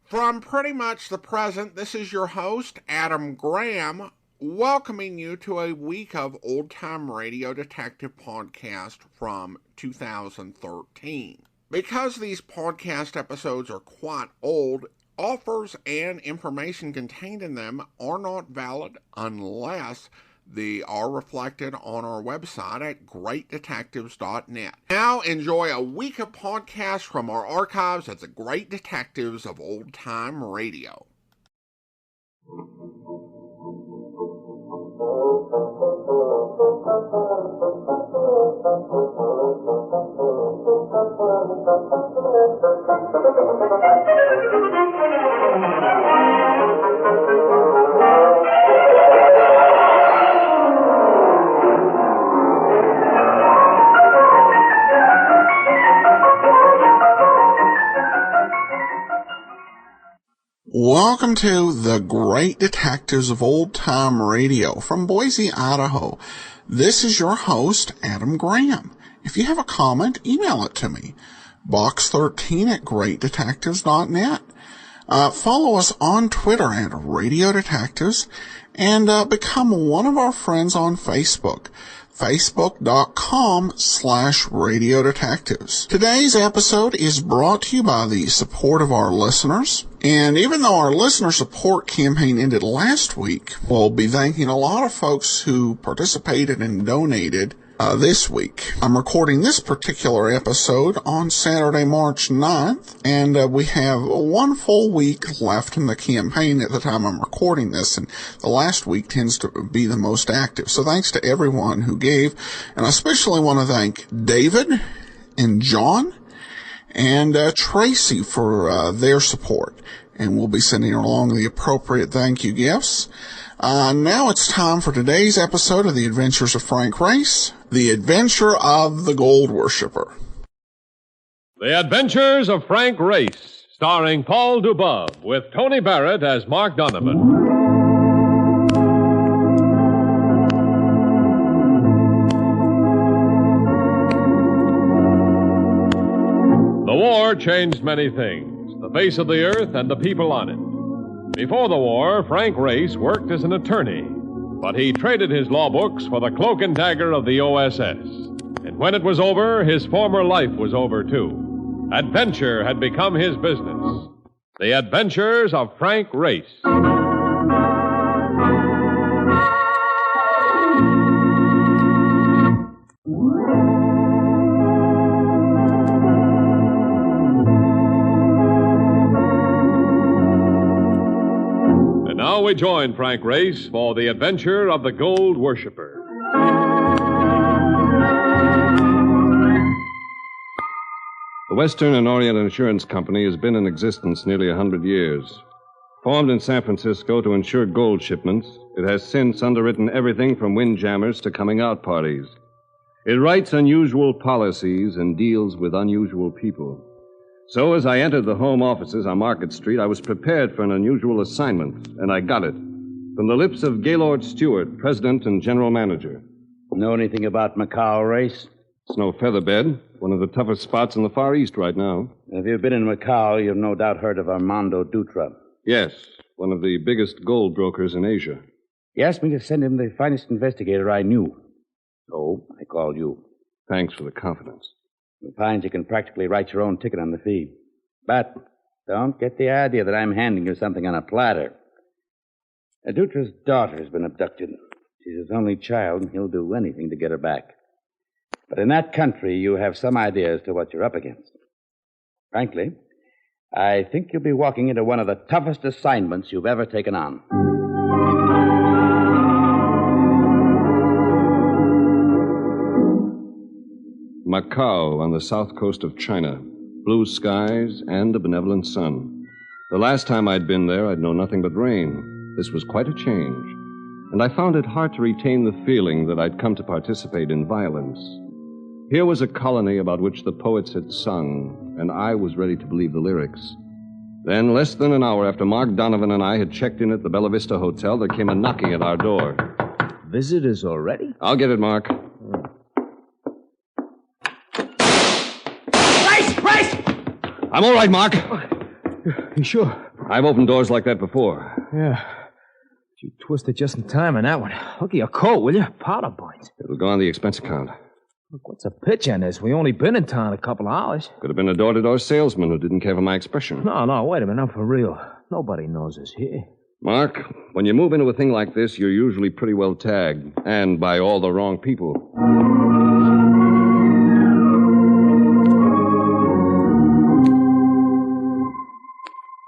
From pretty much the present, this is your host, Adam Graham, welcoming you to a week of old-time radio detective podcast from 2013. Because these podcast episodes are quite old, offers and information contained in them are not valid unless they are reflected on our website at greatdetectives.net. Now enjoy a week of podcasts from our archives at the Great Detectives of Old Time Radio. Welcome to the Great Detectives of Old Time Radio from Boise, Idaho. This is your host, Adam Graham. If you have a comment, email it to me. Box13 at greatdetectives.net. Follow us on Twitter at Radio Detectives and become one of our friends on Facebook. Facebook.com/Radio Detectives. Today's episode is brought to you by the support of our listeners. And even though our listener support campaign ended last week, we'll be thanking a lot of folks who participated and donated this week. I'm recording this particular episode on Saturday, March 9th, and we have one full week left in the campaign at the time I'm recording this, and the last week tends to be the most active. So thanks to everyone who gave, and I especially want to thank David and John and Tracy for their support, and we'll be sending along the appropriate thank you gifts. Now it's time for today's episode of The Adventures of Frank Race, The Adventure of the Gold Worshipper. The Adventures of Frank Race, starring Paul Dubov, with Tony Barrett as Mark Donovan. The war changed many things, the face of the earth and the people on it. Before the war, Frank Race worked as an attorney, but he traded his law books for the cloak and dagger of the OSS. And when it was over, his former life was over, too. Adventure had become his business. The Adventures of Frank Race. Now we join Frank Race for the adventure of the Gold Worshipper. The Western and Orient Insurance Company has been in existence nearly 100 years. Formed in San Francisco to insure gold shipments, it has since underwritten everything from windjammers to coming-out parties. It writes unusual policies and deals with unusual people. So as I entered the home offices on Market Street, I was prepared for an unusual assignment, and I got it. From the lips of Gaylord Stewart, president and general manager. Know anything about Macau, Race? It's no featherbed, one of the toughest spots in the Far East right now. If you've been in Macau, you've no doubt heard of Armando Dutra. Yes, one of the biggest gold brokers in Asia. He asked me to send him the finest investigator I knew. So I called you. Thanks for the confidence. He finds you can practically write your own ticket on the fee. But don't get the idea that I'm handing you something on a platter. Dutra's daughter has been abducted. She's his only child, and he'll do anything to get her back. But in that country, you have some idea as to what you're up against. Frankly, I think you'll be walking into one of the toughest assignments you've ever taken on. Macau on the south coast of China. Blue skies and a benevolent sun. The last time I'd been there, I'd known nothing but rain. This was quite a change. And I found it hard to retain the feeling that I'd come to participate in violence. Here was a colony about which the poets had sung, and I was ready to believe the lyrics. Then, less than an hour after Mark Donovan and I had checked in at the Bella Vista Hotel, there came a knocking at our door. Visitors already? I'll get it, Mark. Race! I'm all right, Mark. You sure? I've opened doors like that before. Yeah. You twisted just in time on that one. Look at your coat, will you? Powder points. It'll go on the expense account. Look, what's a pitch on this? We only been in town a couple of hours. Could have been a door-to-door salesman who didn't care for my expression. No, wait a minute. I'm for real. Nobody knows us here. Mark, when you move into a thing like this, you're usually pretty well tagged. And by all the wrong people.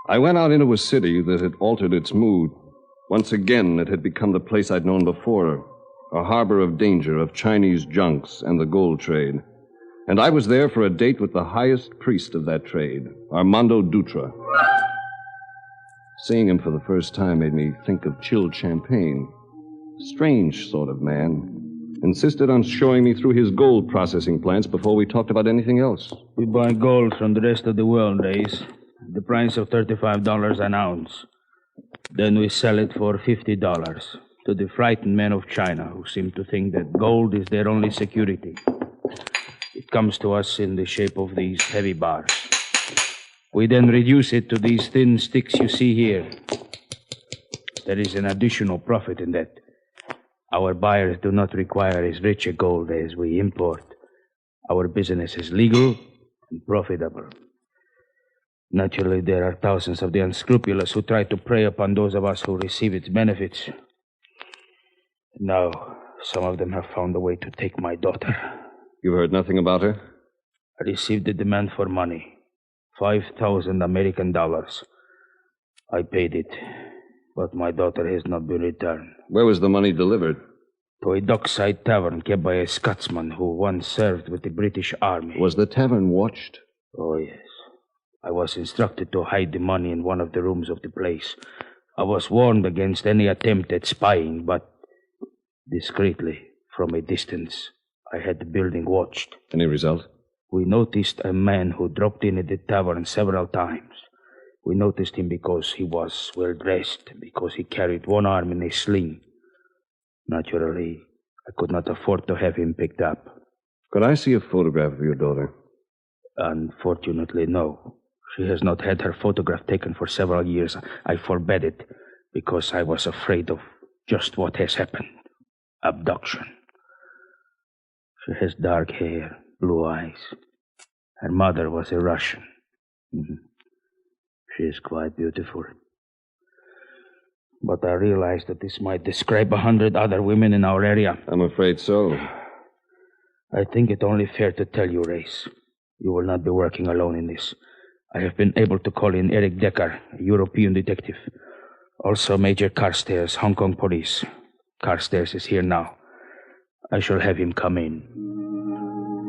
I went out into a city that had altered its mood. Once again, it had become the place I'd known before. A harbor of danger, of Chinese junks and the gold trade. And I was there for a date with the highest priest of that trade, Armando Dutra. Seeing him for the first time made me think of chilled champagne. Strange sort of man. Insisted on showing me through his gold processing plants before we talked about anything else. We buy gold from the rest of the world, Race. The price of $35 an ounce. Then we sell it for $50 to the frightened men of China who seem to think that gold is their only security. It comes to us in the shape of these heavy bars. We then reduce it to these thin sticks you see here. There is an additional profit in that. Our buyers do not require as rich a gold as we import. Our business is legal and profitable. Naturally, there are thousands of the unscrupulous who try to prey upon those of us who receive its benefits. Now, some of them have found a way to take my daughter. You've heard nothing about her? I received a demand for money. 5,000 American dollars. I paid it, but my daughter has not been returned. Where was the money delivered? To a dockside tavern kept by a Scotsman who once served with the British Army. Was the tavern watched? Oh, yes. I was instructed to hide the money in one of the rooms of the place. I was warned against any attempt at spying, but discreetly, from a distance, I had the building watched. Any result? We noticed a man who dropped in at the tavern several times. We noticed him because he was well-dressed, because he carried one arm in a sling. Naturally, I could not afford to have him picked up. Could I see a photograph of your daughter? Unfortunately, no. She has not had her photograph taken for several years. I forbade it because I was afraid of just what has happened. Abduction. She has dark hair, blue eyes. Her mother was a Russian. She is quite beautiful. But I realize that this might describe 100 other women in our area. I'm afraid so. I think it only fair to tell you, Race. You will not be working alone in this. I have been able to call in Eric Decker, a European detective. Also Major Carstairs, Hong Kong police. Carstairs is here now. I shall have him come in.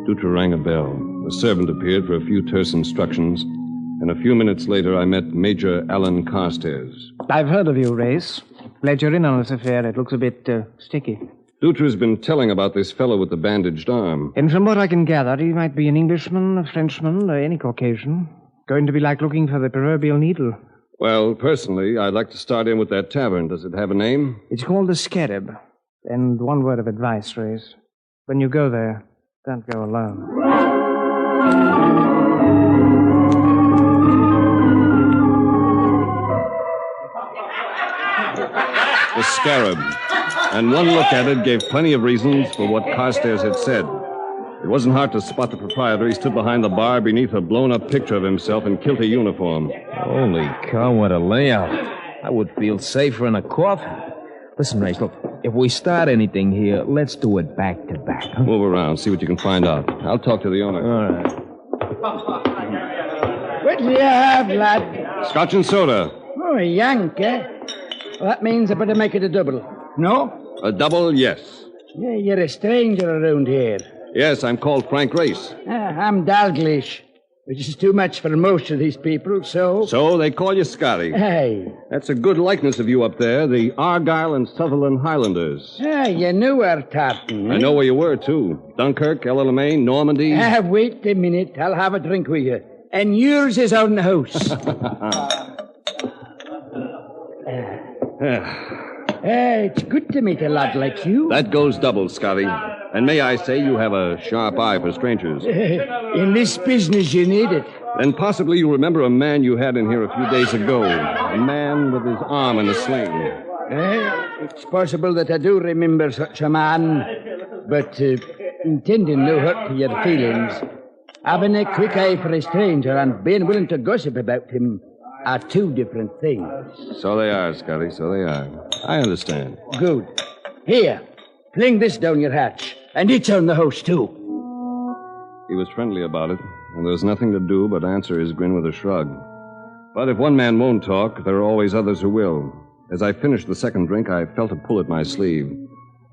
Dutra rang a bell. A servant appeared for a few terse instructions, and a few minutes later I met Major Alan Carstairs. I've heard of you, Race. Glad you're in on this affair. It looks a bit sticky. Dutra's been telling about this fellow with the bandaged arm. And from what I can gather, he might be an Englishman, a Frenchman, or any Caucasian. Going to be like looking for the proverbial needle. Well, personally, I'd like to start in with that tavern. Does it have a name? It's called the Scarab. And one word of advice, Race. When you go there, don't go alone. The Scarab. And one look at it gave plenty of reasons for what Carstairs had said. It wasn't hard to spot the proprietor. He stood behind the bar beneath a blown-up picture of himself in kilty uniform. Holy cow, what a layout. I would feel safer in a coffin. Listen, Race, look, if we start anything here, let's do it back to back. Huh? Move around, see what you can find out. I'll talk to the owner. All right. What do you have, lad? Scotch and soda. Oh, a yank, eh? Well, that means I better make it a double. No? A double, yes. Yeah, you're a stranger around here. Yes, I'm called Frank Race. I'm Dalglish, which is too much for most of these people, so... So they call you Scotty. Hey. That's a good likeness of you up there, the Argyll and Sutherland Highlanders. You knew where tartan, eh? I know where you were, too. Dunkirk, Alamein, Normandy. Wait a minute. I'll have a drink with you. And yours is on the house. It's good to meet a lad like you. That goes double, Scotty. And may I say you have a sharp eye for strangers. In this business, you need it. Then possibly you'll remember a man you had in here a few days ago. A man with his arm in a sling. It's possible that I do remember such a man, but intending no hurt to your feelings, having a quick eye for a stranger and being willing to gossip about him are two different things. So they are, Scotty, so they are. I understand. Good. Here, fling this down your hatch, and it's on the house, too. He was friendly about it, and there was nothing to do but answer his grin with a shrug. But if one man won't talk, there are always others who will. As I finished the second drink, I felt a pull at my sleeve.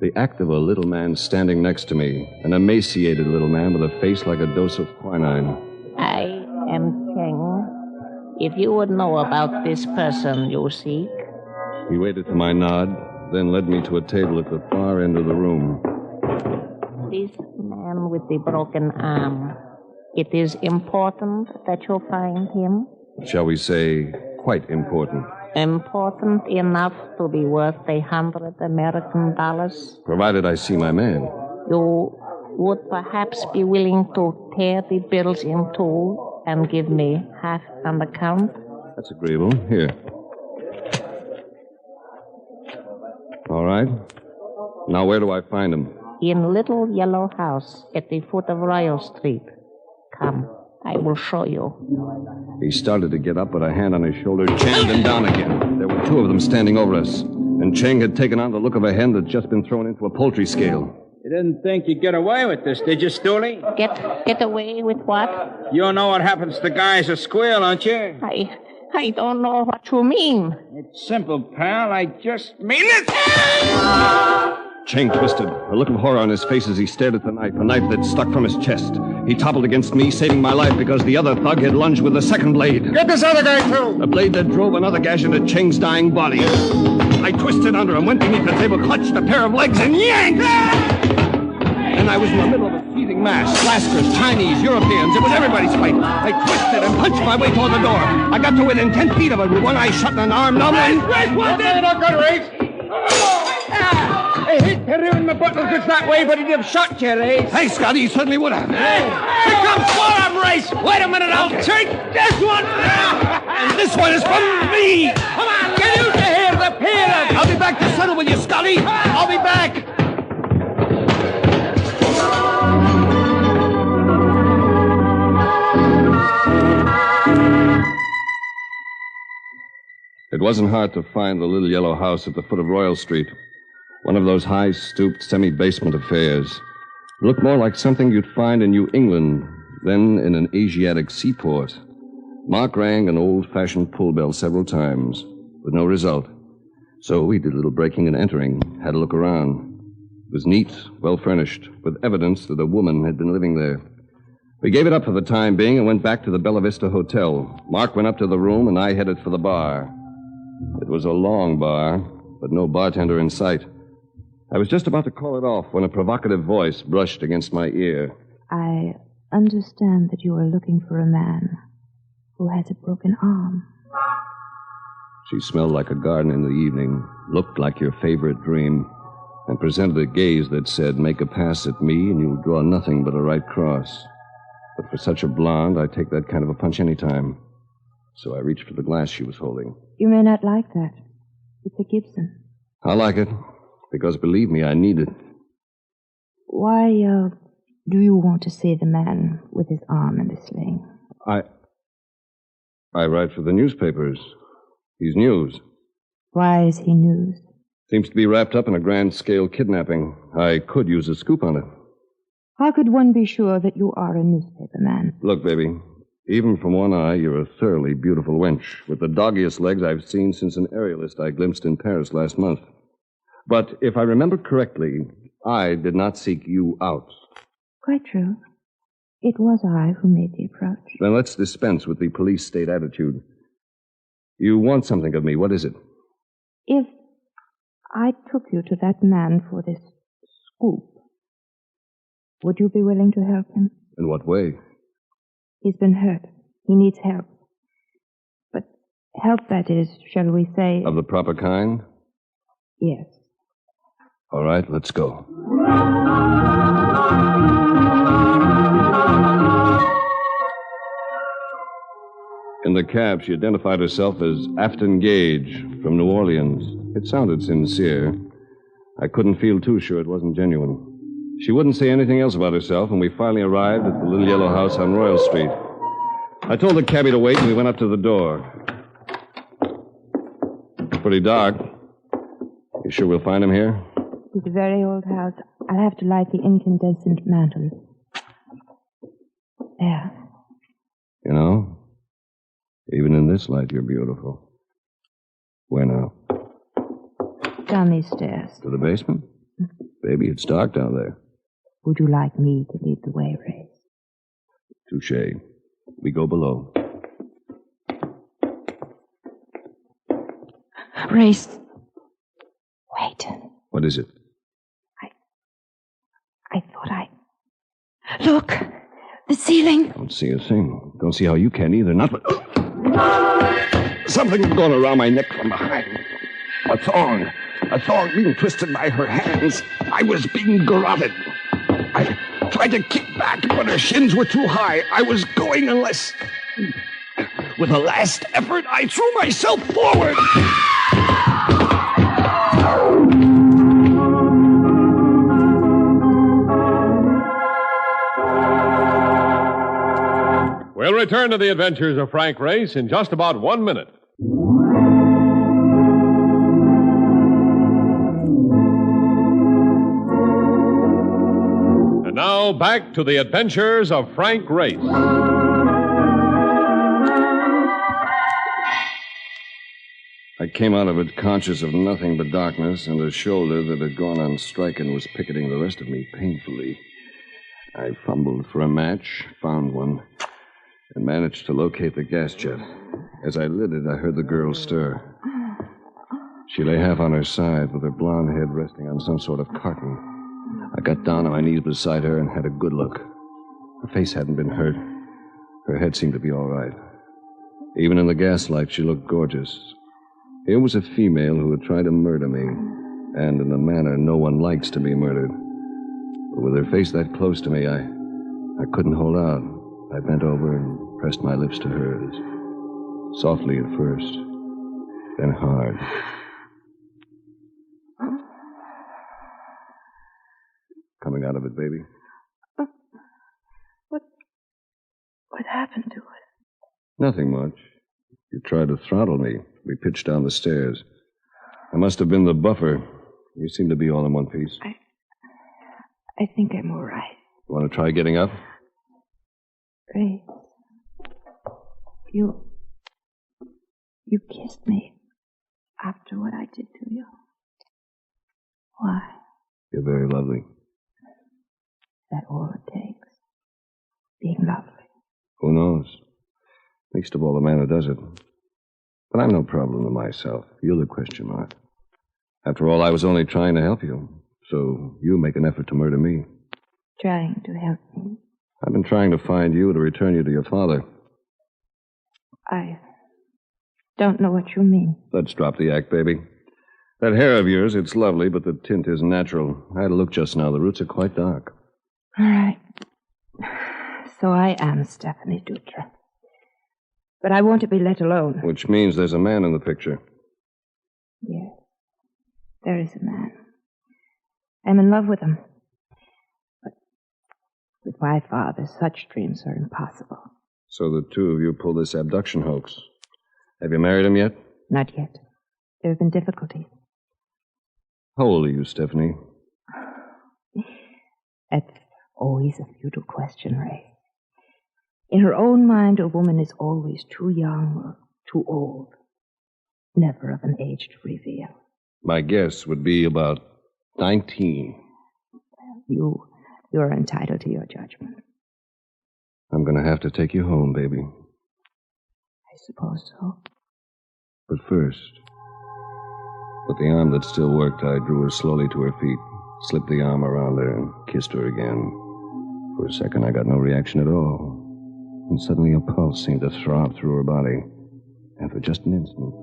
The act of a little man standing next to me, an emaciated little man with a face like a dose of quinine. I am Cheng. If you would know about this person you seek. He waited for my nod, then led me to a table at the far end of the room. This man with the broken arm. It is important that you find him. Shall we say, quite important. Important enough to be worth $100 American. Provided I see my man. You would perhaps be willing to tear the bills in two and give me half an account? That's agreeable. Here. All right. Now where do I find him? In Little Yellow House at the foot of Royal Street. Come, I will show you. He started to get up, but a hand on his shoulder jammed him down again. There were two of them standing over us, and Cheng had taken on the look of a hen that's just been thrown into a poultry scale. You didn't think you'd get away with this, did you, Stooley? Get away with what? You know what happens to guys who squeal, don't you? I don't know what you mean. It's simple, pal. I just mean it. Cheng twisted, a look of horror on his face as he stared at the knife, a knife that stuck from his chest. He toppled against me, saving my life because the other thug had lunged with the second blade. Get this other guy, too. A blade that drove another gash into Cheng's dying body. I twisted under him, went beneath the table, clutched a pair of legs, and yanked! And I was in the middle of a seething mass. Lascars, Chinese, Europeans. It was everybody's fight. I twisted and punched my way toward the door. I got to within 10 feet of it with one eye shut and an arm numb. Race, one day, not gonna race. I hate to ruin my buttons just that way, but he'd have shot you, Race. Hey, Scotty, he certainly would have. Here comes more of them, Race. Wait a minute, I'll take this one. And this one is from me. Come on, get out of here, the pair of you. I'll be back to settle with you, Scotty. I'll be back. It wasn't hard to find the little yellow house at the foot of Royal Street. One of those high-stooped, semi-basement affairs. It looked more like something you'd find in New England than in an Asiatic seaport. Mark rang an old-fashioned pull bell several times, with no result. So we did a little breaking and entering, had a look around. It was neat, well-furnished, with evidence that a woman had been living there. We gave it up for the time being and went back to the Bella Vista Hotel. Mark went up to the room, and I headed for the bar. It was a long bar, but no bartender in sight. I was just about to call it off when a provocative voice brushed against my ear. I understand that you are looking for a man who has a broken arm. She smelled like a garden in the evening, looked like your favorite dream, and presented a gaze that said, make a pass at me and you'll draw nothing but a right cross. But for such a blonde, I'd take that kind of a punch any time. So I reached for the glass she was holding. You may not like that. It's a Gibson. I like it, because believe me, I need it. Why, do you want to see the man with his arm in the sling? I write for the newspapers. He's news. Why is he news? Seems to be wrapped up in a grand-scale kidnapping. I could use a scoop on it. How could one be sure that you are a newspaper man? Look, baby, even from one eye, you're a thoroughly beautiful wench, with the doggiest legs I've seen since an aerialist I glimpsed in Paris last month. But if I remember correctly, I did not seek you out. Quite true. It was I who made the approach. Then let's dispense with the police state attitude. You want something of me. What is it? If I took you to that man for this scoop, would you be willing to help him? In what way? He's been hurt. He needs help. But help, that is, shall we say... Of the proper kind? Yes. All right, let's go. the cab, she identified herself as Afton Gage from New Orleans. It sounded sincere. I couldn't feel too sure it wasn't genuine. She wouldn't say anything else about herself, and we finally arrived at the little yellow house on Royal Street. I told the cabbie to wait, and we went up to the door. Pretty dark. You sure we'll find him here? It's a very old house. I'll have to light the incandescent mantle. There. You know, even in this light, you're beautiful. Where now? Down these stairs. To the basement? Baby, it's dark down there. Would you like me to lead the way, Ray? Touché. We go below. Race. Wait. What is it? I thought Look! The ceiling! Don't see a thing. Don't see how you can either. Not but... Something going around my neck from behind. A thong being twisted by her hands. I was being garroted. I tried to kick back, but her shins were too high. I was going unless... With a last effort, I threw myself forward. We'll return to the adventures of Frank Race in just about 1 minute. And now, back to the adventures of Frank Race. I came out of it conscious of nothing but darkness and a shoulder that had gone on strike and was picketing the rest of me painfully. I fumbled for a match, found one, and managed to locate the gas jet. As I lit it, I heard the girl stir. She lay half on her side with her blonde head resting on some sort of carton. I got down on my knees beside her and had a good look. Her face hadn't been hurt. Her head seemed to be all right. Even in the gaslight, she looked gorgeous. Here was a female who had tried to murder me, and in a manner no one likes to be murdered. But with her face that close to me, I couldn't hold out. I bent over and pressed my lips to hers. Softly at first, then hard. Coming out of it, baby. What happened to it? Nothing much. You tried to throttle me. We pitched down the stairs. I must have been the buffer. You seem to be all in one piece. I think I'm all right. You want to try getting up? Ray, you kissed me after what I did to you. Why? You're very lovely. Is that all it takes? Being lovely. Who knows? Least of all the man who does it. But I'm no problem to myself. You're the question mark. After all, I was only trying to help you. So you make an effort to murder me. Trying to help me? I've been trying to find you to return you to your father. I don't know what you mean. Let's drop the act, baby. That hair of yours, it's lovely, but the tint isn't natural. I had a look just now. The roots are quite dark. All right. So I am Stephanie Dutra. But I want to be let alone. Which means there's a man in the picture. Yes. There is a man. I'm in love with him. But with my father, such dreams are impossible. So the two of you pulled this abduction hoax. Have you married him yet? Not yet. There have been difficulties. How old are you, Stephanie? That's always a futile question, Ray. In her own mind, a woman is always too young or too old. Never of an age to reveal. My guess would be about 19. You're entitled to your judgment. I'm going to have to take you home, baby. I suppose so. But first, with the arm that still worked, I drew her slowly to her feet, slipped the arm around her, and kissed her again. For a second, I got no reaction at all. And suddenly a pulse seemed to throb through her body. And for just an instant,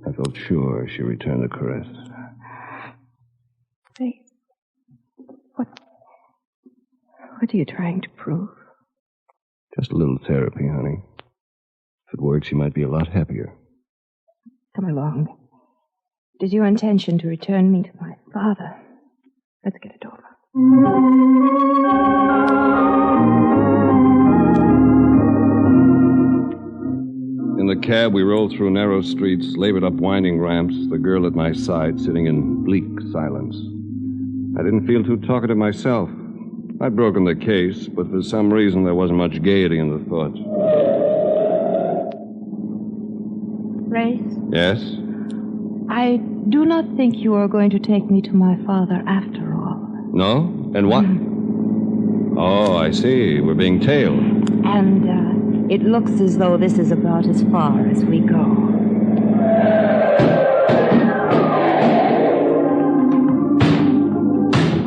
I felt sure she returned the caress. Say, what are you trying to prove? Just a little therapy, honey. If it works, you might be a lot happier. Come along. It is your intention to return me to my father. Let's get it over. In the cab, we rolled through narrow streets, labored up winding ramps, the girl at my side sitting in bleak silence. I didn't feel too talkative myself. I'd broken the case, but for some reason there wasn't much gaiety in the thought. Race? Yes? I do not think you are going to take me to my father after all. No? And what? Oh, I see. We're being tailed. And, it looks as though this is about as far as we go.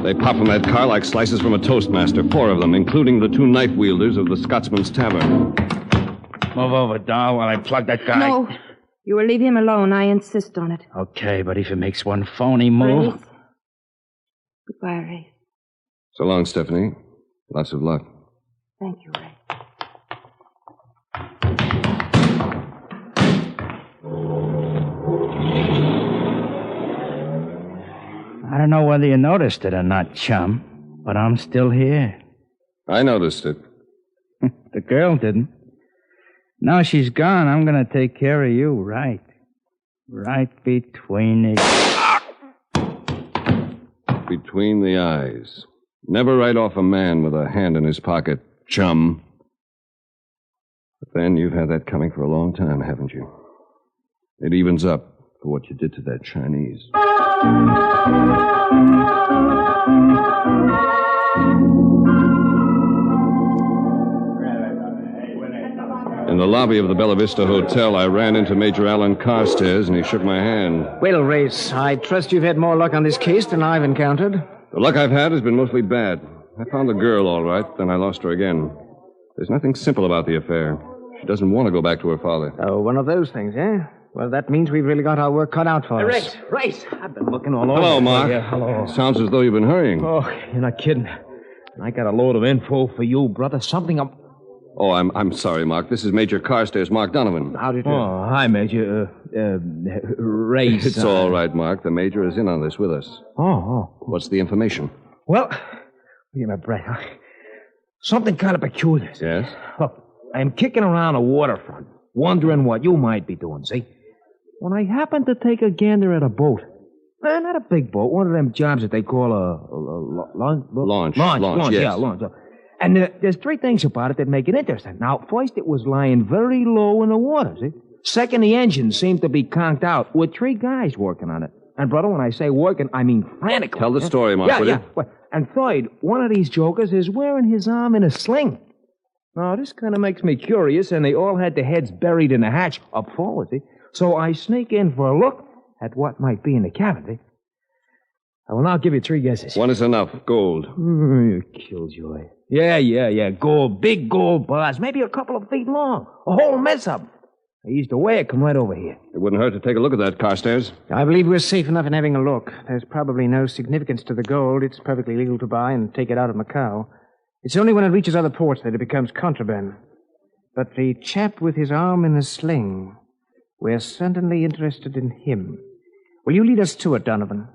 They pop from that car like slices from a toastmaster. 4 of them, including the 2 knife wielders of the Scotsman's Tavern. Move over, doll, while I plug that guy. No. You will leave him alone. I insist on it. Okay, but if he makes one phony move... Race. Goodbye, Race. So long, Stephanie. Lots of luck. Thank you, Race. I don't know whether you noticed it or not, chum, but I'm still here. I noticed it. The girl didn't. Now she's gone, I'm going to take care of you, right? Right between the... Between the eyes. Never write off a man with a hand in his pocket, chum. But then you've had that coming for a long time, haven't you? It evens up for what you did to that Chinese. In the lobby of the Bella Vista Hotel, I ran into Major Alan Carstairs, and he shook my hand. Well, Race, I trust you've had more luck on this case than I've encountered. The luck I've had has been mostly bad. I found the girl, all right, then I lost her again. There's nothing simple about the affair. She doesn't want to go back to her father. Oh, one of those things, eh? Well, that means we've really got our work cut out for us. Race! I've been looking all over. Hello, Mark. Yeah, hello. Sounds as though you've been hurrying. Oh, you're not kidding. I got a load of info for you, brother. Something I'm... Oh, I'm sorry, Mark. This is Major Carstairs, Mark Donovan. How do you do? Oh, hi, Major. Race. It's all right, Mark. The Major is in on this with us. Oh. What's the information? Well, give me a breath. Something kind of peculiar. Yes? Look, I'm kicking around the waterfront, wondering what you might be doing, see? When I happened to take a gander at a boat. Not a big boat, one of them jobs that they call a Launch. Launch, yes. yeah, launch. And there's 3 things about it that make it interesting. Now, first, it was lying very low in the water, see? Second, the engine seemed to be conked out with 3 guys working on it. And, brother, when I say working, I mean frantically. Tell the story, Mark, will you? Well, and third, one of these jokers is wearing his arm in a sling. Now, this kind of makes me curious, and they all had their heads buried in the hatch up forward, see? So I sneak in for a look at what might be in the cabin, see? I will now give you 3 guesses. One is enough. Gold. You killjoy. Yeah. Gold. Big gold bars. Maybe a couple of feet long. A whole mess of them. I used to wear it. Come right over here. It wouldn't hurt to take a look at that, Carstairs. I believe we're safe enough in having a look. There's probably no significance to the gold. It's perfectly legal to buy and take it out of Macau. It's only when it reaches other ports that it becomes contraband. But the chap with his arm in a sling, we're certainly interested in him. Will you lead us to it, Donovan?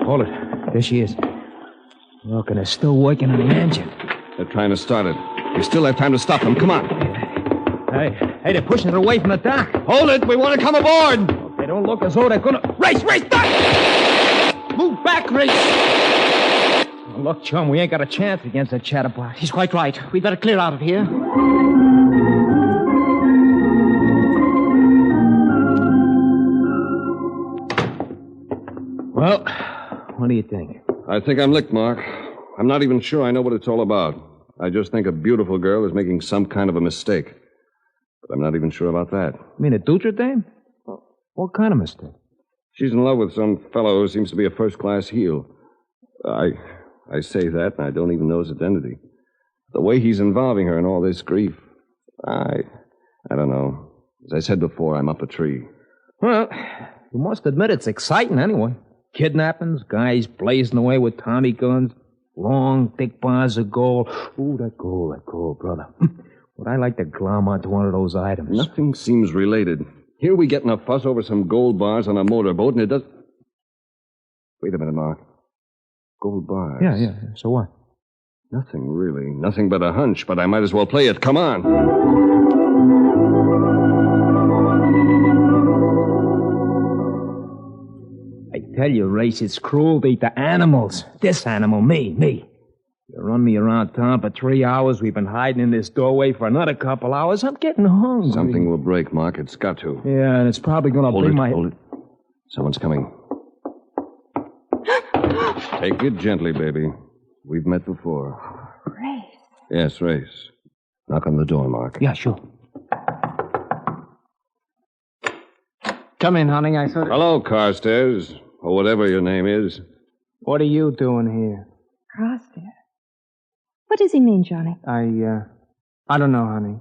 Hold it. There she is. Look, and they're still working on the engine. They're trying to start it. We still have time to stop them. Come on. Hey, they're pushing it away from the dock. Hold it. We want to come aboard. They don't look as though they're gonna... Race, back! Move back, Race! Oh, look, chum, we ain't got a chance against that chatterbox. He's quite right. We'd better clear out of here. Well, what do you think? I think I'm licked, Mark. I'm not even sure I know what it's all about. I just think a beautiful girl is making some kind of a mistake. But I'm not even sure about that. You mean a Dutra dame? What kind of mistake? She's in love with some fellow who seems to be a first-class heel. I say that, and I don't even know his identity. The way he's involving her in all this grief, I don't know. As I said before, I'm up a tree. Well, you must admit it's exciting anyway. Kidnappings, guys blazing away with Tommy guns, Long, thick bars of gold. Ooh, that gold, brother. Would I like to glom onto one of those items? Nothing seems related. Here we get in a fuss over some gold bars on a motorboat, and it does... Wait a minute, Mark. Gold bars. Yeah. So what? Nothing, really. Nothing but a hunch, but I might as well play it. Come on. I tell you, Race, it's cruelty to animals. This animal, me. You run me around town for 3 hours. We've been hiding in this doorway for another couple hours. I'm getting hungry. Something will break, Mark. It's got to. Yeah, and it's probably going to bring my... Hold it. Someone's coming. Take it gently, baby. We've met before. Race. Yes, Race. Knock on the door, Mark. Yeah, sure. Come in, honey. I thought... Hello, Carstairs, or whatever your name is. What are you doing here? Carstairs. What does he mean, Johnny? I don't know, honey.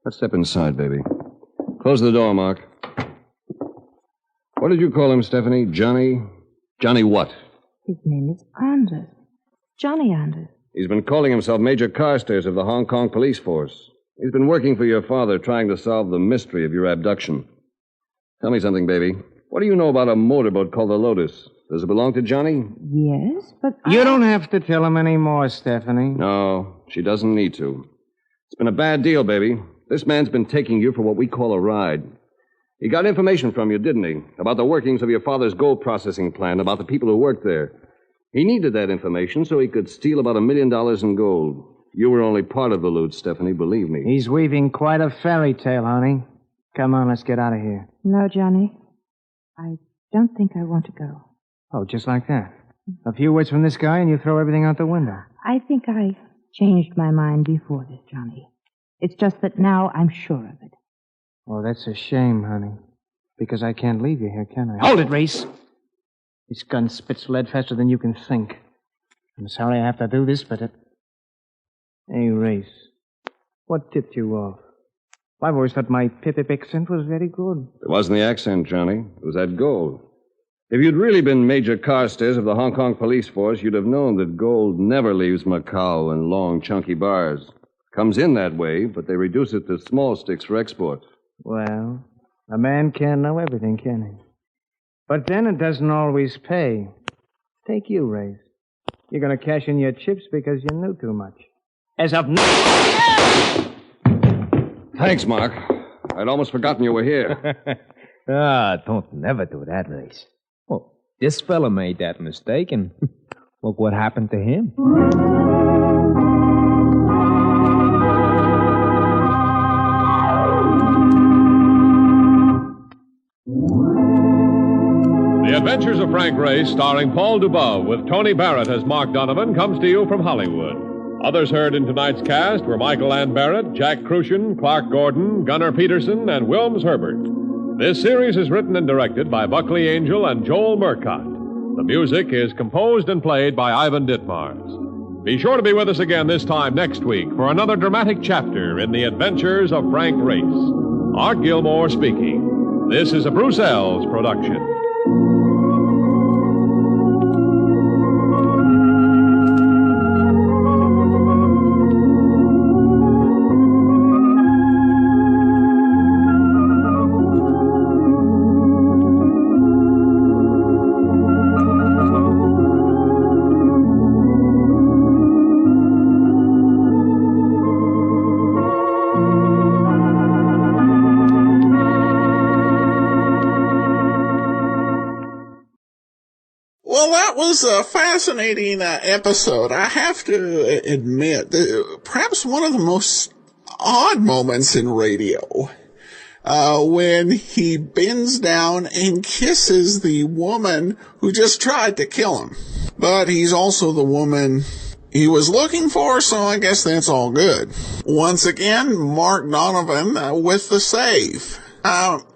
Let's step inside, baby. Close the door, Mark. What did you call him, Stephanie? Johnny? Johnny what? His name is Anders. Johnny Anders. He's been calling himself Major Carstairs of the Hong Kong police force. He's been working for your father, trying to solve the mystery of your abduction. Tell me something, baby. What do you know about a motorboat called the Lotus? Does it belong to Johnny? Yes, but You don't have to tell him any more, Stephanie. No, she doesn't need to. It's been a bad deal, baby. This man's been taking you for what we call a ride. He got information from you, didn't he? About the workings of your father's gold processing plant, about the people who worked there. He needed that information so he could steal about $1 million in gold. You were only part of the loot, Stephanie, believe me. He's weaving quite a fairy tale, honey. Come on, let's get out of here. No, Johnny. I don't think I want to go. Oh, just like that? A few words from this guy and you throw everything out the window. I think I changed my mind before this, Johnny. It's just that now I'm sure of it. Oh, that's a shame, honey. Because I can't leave you here, can I? Hold it, Reese! This gun spits lead faster than you can think. I'm sorry I have to do this, but it... Hey, Reese. What tipped you off? I've always thought my pip-pip accent was very good. It wasn't the accent, Johnny. It was that gold. If you'd really been Major Carstairs of the Hong Kong police force, you'd have known that gold never leaves Macau in long, chunky bars. Comes in that way, but they reduce it to small sticks for export. Well, a man can't know everything, can he? But then it doesn't always pay. Take you, Race. You're going to cash in your chips because you knew too much. As of now... Thanks, Mark. I'd almost forgotten you were here. Don't never do that, Race. Well, this fella made that mistake, and look what happened to him. The Adventures of Frank Race, starring Paul Dubov, with Tony Barrett as Mark Donovan, comes to you from Hollywood. Others heard in tonight's cast were Michael Ann Barrett, Jack Crucian, Clark Gordon, Gunnar Peterson, and Wilms Herbert. This series is written and directed by Buckley Angel and Joel Murcott. The music is composed and played by Ivan Ditmars. Be sure to be with us again this time next week for another dramatic chapter in the Adventures of Frank Race. Art Gilmore speaking. This is a Bruce Ells production. Well, that was a fascinating episode. I have to admit, perhaps one of the most odd moments in radio, when he bends down and kisses the woman who just tried to kill him. But he's also the woman he was looking for, so I guess that's all good. Once again, Mark Donovan with the save.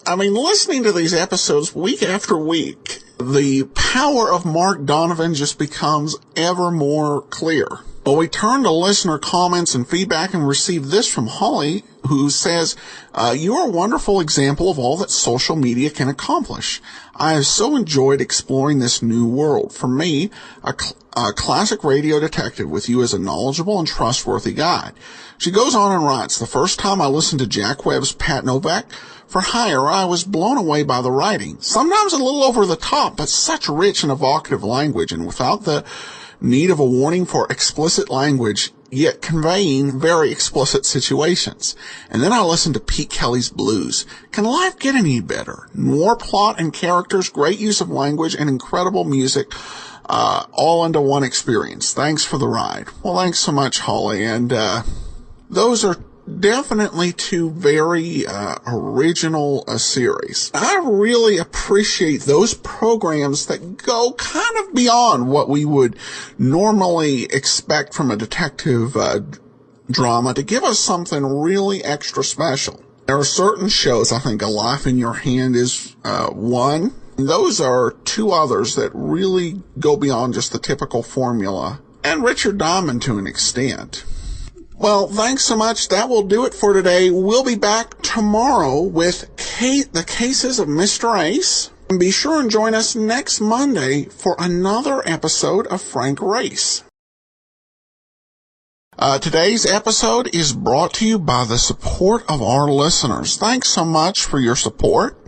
Listening to these episodes week after week, the power of Mark Donovan just becomes ever more clear. Well, we turn to listener comments and feedback and receive this from Holly, who says, you are a wonderful example of all that social media can accomplish. I have so enjoyed exploring this new world. For me, a classic radio detective with you as a knowledgeable and trustworthy guide. She goes on and writes, the first time I listened to Jack Webb's Pat Novak for Hire, I was blown away by the writing. Sometimes a little over the top, but such rich and evocative language, and without the need of a warning for explicit language, yet conveying very explicit situations. And then I listened to Pete Kelly's Blues. Can life get any better? More plot and characters, great use of language, and incredible music, all into one experience. Thanks for the ride. Well, thanks so much, Holly. And those are definitely two very original series. I really appreciate those programs that go kind of beyond what we would normally expect from a detective drama to give us something really extra special. There are certain shows, I think A Life in Your Hand is one. Those are two others that really go beyond just the typical formula, and Richard Diamond to an extent. Well, thanks so much. That will do it for today. We'll be back tomorrow with the cases of Mr. Ace. And be sure and join us next Monday for another episode of Frank Race. Today's episode is brought to you by the support of our listeners. Thanks so much for your support.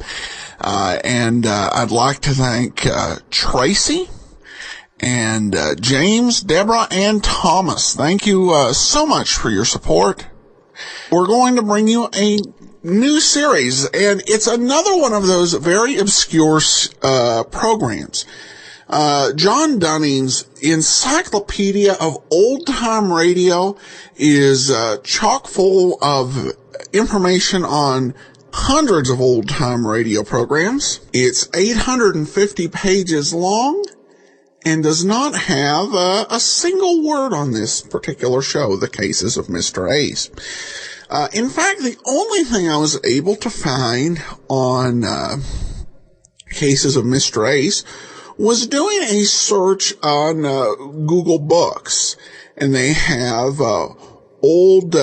And I'd like to thank Tracy and James, Deborah, and Thomas. Thank you so much for your support. We're going to bring you a new series, and it's another one of those very obscure programs. John Dunning's Encyclopedia of Old-Time Radio is chock full of information on hundreds of old-time radio programs. It's 850 pages long and does not have a single word on this particular show, The Cases of Mr. Ace. In fact, the only thing I was able to find on Cases of Mr. Ace was doing a search on Google Books, and they have old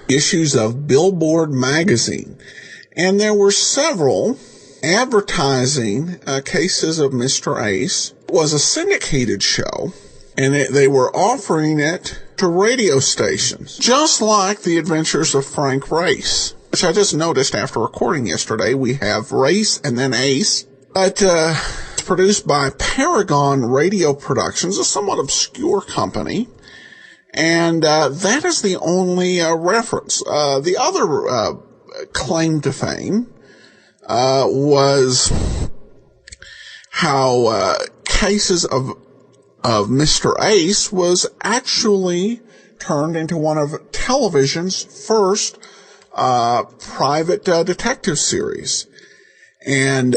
issues of Billboard magazine, and there were several advertising Cases of Mr. Ace. It was a syndicated show, and they were offering it to radio stations, just like The Adventures of Frank Race, which I just noticed after recording yesterday. We have Race and then Ace, but it's produced by Paragon Radio Productions, a somewhat obscure company, and that is the only reference. The other claim to fame was how Cases of Mr. Ace was actually turned into one of television's first private detective series. And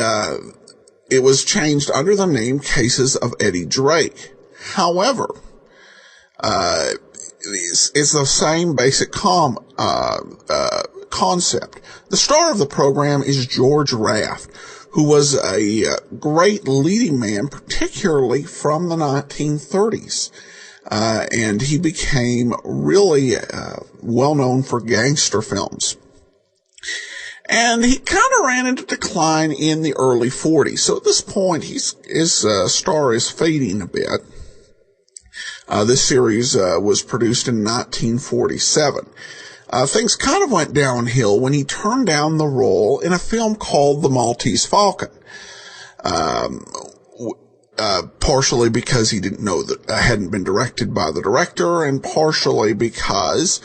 it was changed under the name Cases of Eddie Drake. However, it's the same basic concept. The star of the program is George Raft, who was a great leading man, particularly from the 1930s. And he became really well known for gangster films. And he kind of ran into decline in the early 40s. So at this point, his star is fading a bit. This series was produced in 1947. Things kind of went downhill when he turned down the role in a film called The Maltese Falcon. Partially because he didn't know that hadn't been directed by the director, and partially because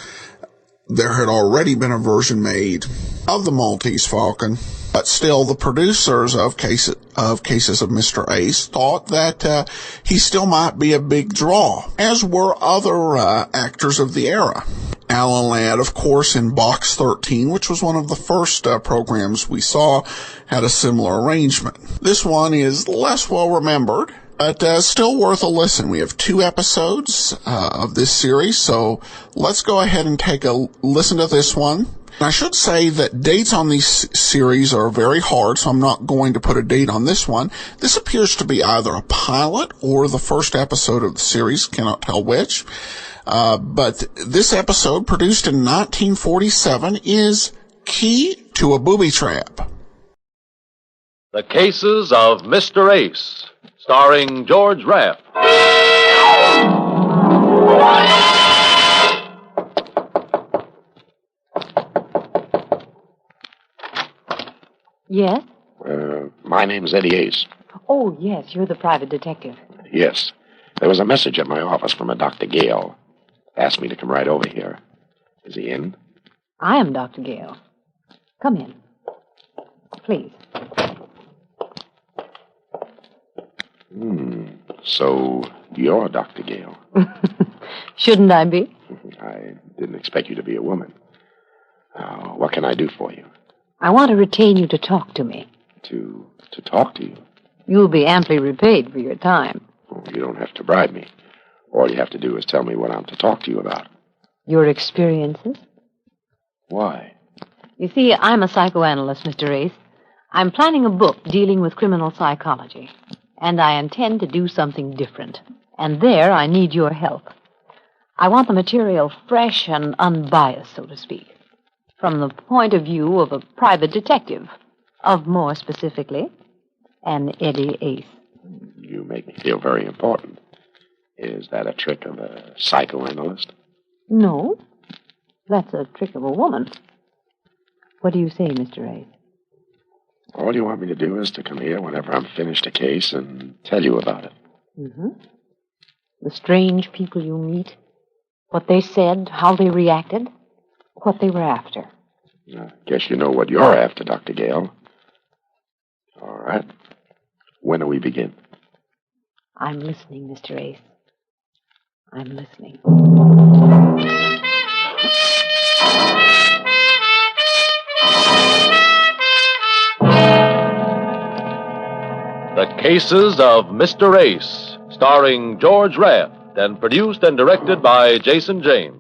there had already been a version made of The Maltese Falcon. But still, the producers of Cases of Mr. Ace thought that he still might be a big draw, as were other actors of the era. Alan Ladd, of course, in Box 13, which was one of the first programs we saw, had a similar arrangement. This one is less well remembered, But still worth a listen. We have 2 episodes of this series, so let's go ahead and take a listen to this one. I should say that dates on these series are very hard, so I'm not going to put a date on this one. This appears to be either a pilot or the first episode of the series, cannot tell which. But this episode, produced in 1947, is Key to a Booby Trap. The Cases of Mr. Ace, starring George Raft. Yes? My name's Eddie Ace. Oh, yes, you're the private detective. Yes. There was a message at my office from a Dr. Gale. Asked me to come right over here. Is he in? I am Dr. Gale. Come in. Please. So, you're Dr. Gale. Shouldn't I be? I didn't expect you to be a woman. What can I do for you? I want to retain you to talk to me. To talk to you? You'll be amply repaid for your time. Oh, you don't have to bribe me. All you have to do is tell me what I'm to talk to you about. Your experiences? Why? You see, I'm a psychoanalyst, Mr. Ace. I'm planning a book dealing with criminal psychology. And I intend to do something different. And there I need your help. I want the material fresh and unbiased, so to speak. From the point of view of a private detective. Of more specifically, an Eddie Ace. You make me feel very important. Is that a trick of a psychoanalyst? No. That's a trick of a woman. What do you say, Mr. Ace? All you want me to do is to come here whenever I'm finished a case and tell you about it. Mm-hmm. The strange people you meet, what they said, how they reacted, what they were after. I guess you know what you're after, Dr. Gale. All right. When do we begin? I'm listening, Mr. Ace. I'm listening. The Cases of Mr. Ace, starring George Raft, and produced and directed by Jason James.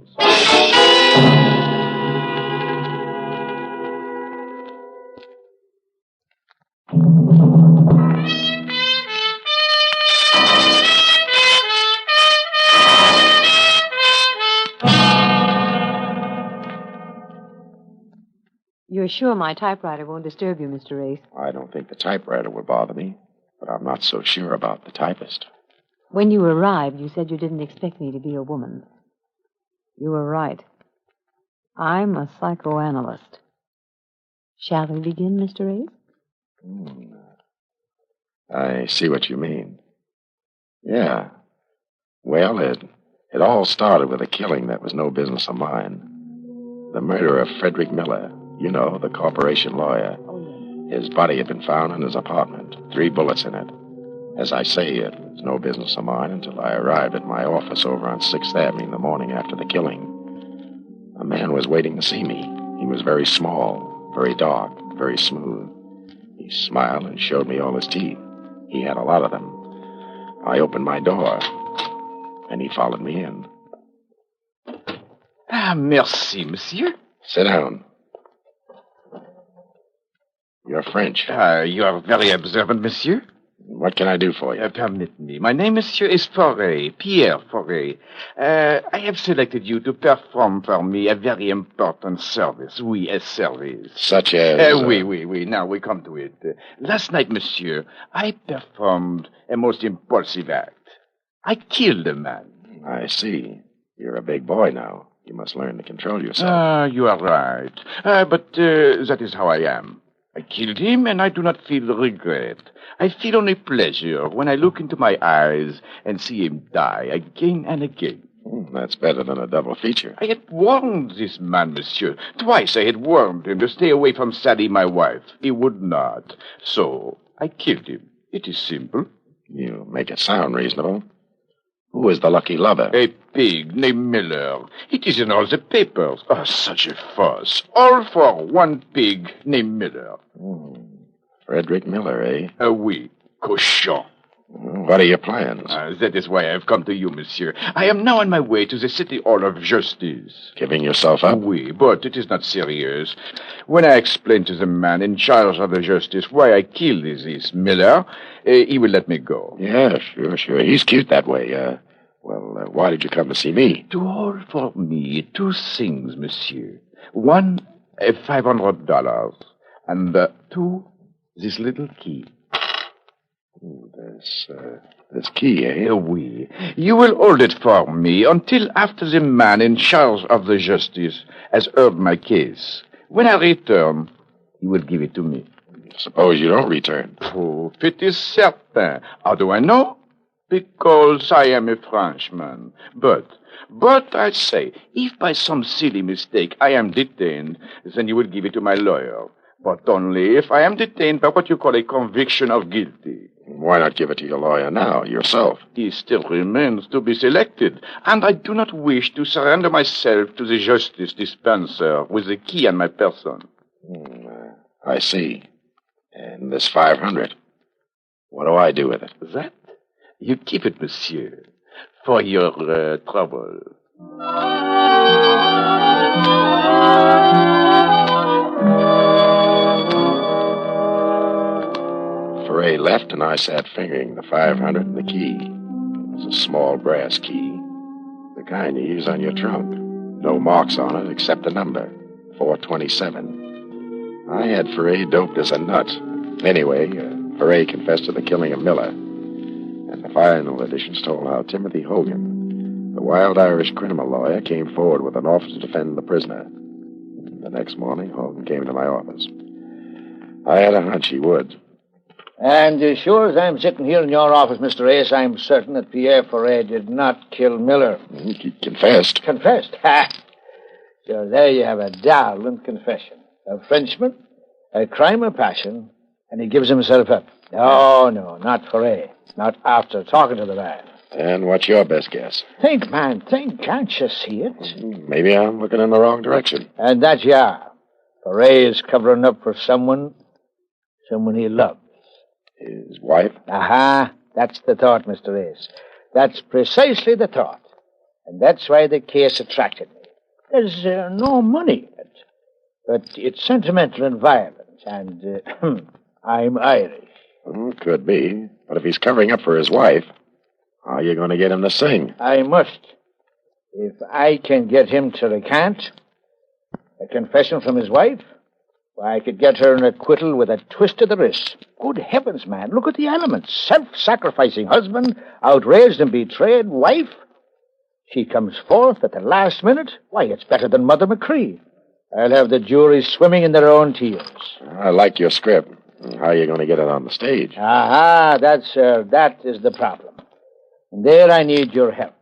You're sure my typewriter won't disturb you, Mr. Ace? I don't think the typewriter would bother me, but I'm not so sure about the typist. When you arrived, you said you didn't expect me to be a woman. You were right. I'm a psychoanalyst. Shall we begin, Mr. Ace? I see what you mean. Yeah. Well, it all started with a killing that was no business of mine. The murder of Frederick Miller, you know, the corporation lawyer. His body had been found in his apartment, 3 bullets in it. As I say, it was no business of mine until I arrived at my office over on 6th Avenue in the morning after the killing. A man was waiting to see me. He was very small, very dark, very smooth. He smiled and showed me all his teeth. He had a lot of them. I opened my door, and he followed me in. Ah, merci, monsieur. Sit down. You're French. You are very observant, monsieur. What can I do for you? Permit me. My name, monsieur, is Forêt, Pierre Forêt. I have selected you to perform for me a very important service. Oui, a service. Such as... Oui. Now we come to it. Last night, monsieur, I performed a most impulsive act. I killed a man. I see. You're a big boy now. You must learn to control yourself. You are right. But that is how I am. I killed him, and I do not feel regret. I feel only pleasure when I look into my eyes and see him die again and again. That's better than a double feature. I had warned this man, monsieur. Twice I had warned him to stay away from Sally, my wife. He would not. So I killed him. It is simple. You make it sound reasonable. Who is the lucky lover? A pig named Miller. It is in all the papers. Oh, such a fuss. All for one pig named Miller. Frederick Miller, eh? Oui. Cochon. What are your plans? That is why I've come to you, monsieur. I am now on my way to the City Hall of Justice. Giving yourself up? Oui, but it is not serious. When I explain to the man in charge of the justice why I killed this Miller, he will let me go. Yeah, sure. He's cute that way. Why did you come to see me? To hold for me 2 things, monsieur. One, $500. And 2, this little key. This key, eh? Oui. You will hold it for me until after the man in charge of the justice has heard my case. When I return, you will give it to me. Suppose you don't return. Oh, it is certain. How do I know? Because I am a Frenchman. But I say, if by some silly mistake I am detained, then you will give it to my lawyer. But only if I am detained by what you call a conviction of guilty. Why not give it to your lawyer now, yourself? He still remains to be selected, and I do not wish to surrender myself to the justice dispenser with the key on my person. I see. And this 500, what do I do with it? That? You keep it, monsieur, for your trouble. Foray left, and I sat fingering the 500 and the key. It was a small brass key, the kind you use on your trunk. No marks on it except the number, 427. I had Foray doped as a nut. Anyway, Foray confessed to the killing of Miller. And the final editions told how Timothy Hogan, the wild Irish criminal lawyer, came forward with an offer to defend the prisoner. The next morning, Hogan came to my office. I had a hunch he would. And as sure as I'm sitting here in your office, Mr. Ace, I'm certain that Pierre Foray did not kill Miller. He confessed. Confessed? Ha! So there you have a darling confession. A Frenchman, a crime of passion, and he gives himself up. No, not Foray. Not after talking to the man. And what's your best guess? Think, man, think. Can't you see it? Maybe I'm looking in the wrong direction. And that you are. Foray is covering up for someone he loves. His wife? Aha, that's the thought, Mr. Ace. That's precisely the thought. And that's why the case attracted me. There's no money in it. But it's sentimental and violent, and I'm Irish. Could be. But if he's covering up for his wife, how are you going to get him to sing? I must. If I can get him to recant a confession from his wife, I could get her an acquittal with a twist of the wrist. Good heavens, man, look at the elements. Self-sacrificing husband, outraged and betrayed wife. She comes forth at the last minute. Why, it's better than Mother McCree. I'll have the jury swimming in their own tears. I like your script. How are you going to get it on the stage? Aha, that is the problem. And there I need your help.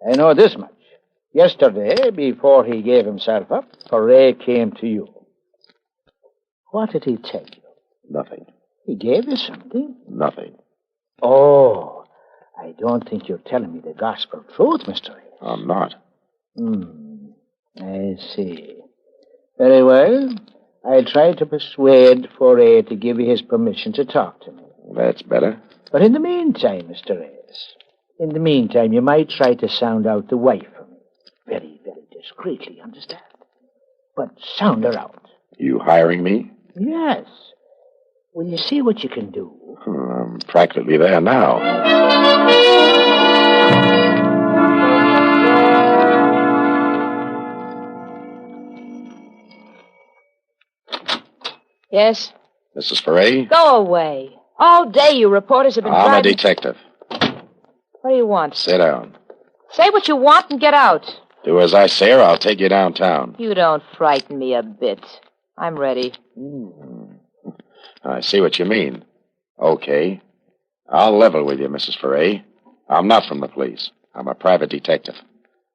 I know this much. Yesterday, before he gave himself up, Foray came to you. What did he tell you? Nothing. He gave you something? Nothing. Oh, I don't think you're telling me the gospel truth, Mr. Ace. I'm not. I see. Very well. I'll try to persuade Foray to give you his permission to talk to me. That's better. But in the meantime, Mr. Ace, you might try to sound out the wife for me. Very, very discreetly, understand? But sound her out. You hiring me? Yes. Will you see what you can do? I'm practically there now. Yes? Mrs. Foray? Go away. All day you reporters have been I'm driving... a detective. What do you want? Sit down. Say what you want and get out. Do as I say, or I'll take you downtown. You don't frighten me a bit. I'm ready. I see what you mean. Okay. I'll level with you, Mrs. Foray. I'm not from the police. I'm a private detective.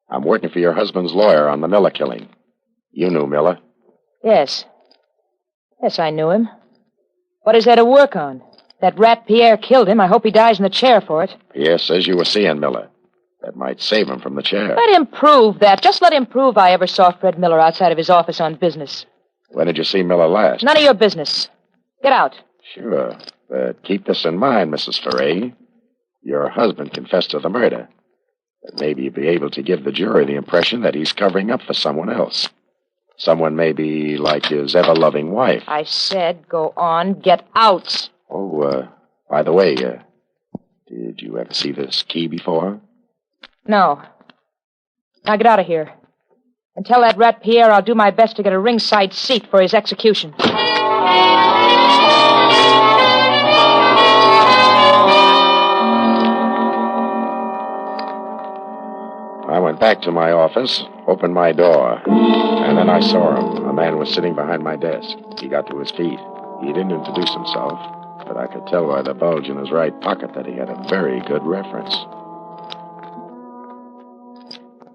I'm working for your husband's lawyer on the Miller killing. You knew Miller? Yes. Yes, I knew him. What is there to work on? That rat Pierre killed him. I hope he dies in the chair for it. Pierre says you were seeing Miller. That might save him from the chair. Let him prove that. Just let him prove I ever saw Fred Miller outside of his office on business. When did you see Miller last? None of your business. Get out. Sure. But keep this in mind, Mrs. Ferret. Your husband confessed to the murder. But maybe you'll be able to give the jury the impression that he's covering up for someone else. Someone maybe like his ever-loving wife. I said, go on, get out. Oh, by the way, did you ever see this key before? No. Now get out of here. And tell that rat Pierre I'll do my best to get a ringside seat for his execution. I went back to my office, opened my door, and then I saw him. A man was sitting behind my desk. He got to his feet. He didn't introduce himself, but I could tell by the bulge in his right pocket that he had a very good reference.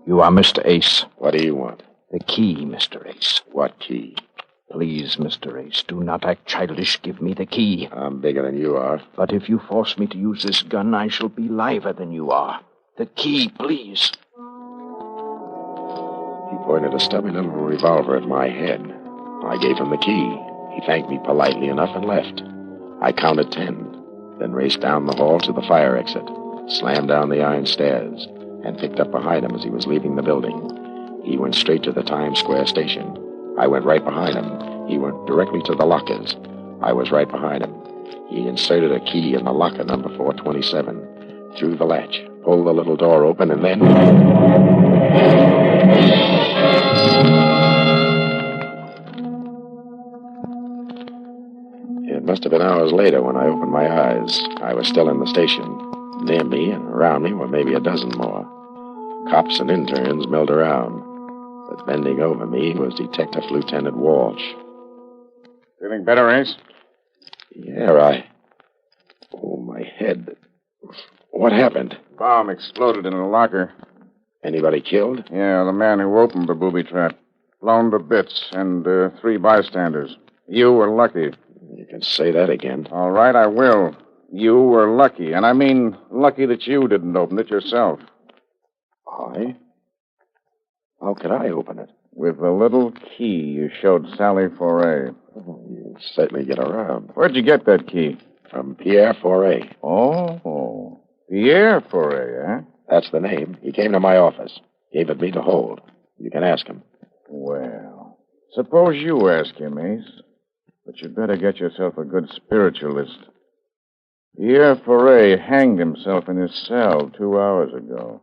You are Mr. Ace. What do you want? The key, Mr. Ace. What key? Please, Mr. Ace, do not act childish. Give me the key. I'm bigger than you are. But if you force me to use this gun, I shall be liver than you are. The key, please. He pointed a stubby little revolver at my head. I gave him the key. He thanked me politely enough and left. I counted 10, then raced down the hall to the fire exit, slammed down the iron stairs, and picked up behind him as he was leaving the building. He went straight to the Times Square station. I went right behind him. He went directly to the lockers. I was right behind him. He inserted a key in the locker number 427, threw the latch, pulled the little door open, and then... It must have been hours later when I opened my eyes. I was still in the station. Near me and around me were maybe a dozen more. Cops and interns milled around. But bending over me was Detective Lieutenant Walsh. Feeling better, Ace? Yeah, Oh, my head. What happened? Bomb exploded in a locker. Anybody killed? Yeah, the man who opened the booby trap. Blown to bits, and 3 bystanders. You were lucky. You can say that again. All right, I will. You were lucky, and I mean lucky that you didn't open it yourself. I? How could I open it? With the little key you showed Sally Foray. Oh, you certainly get around. Where'd you get that key? From Pierre Foray. Oh, Pierre Foray, eh? That's the name. He came to my office. Gave it me to hold. You can ask him. Well, suppose you ask him, Ace. But you'd better get yourself a good spiritualist. Pierre Foray hanged himself in his cell 2 hours ago.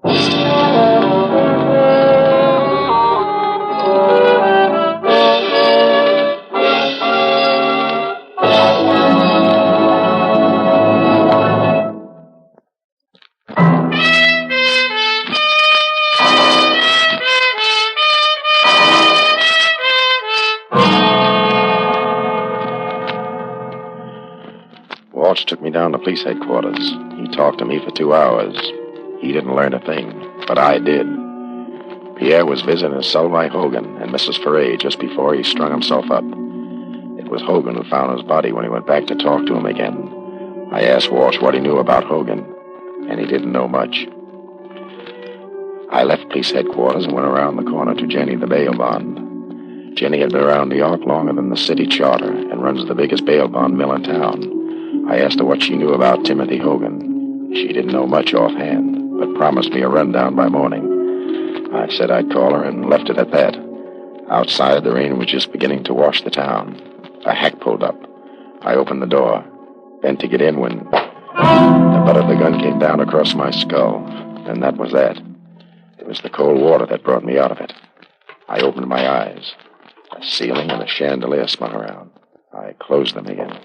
Walsh took me down to police headquarters. He talked to me for 2 hours. He didn't learn a thing, but I did. Pierre was visiting his cell by Hogan and Mrs. Foray just before he strung himself up. It was Hogan who found his body when he went back to talk to him again. I asked Walsh what he knew about Hogan, and he didn't know much. I left police headquarters and went around the corner to Jenny, the bail bond. Jenny had been around New York longer than the city charter and runs the biggest bail bond mill in town. I asked her what she knew about Timothy Hogan. She didn't know much offhand, but promised me a rundown by morning. I said I'd call her and left it at that. Outside, the rain was just beginning to wash the town. A hack pulled up. I opened the door, bent to get in when the butt of the gun came down across my skull, and that was that. It was the cold water that brought me out of it. I opened my eyes. A ceiling and a chandelier spun around. I closed them again.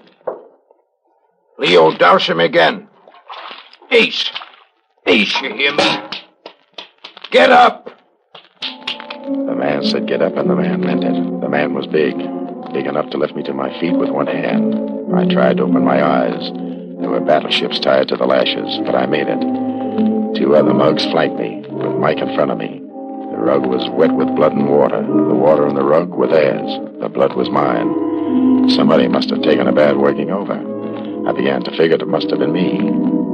Leo, douse him again. Ace. Ace, you hear me? Get up! The man said get up, and the man meant it. The man was big enough to lift me to my feet with one hand. I tried to open my eyes. There were battleships tied to the lashes, but I made it. 2 other mugs flanked me, with Mike in front of me. The rug was wet with blood and water. The water and the rug were theirs. The blood was mine. Somebody must have taken a bad working over. I began to figure it must have been me,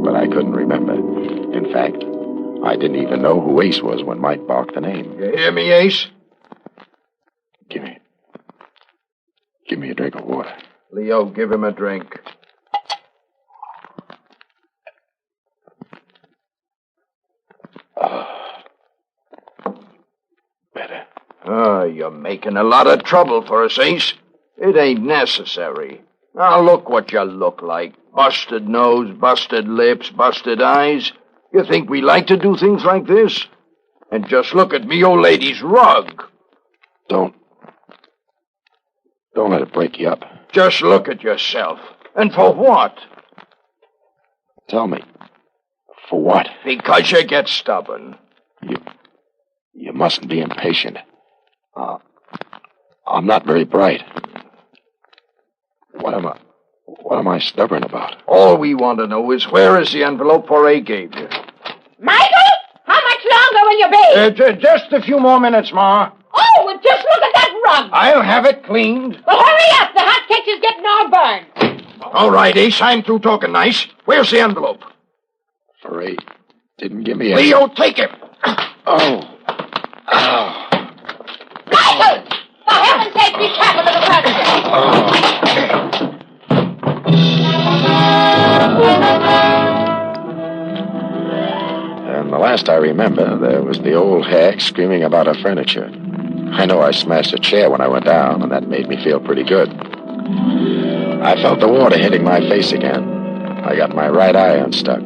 but I couldn't remember. In fact, I didn't even know who Ace was when Mike barked the name. You hear me, Ace? Give me a drink of water. Leo, give him a drink. Better. Oh, you're making a lot of trouble for us, Ace. It ain't necessary. Now look what you look like. Busted nose, busted lips, busted eyes. You think we like to do things like this? And just look at me old lady's rug. Don't let it break you up. Just look at yourself. And for what? Tell me. For what? Because you get stubborn. You mustn't be impatient. I'm not very bright. What am I stubborn about? All we want to know is where is the envelope Foray gave you? Michael, how much longer will you be? Just a few more minutes, Ma. Oh, well, just look at that rug. I'll have it cleaned. Well, hurry up. The hot cake is getting all burned. All right, Ace, I'm through talking nice. Where's the envelope? Foray didn't give me a... Leo, take it. Oh. Michael! For heaven's sake, be careful of the furniture. And the last I remember, there was the old hag screaming about her furniture. I know I smashed a chair when I went down, and that made me feel pretty good. I felt the water hitting my face again. I got my right eye unstuck.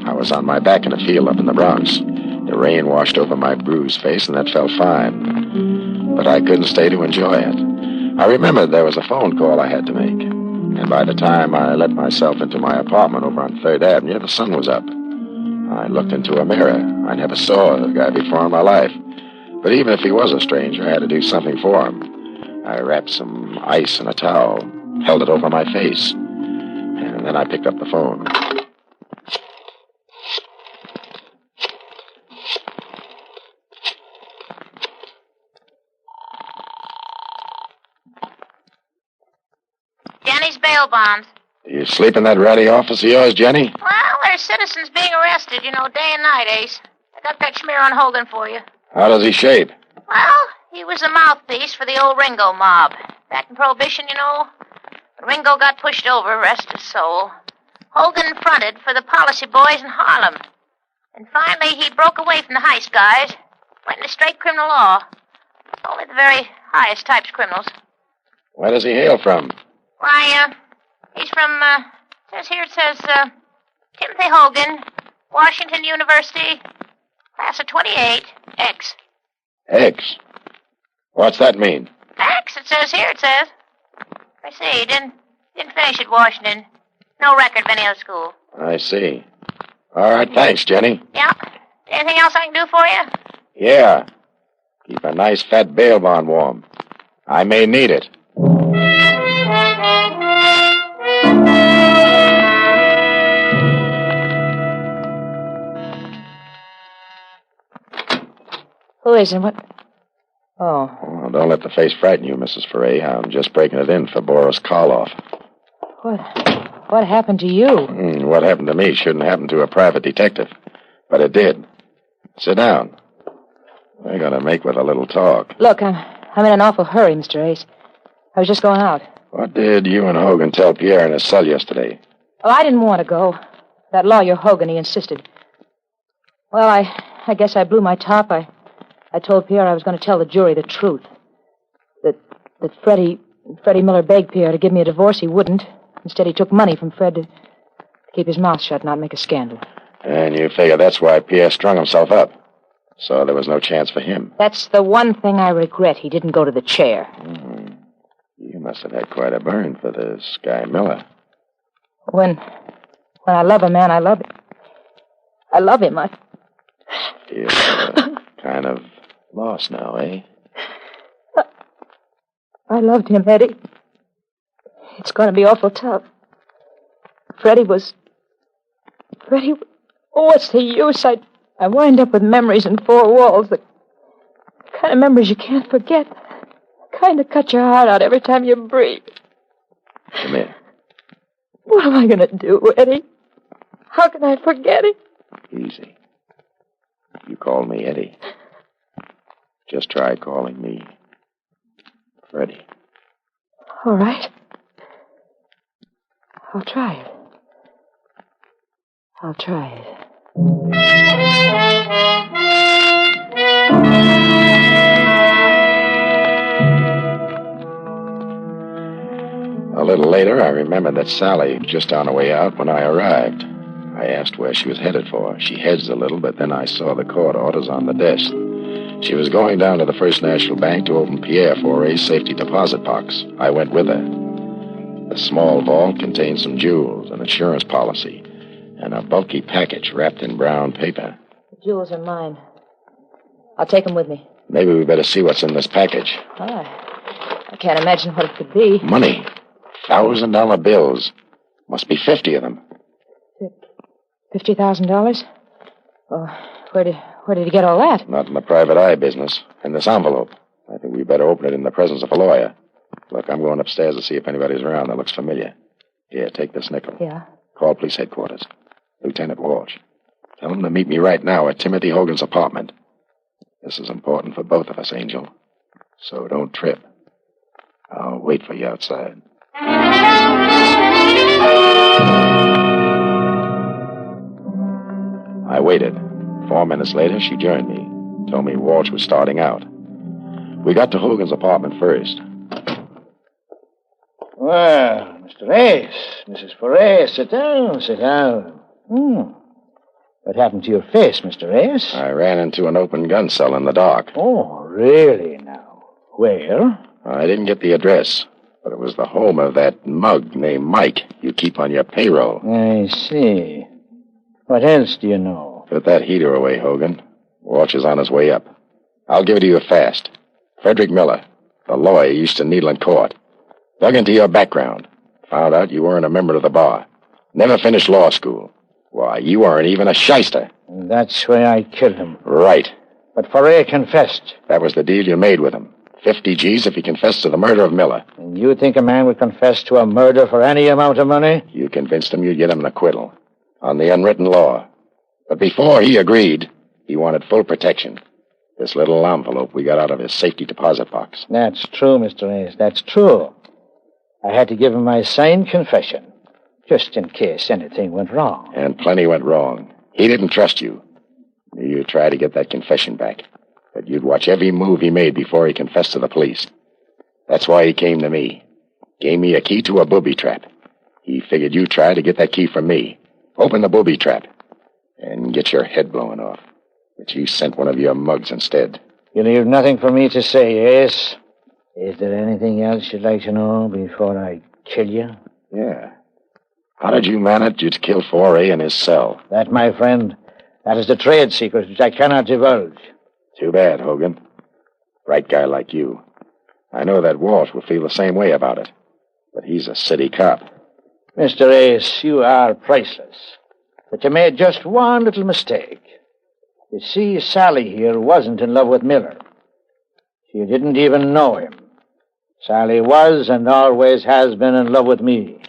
I was on my back in a field up in the Bronx. The rain washed over my bruised face, and that felt fine. But I couldn't stay to enjoy it. I remembered there was a phone call I had to make. And by the time I let myself into my apartment over on 3rd Avenue, the sun was up. I looked into a mirror. I never saw the guy before in my life. But even if he was a stranger, I had to do something for him. I wrapped some ice in a towel, held it over my face, and then I picked up the phone. Jenny's bail bonds. You sleep in that ratty office of yours, Jenny? Well, there's citizens being arrested, day and night, Ace. I got that smear on Hogan for you. How does he shape? Well, he was the mouthpiece for the old Ringo mob. Back in Prohibition, When Ringo got pushed over, rest his soul, Hogan fronted for the policy boys in Harlem. And finally, he broke away from the heist guys, went into straight criminal law. Only the very highest types criminals. Where does he hail from? Why, he's from, it says Timothy Hogan, Washington University, class of 28, X. X? What's that mean? X, it says. I see, didn't finish at Washington. No record of any other school. I see. All right, thanks, Jenny. Yeah. Anything else I can do for you? Yeah. Keep a nice fat bail bond warm. I may need it. Who is it? What? Oh. Well, don't let the face frighten you, Mrs. Foray. I'm just breaking it in for Boris Karloff. What happened to you? What happened to me shouldn't happen to a private detective. But it did. Sit down. We're going to make with a little talk. Look, I'm in an awful hurry, Mr. Ace. I was just going out. What did you and Hogan tell Pierre in his cell yesterday? Oh, I didn't want to go. That lawyer Hogan, he insisted. Well, I guess I blew my top. I told Pierre I was going to tell the jury the truth. That Freddie Miller begged Pierre to give me a divorce. He wouldn't. Instead, he took money from Fred to keep his mouth shut and not make a scandal. And you figure that's why Pierre strung himself up. So there was no chance for him. That's the one thing I regret. He didn't go to the chair. You must have had quite a burn for this guy Miller. When I love a man, I love him. I love him. You're kind of lost now, eh? I loved him, Eddie. It's going to be awful tough. Freddie, oh, what's the use? I wind up with memories in four walls. The kind of memories you can't forget. The kind of cut your heart out every time you breathe. Come here. What am I going to do, Eddie? How can I forget it? Easy. You call me Eddie. Just try calling me Freddie. All right. I'll try it. A little later, I remembered that Sally was just on her way out when I arrived. I asked where she was headed for. She hedged a little, but then I saw the court orders on the desk. She was going down to the First National Bank to open Pierre Foray's safety deposit box. I went with her. The small vault contained some jewels, an insurance policy, and a bulky package wrapped in brown paper. The jewels are mine. I'll take them with me. Maybe we better see what's in this package. I can't imagine what it could be. Money. $1,000 bills. Must be 50 of them. $50,000? Well, where did he get all that? Not in the private eye business. In this envelope. I think we better open it in the presence of a lawyer. Look, I'm going upstairs to see if anybody's around that looks familiar. Here, take this nickel. Yeah? Call police headquarters. Lieutenant Walsh. Tell him to meet me right now at Timothy Hogan's apartment. This is important for both of us, Angel. So don't trip. I'll wait for you outside. I waited. 4 minutes later, she joined me. Told me Walsh was starting out. We got to Hogan's apartment first. Well, Mr. Ace, Mrs. Foray, sit down, sit down. What happened to your face, Mr. Ace? I ran into an open gun cell in the dark. Oh, really now? Where? I didn't get the address, but it was the home of that mug named Mike you keep on your payroll. I see. What else do you know? Put that heater away, Hogan. Walsh is on his way up. I'll give it to you fast. Frederick Miller, the lawyer you used to needle in court. Dug into your background. Found out you weren't a member of the bar. Never finished law school. Why, you weren't even a shyster. And that's why I killed him. Right. But Foray confessed. That was the deal you made with him. 50 G's if he confessed to the murder of Miller. And you think a man would confess to a murder for any amount of money? You convinced him you'd get him an acquittal. On the unwritten law. But before he agreed, he wanted full protection. This little envelope we got out of his safety deposit box. That's true, Mr. Ace. That's true. I had to give him my signed confession, just in case anything went wrong. And plenty went wrong. He didn't trust you. You tried to get that confession back. But you'd watch every move he made before he confessed to the police. That's why he came to me. Gave me a key to a booby trap. He figured you'd try to get that key from me. Open the booby trap. And get your head blown off. But you sent one of your mugs instead. You leave nothing for me to say, Ace. Is there anything else you'd like to know before I kill you? Yeah. How did you manage to kill Foray in his cell? That, my friend, that is the trade secret which I cannot divulge. Too bad, Hogan. Bright guy like you. I know that Walsh will feel the same way about it. But he's a city cop. Mr. Ace, you are priceless. But you made just one little mistake. You see, Sally here wasn't in love with Miller. She didn't even know him. Sally was and always has been in love with me.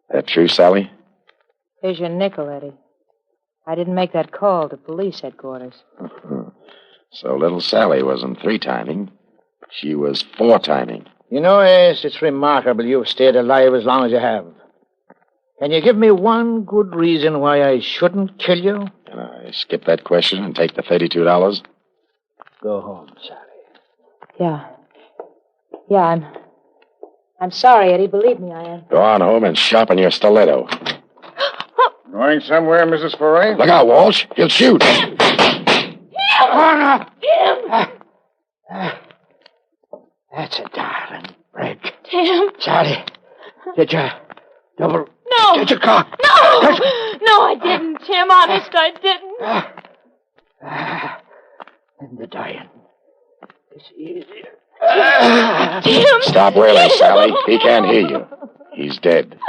That true, Sally? Here's your nickel, Eddie. I didn't make that call to police headquarters. So little Sally wasn't 3-timing. She was 4-timing. You know, Ace, it's remarkable you've stayed alive as long as you have. Can you give me one good reason why I shouldn't kill you? Can I skip that question and take the $32? Go home, Sally. Yeah, I'm sorry, Eddie. Believe me, I am. Go on home and sharpen your stiletto. Going somewhere, Mrs. Foray? Look out, Walsh. He'll shoot. That's a darling break. Tim. Sally, did you double... No. Did you cock? No. No, I didn't, Tim. Honest, I didn't. And the dying is easier. Tim. Stop wailing, Sally. He can't hear you. He's dead. And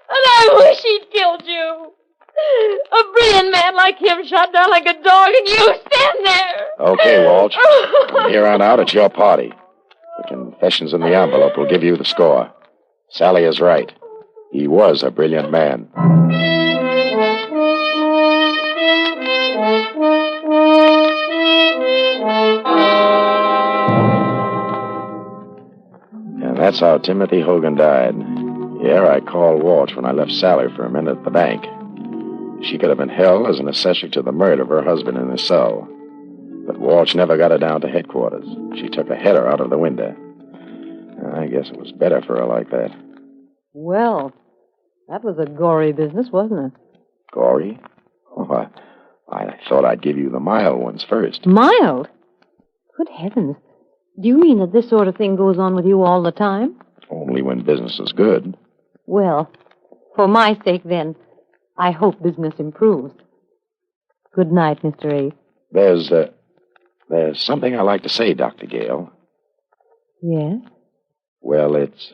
I wish he'd killed you. A brilliant man like him shot down like a dog, and you stand there. Okay, Walsh. From here on out, it's your party. The confessions in the envelope will give you the score. Sally is right. He was a brilliant man. And that's how Timothy Hogan died. Here, I called Walsh when I left Sally for a minute at the bank. She could have been held as an accessory to the murder of her husband in his cell. But Walsh never got her down to headquarters. She took a header out of the window. I guess it was better for her like that. Well, that was a gory business, wasn't it? Gory? Oh, I thought I'd give you the mild ones first. Mild? Good heavens. Do you mean that this sort of thing goes on with you all the time? Only when business is good. Well, for my sake, then, I hope business improves. Good night, Mr. Ace. There's something I'd like to say, Dr. Gale. Yes? Well, it's...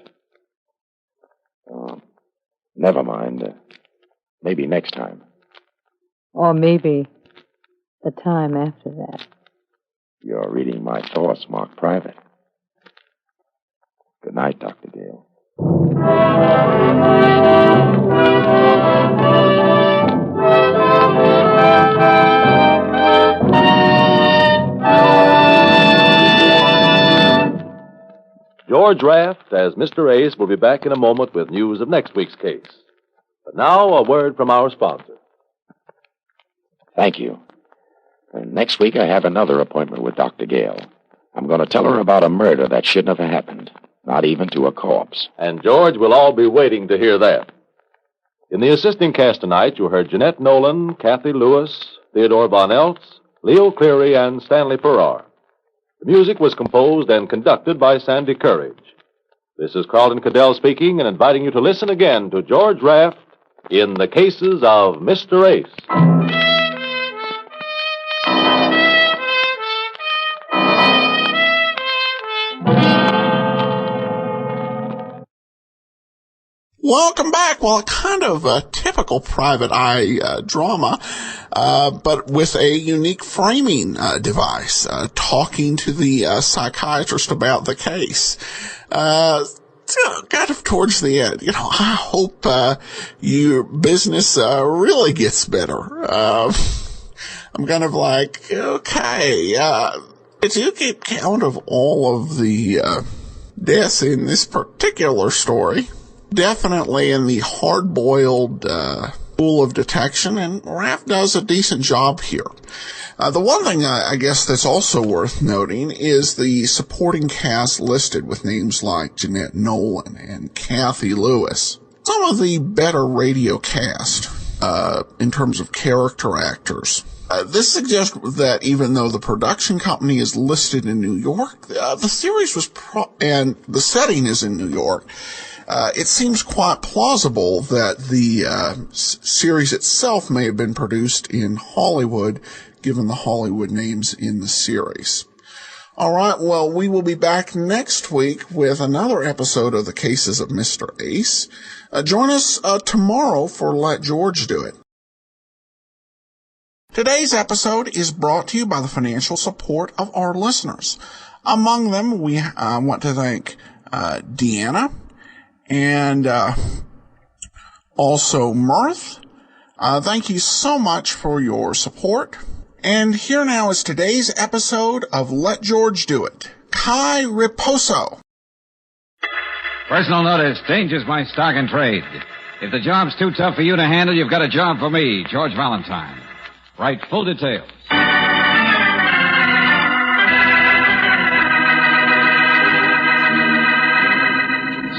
never mind. Maybe next time. Or maybe the time after that. You're reading my thoughts marked private. Good night, Dr. Gale. George Raft, as Mr. Ace, will be back in a moment with news of next week's case. But now, a word from our sponsor. Thank you. And next week, I have another appointment with Dr. Gale. I'm going to tell her about a murder that shouldn't have happened, not even to a corpse. And, George, we'll all be waiting to hear that. In the assisting cast tonight, you heard Jeanette Nolan, Kathy Lewis, Theodore Von Eltz, Leo Cleary, and Stanley Farrar. The music was composed and conducted by Sandy Courage. This is Carlton Cadell speaking and inviting you to listen again to George Raft in the cases of Mr. Ace. Welcome back. Well, kind of a typical private eye drama, but with a unique framing device, talking to the psychiatrist about the case. Kind of towards the end, I hope your business really gets better. I'm kind of like, okay, if you keep count of all of the deaths in this particular story, definitely in the hard-boiled pool of detection, and Raft does a decent job here. The one thing I guess that's also worth noting is the supporting cast listed with names like Jeanette Nolan and Kathy Lewis. Some of the better radio cast in terms of character actors. This suggests that even though the production company is listed in New York, the series was and the setting is in New York, it seems quite plausible that the series itself may have been produced in Hollywood, given the Hollywood names in the series. All right, well, we will be back next week with another episode of the Cases of Mr. Ace. Join us tomorrow for Let George Do It. Today's episode is brought to you by the financial support of our listeners. Among them, we want to thank Deanna, and also Mirth. Thank you so much for your support. And here now is today's episode of Let George Do It. Calle Reposo. Personal notice, changes my stock and trade. If the job's too tough for you to handle, you've got a job for me, George Valentine. Write full details.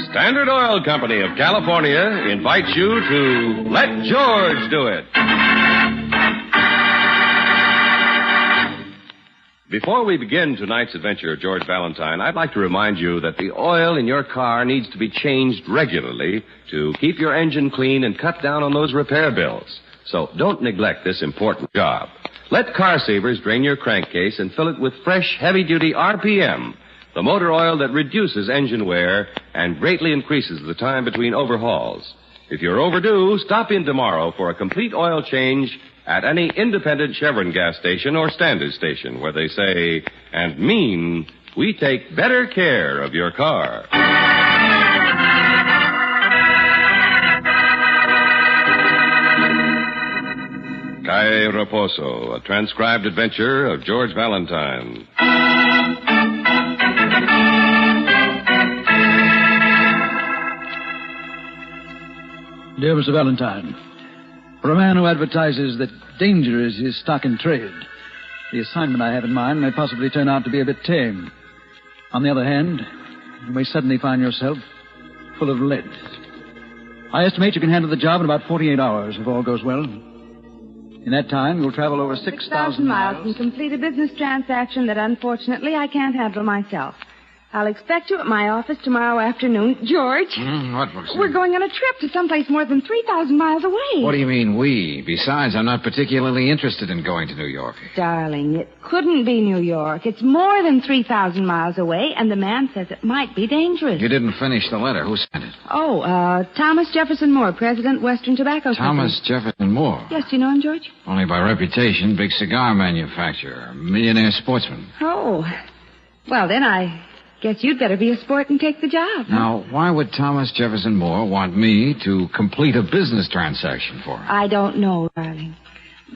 Standard Oil Company of California invites you to Let George Do It. Before we begin tonight's adventure of George Valentine, I'd like to remind you that the oil in your car needs to be changed regularly to keep your engine clean and cut down on those repair bills. So don't neglect this important job. Let Car Savers drain your crankcase and fill it with fresh, heavy-duty RPM, the motor oil that reduces engine wear and greatly increases the time between overhauls. If you're overdue, stop in tomorrow for a complete oil change at any independent Chevron gas station or standard station where they say and mean, we take better care of your car. Calle Reposo, a transcribed adventure of George Valentine. Dear Mr. Valentine, For a man who advertises that danger is his stock in trade, the assignment I have in mind may possibly turn out to be a bit tame. On the other hand, you may suddenly find yourself full of lead. I estimate you can handle the job in about 48 hours if all goes well. In that time, you'll travel over 6,000 miles and complete a business transaction that, unfortunately, I can't handle myself. I'll expect you at my office tomorrow afternoon. George. What, Brooksy? We're going on a trip to someplace more than 3,000 miles away. What do you mean, we? Besides, I'm not particularly interested in going to New York. Darling, it couldn't be New York. It's more than 3,000 miles away, and the man says it might be dangerous. You didn't finish the letter. Who sent it? Thomas Jefferson Moore, President, Western Tobacco Company. Thomas Jefferson Moore. Yes, do you know him, George? Only by reputation, big cigar manufacturer, millionaire sportsman. Oh. Well, then I guess you'd better be a sport and take the job. Now, why would Thomas Jefferson Moore want me to complete a business transaction for him? I don't know, darling.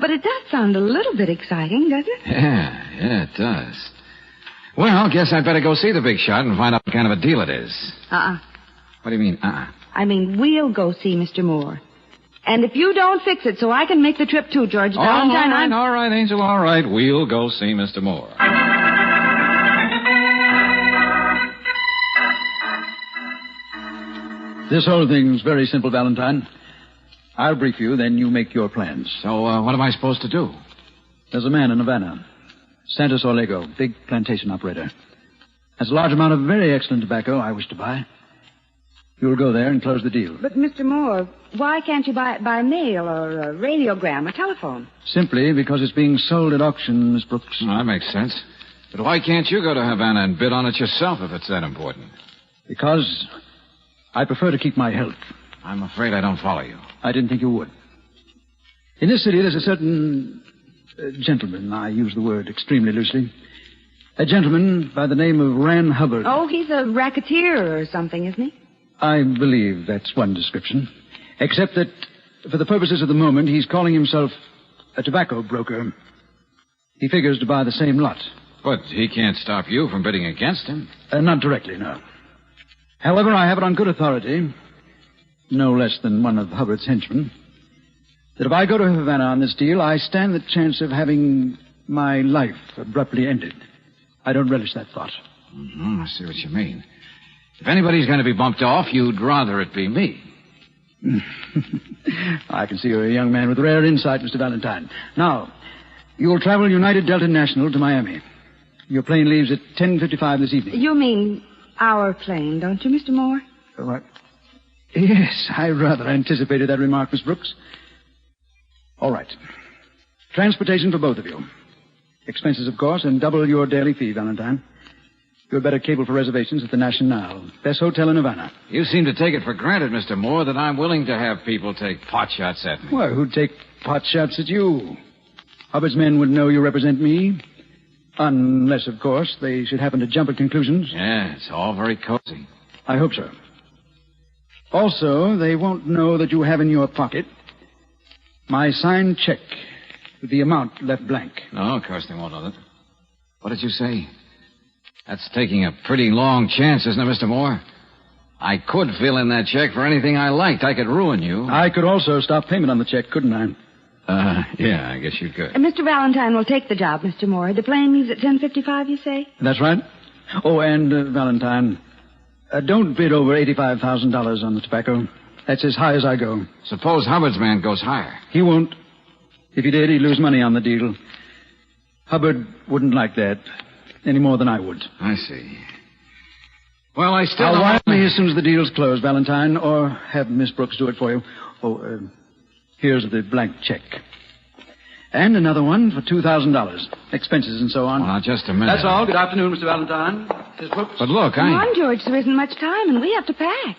But it does sound a little bit exciting, doesn't it? Yeah, it does. Well, guess I'd better go see the big shot and find out what kind of a deal it is. What do you mean, I mean, we'll go see Mr. Moore. And if you don't fix it so I can make the trip too, George Valentine, all right, Angel, all right. We'll go see Mr. Moore. This whole thing's very simple, Valentine. I'll brief you, then you make your plans. So, what am I supposed to do? There's a man in Havana, Santos Orlego, big plantation operator. Has a large amount of very excellent tobacco I wish to buy. You'll go there and close the deal. But, Mr. Moore, why can't you buy it by mail or a radiogram or telephone? Simply because it's being sold at auction, Miss Brooks. Well, that makes sense. But why can't you go to Havana and bid on it yourself if it's that important? Because I prefer to keep my health. I'm afraid I don't follow you. I didn't think you would. In this city, there's a certain gentleman. I use the word extremely loosely. A gentleman by the name of Ran Hubbard. Oh, he's a racketeer or something, isn't he? I believe that's one description. Except that, for the purposes of the moment, he's calling himself a tobacco broker. He figures to buy the same lot. But he can't stop you from bidding against him. Not directly, no. However, I have it on good authority, no less than one of Hubbard's henchmen, that if I go to Havana on this deal, I stand the chance of having my life abruptly ended. I don't relish that thought. I see what you mean. If anybody's going to be bumped off, you'd rather it be me. I can see you're a young man with rare insight, Mr. Valentine. Now, you'll travel United Delta National to Miami. Your plane leaves at 10:55 this evening. You mean our plane, don't you, Mr. Moore? What? Yes, I rather anticipated that remark, Miss Brooks. All right. Transportation for both of you. Expenses, of course, and double your daily fee, Valentine. You'd better cable for reservations at the National, best hotel in Havana. You seem to take it for granted, Mr. Moore, that I'm willing to have people take pot shots at me. Well, who'd take pot shots at you? Hubbard's men would know you represent me. Unless, of course, they should happen to jump at conclusions. Yeah, it's all very cozy. I hope so. Also, they won't know that you have in your pocket my signed check with the amount left blank. No, of course they won't know that. What did you say? That's taking a pretty long chance, isn't it, Mr. Moore? I could fill in that check for anything I liked. I could ruin you. I could also stop payment on the check, couldn't I? Yeah, I guess you could. Mr. Valentine will take the job, Mr. Moore. The plane leaves at 10:55, you say? That's right. Oh, and, Valentine, don't bid over $85,000 on the tobacco. That's as high as I go. Suppose Hubbard's man goes higher. He won't. If he did, he'd lose money on the deal. Hubbard wouldn't like that any more than I would. I see. Well, I still I'll wire me as soon as the deal's closed, Valentine, or have Miss Brooks do it for you. Oh, here's the blank check. And another one for $2,000. Expenses and so on. Well, now, just a minute. That's all. Good afternoon, Mr. Valentine. Miss Brooks. But look, Come on, George. There isn't much time, and we have to pack.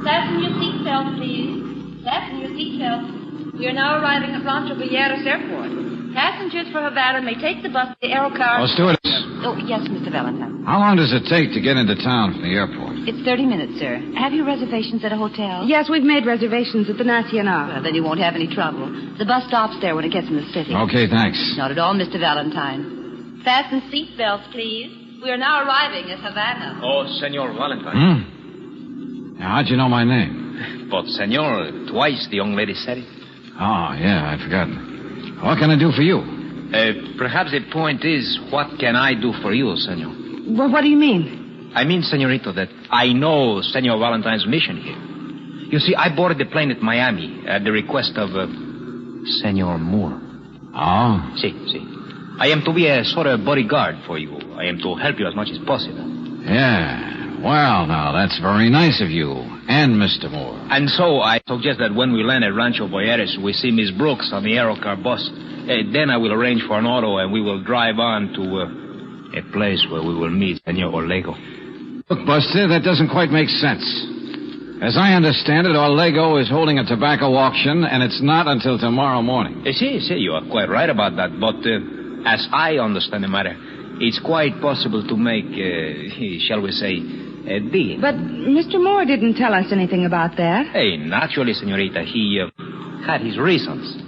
Fasten your seatbelt, please. Fasten your seatbelt. We are now arriving at Rancho Villegas Airport. Passengers for Havana may take the bus to the Aerocar. Oh, stewardess. Oh, yes, Mr. Valentine. How long does it take to get into town from the airport? It's 30 minutes, sir. Have you reservations at a hotel? Yes, we've made reservations at the Nacional. Well, then you won't have any trouble. The bus stops there when it gets in the city. Okay, thanks. Not at all, Mr. Valentine. Fasten seatbelts, please. We are now arriving at Havana. Oh, Senor Valentine. How'd you know my name? But, Senor, twice the young lady said it. Oh, yeah, I'd forgotten. What can I do for you? Perhaps the point is, what can I do for you, Senor? Well, what do you mean? I mean, Senorito, that I know Senor Valentine's mission here. You see, I boarded the plane at Miami at the request of Senor Moore. Oh? See. I am to be a sort of bodyguard for you. I am to help you as much as possible. Yeah. Well, now, that's very nice of you. And Mr. Moore. And so I suggest that when we land at Rancho Boyeres, we see Miss Brooks on the Aerocar bus. Then I will arrange for an auto, and we will drive on to a place where we will meet Senor Orlego. Look, Buster, that doesn't quite make sense. As I understand it, Orlego is holding a tobacco auction, and it's not until tomorrow morning. See, you are quite right about that. But as I understand the matter, it's quite possible to make, shall we say, a deal. But Mr. Moore didn't tell us anything about that. Hey, naturally, Senorita, he had his reasons.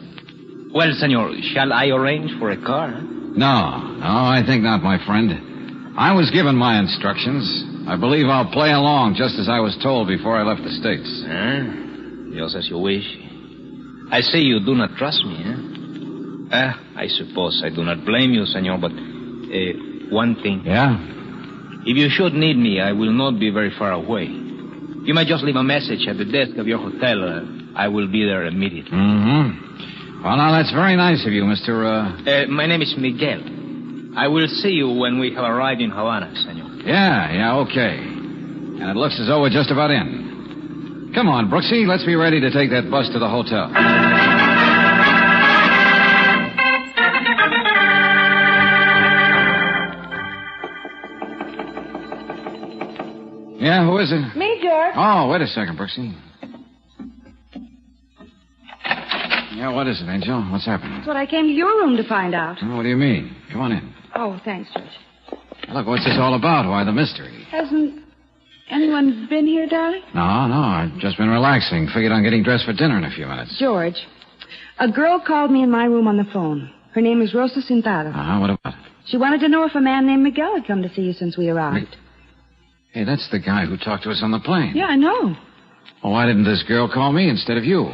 Well, Senor, shall I arrange for a car? No, I think not, my friend. I was given my instructions. I believe I'll play along just as I was told before I left the States. Just as you wish. I see you do not trust me, I suppose I do not blame you, Senor, but one thing. Yeah? If you should need me, I will not be very far away. You may just leave a message at the desk of your hotel. I will be there immediately. Mm-hmm. Well, now, that's very nice of you, Mr. My name is Miguel. I will see you when we have arrived in Havana, Senor. Yeah, okay. And it looks as though we're just about in. Come on, Brooksy, let's be ready to take that bus to the hotel. Yeah, who is it? Me, George. Oh, wait a second, Brooksy. Yeah, what is it, Angel? What's happening? That's what I came to your room to find out. Oh, what do you mean? Come on in. Oh, thanks, George. Look, what's this all about? Why the mystery? Hasn't anyone been here, darling? No, I've just been relaxing. Figured on getting dressed for dinner in a few minutes. George, a girl called me in my room on the phone. Her name is Rosa Cintado. What about it? She wanted to know if a man named Miguel had come to see you since we arrived. Hey, that's the guy who talked to us on the plane. Yeah, I know. Well, why didn't this girl call me instead of you?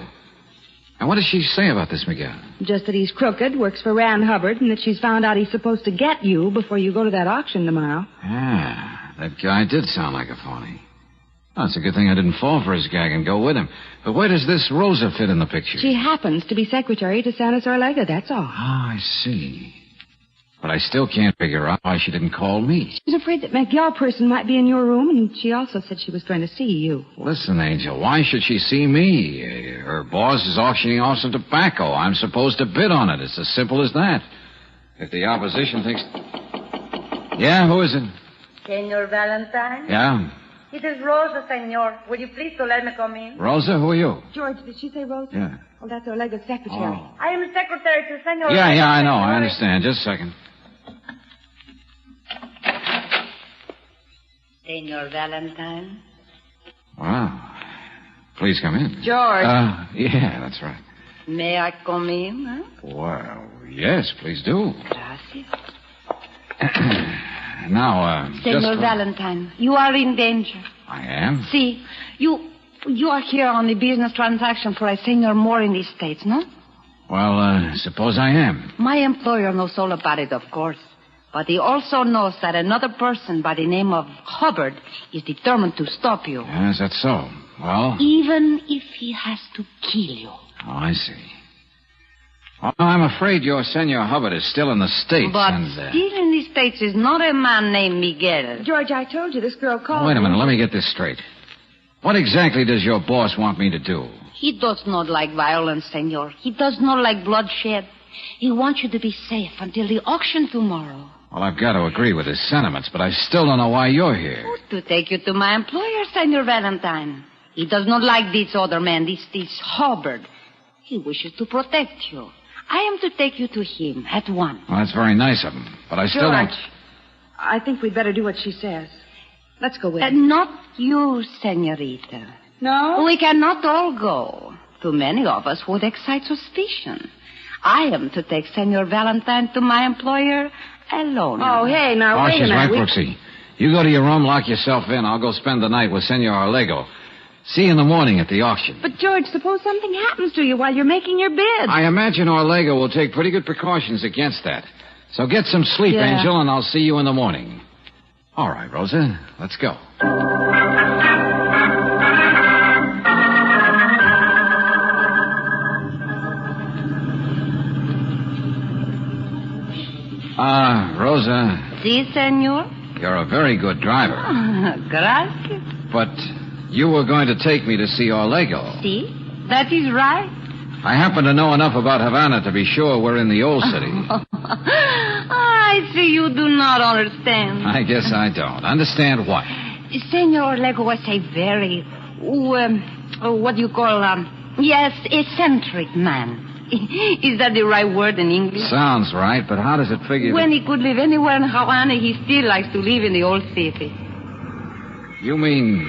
And what does she say about this Miguel? Just that he's crooked, works for Rand Hubbard, and that she's found out he's supposed to get you before you go to that auction tomorrow. That guy did sound like a phony. Well, it's a good thing I didn't fall for his gag and go with him. But where does this Rosa fit in the picture? She happens to be secretary to Santos Orlega, that's all. I see. But I still can't figure out why she didn't call me. She's afraid that Miguel person might be in your room, and she also said she was going to see you. Listen, Angel, why should she see me? Her boss is auctioning off some tobacco. I'm supposed to bid on it. It's as simple as that. If the opposition thinks... Yeah, who is it? Senor Valentine? Yeah? It is Rosa, senor. Will you please to let me come in? Rosa, who are you? George, did she say Rosa? Yeah. Oh, that's Orlega's secretary. Oh. I am secretary to Senor... Yeah, I know. I understand. Just a second. Senor Valentine? Wow. Please come in. George. Yeah, that's right. May I come in? Huh? Well, yes, please do. Gracias. Now, Senor Valentine, you are in danger. I am? See, you are here on the business transaction for a Senor Moore in the States, no? Well, suppose I am. My employer knows all about it, of course. But he also knows that another person by the name of Hubbard is determined to stop you. Yes, that's so. Well? Even if he has to kill you. Oh, I see. Well, I'm afraid your Senor Hubbard is still in the States. But still in the States is not a man named Miguel. George, I told you this girl called Wait a minute. Let me get this straight. What exactly does your boss want me to do? He does not like violence, senor. He does not like bloodshed. He wants you to be safe until the auction tomorrow. Well, I've got to agree with his sentiments, but I still don't know why you're here. To take you to my employer, Senor Valentine. He does not like this other man, this Hubbard. He wishes to protect you. I am to take you to him at once. Well, that's very nice of him, but I still George, don't... I think we'd better do what she says. Let's go with her. Not you, senorita. No? We cannot all go. Too many of us would excite suspicion. I am to take Senor Valentine to my employer alone. Oh, hey, now, Oh, wait a she's right, minute. Brooksy. You go to your room, lock yourself in. I'll go spend the night with Senor Orlego. See you in the morning at the auction. But, George, suppose something happens to you while you're making your bid. I imagine Orlego will take pretty good precautions against that. So get some sleep, Yeah. Angel, and I'll see you in the morning. All right, Rosa, let's go. Rosa, Si, senor? you're a very good driver. Gracias. But you were going to take me to see Orlego. Si, that is right. I happen to know enough about Havana to be sure we're in the old city. I see you do not understand. I guess I don't. Understand what? Senor Orlego was a very, what do you call, yes, eccentric man. Is that the right word in English? Sounds right, but how does it figure When he could live anywhere in Havana, he still likes to live in the old city. You mean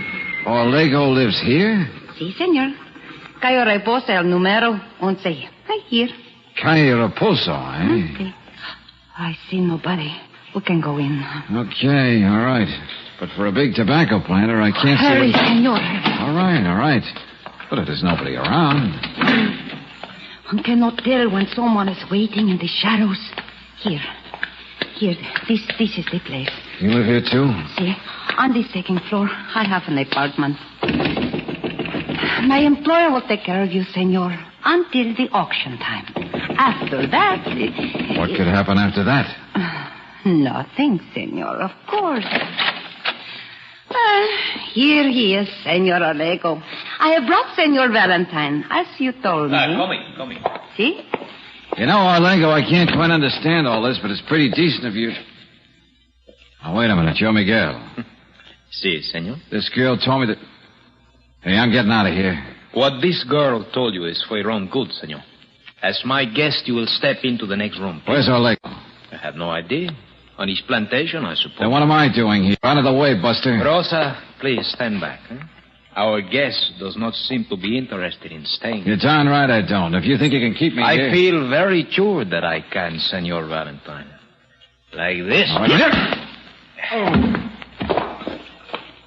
Orlego lives here? Si, senor. Calle Reposo, el número 11. Right here. Calle Reposo, eh? Okay. I see nobody. We can go in. Okay, all right. But for a big tobacco planter, I can't Hurry, see... senor. All right. But if there's nobody around... One cannot tell when someone is waiting in the shadows. Here, this is the place. You live here, too? See, on the second floor, I have an apartment. My employer will take care of you, senor, until the auction time. After that... What could happen after that? Nothing, senor, of course. Here he is, Senor Orlego. I have brought Senor Valentine, as you told me. Coming. See? You know, Orlego, I can't quite understand all this, but it's pretty decent of you. Now, wait a minute. You're Miguel. Si, senor. This girl told me that... Hey, I'm getting out of here. What this girl told you is for your own good, senor. As my guest, you will step into the next room. Where's Orlego? I have no idea. On his plantation, I suppose. Then what am I doing here? Out of the way, Buster. Rosa, please stand back. Our guest does not seem to be interested in staying. You're darn right I don't. If you think you can keep me here... I feel very sure that I can, Senor Valentine. Like this.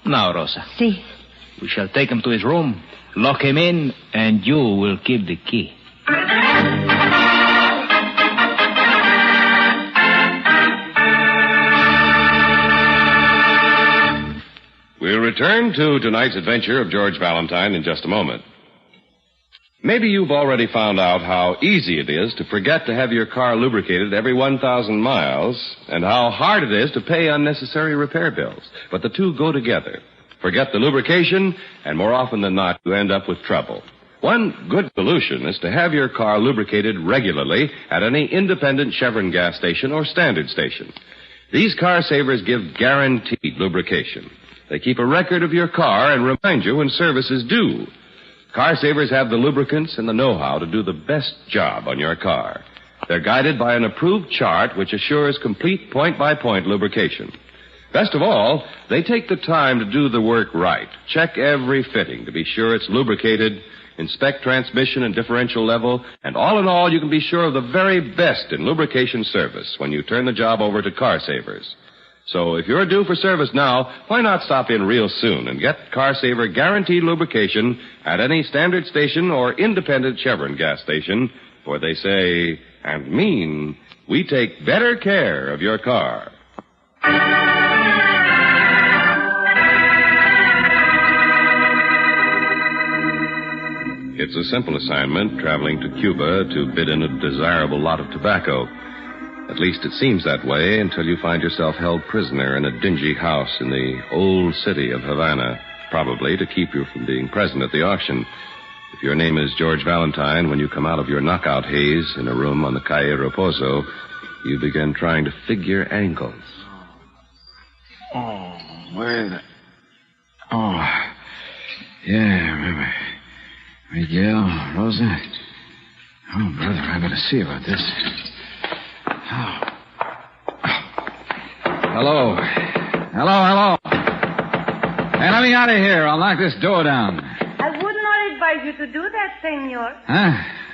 Now, Rosa. Si. We shall take him to his room, lock him in, and you will keep the key. We'll return to tonight's adventure of George Valentine in just a moment. Maybe you've already found out how easy it is to forget to have your car lubricated every 1,000 miles and how hard it is to pay unnecessary repair bills. But the two go together. Forget the lubrication, and more often than not, you end up with trouble. One good solution is to have your car lubricated regularly at any independent Chevron gas station or standard station. These car savers give guaranteed lubrication. They keep a record of your car and remind you when service is due. Car savers have the lubricants and the know-how to do the best job on your car. They're guided by an approved chart which assures complete point-by-point lubrication. Best of all, they take the time to do the work right. Check every fitting to be sure it's lubricated, inspect transmission and differential level, and all in all, you can be sure of the very best in lubrication service when you turn the job over to Car Savers. So if you're due for service now, why not stop in real soon and get Car Saver guaranteed lubrication at any standard station or independent Chevron gas station, for they say and mean we take better care of your car. It's a simple assignment, traveling to Cuba to bid in a desirable lot of tobacco. At least it seems that way until you find yourself held prisoner in a dingy house in the old city of Havana, probably to keep you from being present at the auction. If your name is George Valentine, when you come out of your knockout haze in a room on the Calle Reposo, you begin trying to figure angles. Oh, where the... Oh, yeah, remember. Miguel, Rosa. Oh, brother, I better see about this. Oh. Hello. Hey, let me out of here. I'll knock this door down. I would not advise you to do that, senor. Huh?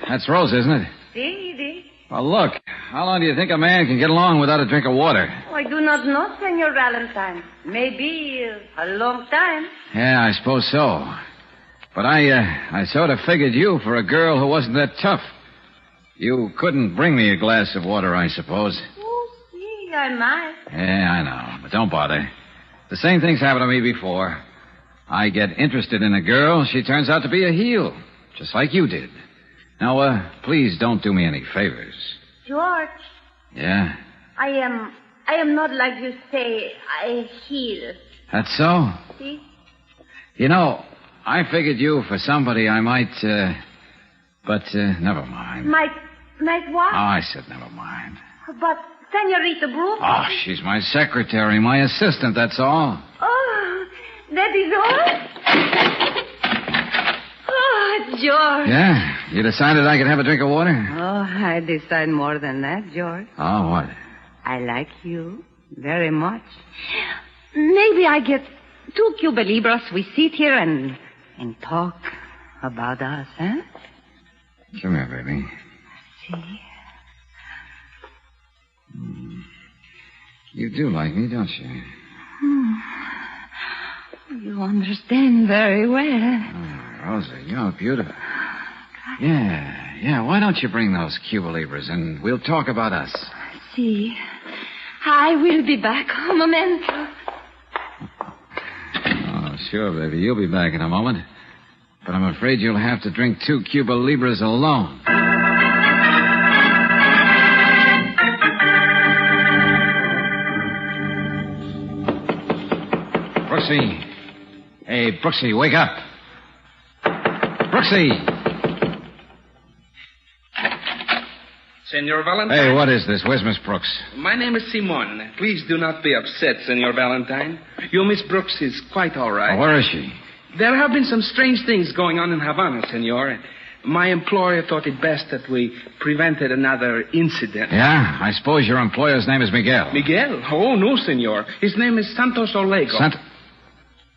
That's Rosa, isn't it? See. Well, look, how long do you think a man can get along without a drink of water? I do not know, Senor Valentine. Maybe a long time. Yeah, I suppose so. But I sort of figured you for a girl who wasn't that tough. You couldn't bring me a glass of water, I suppose. Oh, see, I might. Yeah, I know, but don't bother. The same thing's happened to me before. I get interested in a girl, she turns out to be a heel, just like you did. Now, please don't do me any favors. George. Yeah? I am not like you say, a heel. That's so? See? You know, I figured you for somebody I might, but never mind. Might what? Oh, I said never mind. But Senorita Brooke? Oh, she's my secretary, my assistant, that's all. Oh, that is all? Oh, George. Yeah? You decided I could have a drink of water? Oh, I decide more than that, George. Oh, what? I like you very much. Maybe I get 2 Cuba Libras. We sit here and talk about us, huh? Come here, baby. See? You do like me, don't you? You understand very well. Oh, Rosa, you're beautiful. Yeah. Why don't you bring those Cuba Libras and we'll talk about us? See, I will be back. A momento. Oh, sure, baby. You'll be back in a moment. But I'm afraid you'll have to drink 2 Cuba Libras alone. Brooksy. Hey, Brooksy, wake up. Brooksy! Senor Valentine? Hey, what is this? Where's Miss Brooks? My name is Simon. Please do not be upset, Senor Valentine. Your Miss Brooks is quite all right. Oh, where is she? There have been some strange things going on in Havana, Senor. My employer thought it best that we prevented another incident. Yeah? I suppose your employer's name is Miguel. Miguel? Oh, no, Senor. His name is Santos Olego.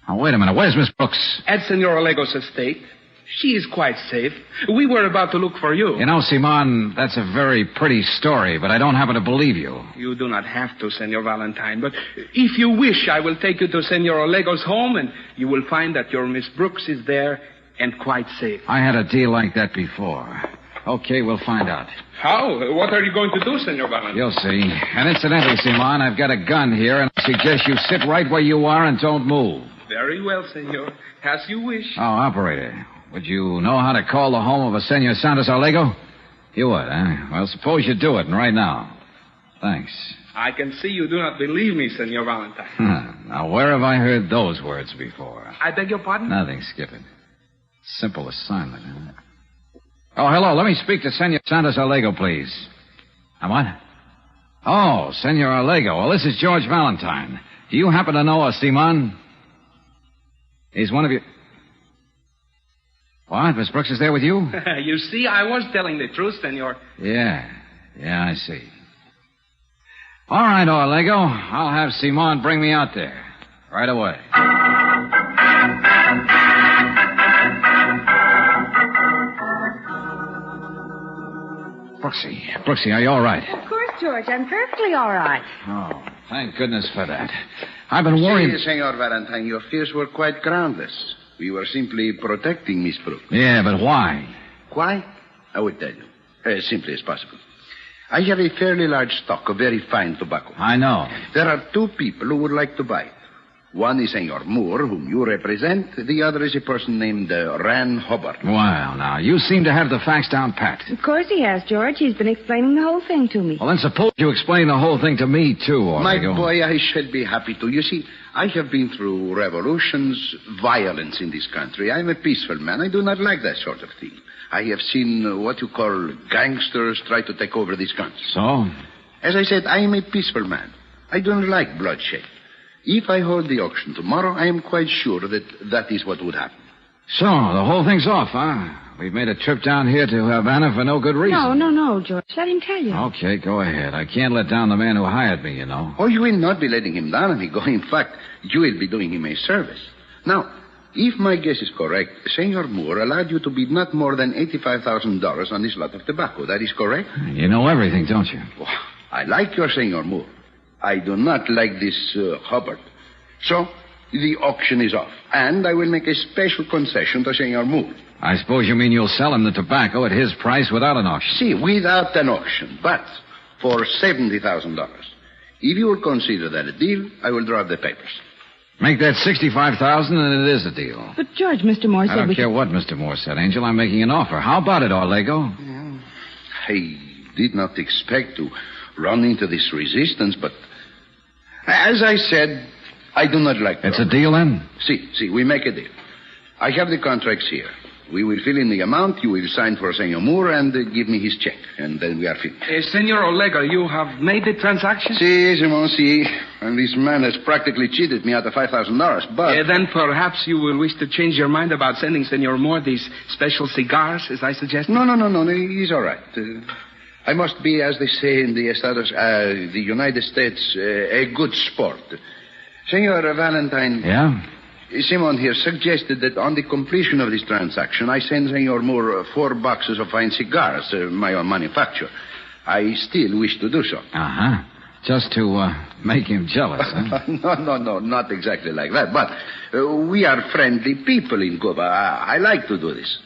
Oh, wait a minute. Where's Miss Brooks? At Senor Olego's estate. She is quite safe. We were about to look for you. You know, Simon, that's a very pretty story, but I don't happen to believe you. You do not have to, Senor Valentine, but if you wish, I will take you to Senor Olego's home, and you will find that your Miss Brooks is there and quite safe. I had a deal like that before. Okay, we'll find out. How? What are you going to do, Senor Valentine? You'll see. And incidentally, Simon, I've got a gun here, and I suggest you sit right where you are and don't move. Very well, Senor. As you wish. Oh, operator, would you know how to call the home of a Senor Santos Olego? You would, huh? Well, suppose you do it, and right now. Thanks. I can see you do not believe me, Senor Valentine. Now, where have I heard those words before? I beg your pardon? Nothing, skip it. Simple assignment, huh? Oh, hello. Let me speak to Senor Santos Olego, please. What? Oh, Senor Olego. Well, this is George Valentine. Do you happen to know a Simon? He's one of you. What? Miss Brooks is there with you? You see, I was telling the truth, Senor. Yeah, I see. All right, Olego. I'll have Simon bring me out there. Right away. Brooksy, are you all right? Of course, George. I'm perfectly all right. Oh, thank goodness for that. I've been worried... Senor Valentine, your fears were quite groundless. We were simply protecting Miss Brooks. Yeah, but why? Why? I will tell you. As simply as possible. I have a fairly large stock of very fine tobacco. I know. There are 2 people who would like to buy it. One is Senor Moore, whom you represent. The other is a person named Ran Hubbard. Well, now, you seem to have the facts down pat. Of course he has, George. He's been explaining the whole thing to me. Well, then suppose you explain the whole thing to me, too, Olego. My boy, I shall be happy to. You see, I have been through revolutions, violence in this country. I'm a peaceful man. I do not like that sort of thing. I have seen what you call gangsters try to take over this country. So? As I said, I am a peaceful man. I don't like bloodshed. If I hold the auction tomorrow, I am quite sure that is what would happen. So, the whole thing's off, huh? We've made a trip down here to Havana for no good reason. No, George. Let him tell you. Okay, go ahead. I can't let down the man who hired me, you know. Oh, you will not be letting him down, amigo. In fact, you will be doing him a service. Now, If my guess is correct, Senor Moore allowed you to bid not more than $85,000 on this lot of tobacco. That is correct? You know everything, don't you? Oh, I like your Senor Moore. I do not like this Hubbard. So, the auction is off. And I will make a special concession to Senor Moore. I suppose you mean you'll sell him the tobacco at his price without an auction? See, without an auction, but for $70,000. If you will consider that a deal, I will draw up the papers. Make that $65,000 and it is a deal. But, George, Mr. Moore said I don't care what Mr. Moore said, Angel. I'm making an offer. How about it, Orlego? Yeah. I did not expect to run into this resistance, but as I said, I do not like that. It's a deal, then? See, we make a deal. I have the contracts here. We will fill in the amount. You will sign for Senor Moore and give me his check. And then we are finished. Senor Orlego, you have made the transaction? Si, Simon, si. And this man has practically cheated me out of $5,000, but... Then perhaps you will wish to change your mind about sending Senor Moore these special cigars, as I suggested? No. He's all right. I must be, as they say in the United States, a good sport. Senor Valentine... Yeah? Simon here suggested that on the completion of this transaction, I send Senor Moore 4 boxes of fine cigars, my own manufacture. I still wish to do so. Uh-huh. Just to make him jealous, huh? No, not exactly like that. But we are friendly people in Cuba. I like to do this.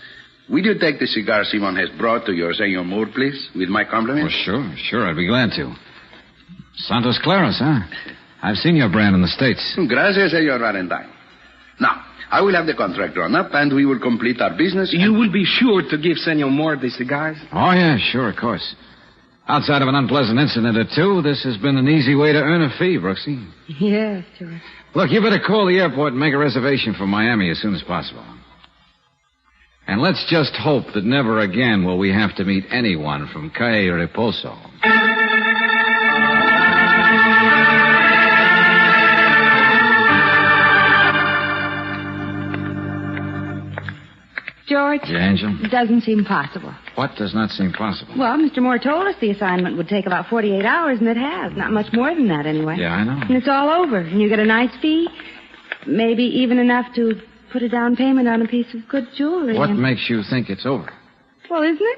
Will you take the cigar Simon has brought to your Senor Moore, please, with my compliments? Well, sure, I'd be glad to. Santos Claros, huh? I've seen your brand in the States. Gracias, Senor Valentine. Now, I will have the contract drawn up, and we will complete our business. You will be sure to give Senor Moore the cigars? Oh, yeah, sure, of course. Outside of an unpleasant incident or two, this has been an easy way to earn a fee, Brooksy. Yes, George. Look, you better call the airport and make a reservation for Miami as soon as possible. And let's just hope that never again will we have to meet anyone from Calle Reposo. George? Yeah, Angel? It doesn't seem possible. What does not seem possible? Well, Mr. Moore told us the assignment would take about 48 hours, and it has. Not much more than that, anyway. Yeah, I know. And it's all over. And you get a nice fee, maybe even enough to put a down payment on a piece of good jewelry. What makes you think it's over? Well, isn't it?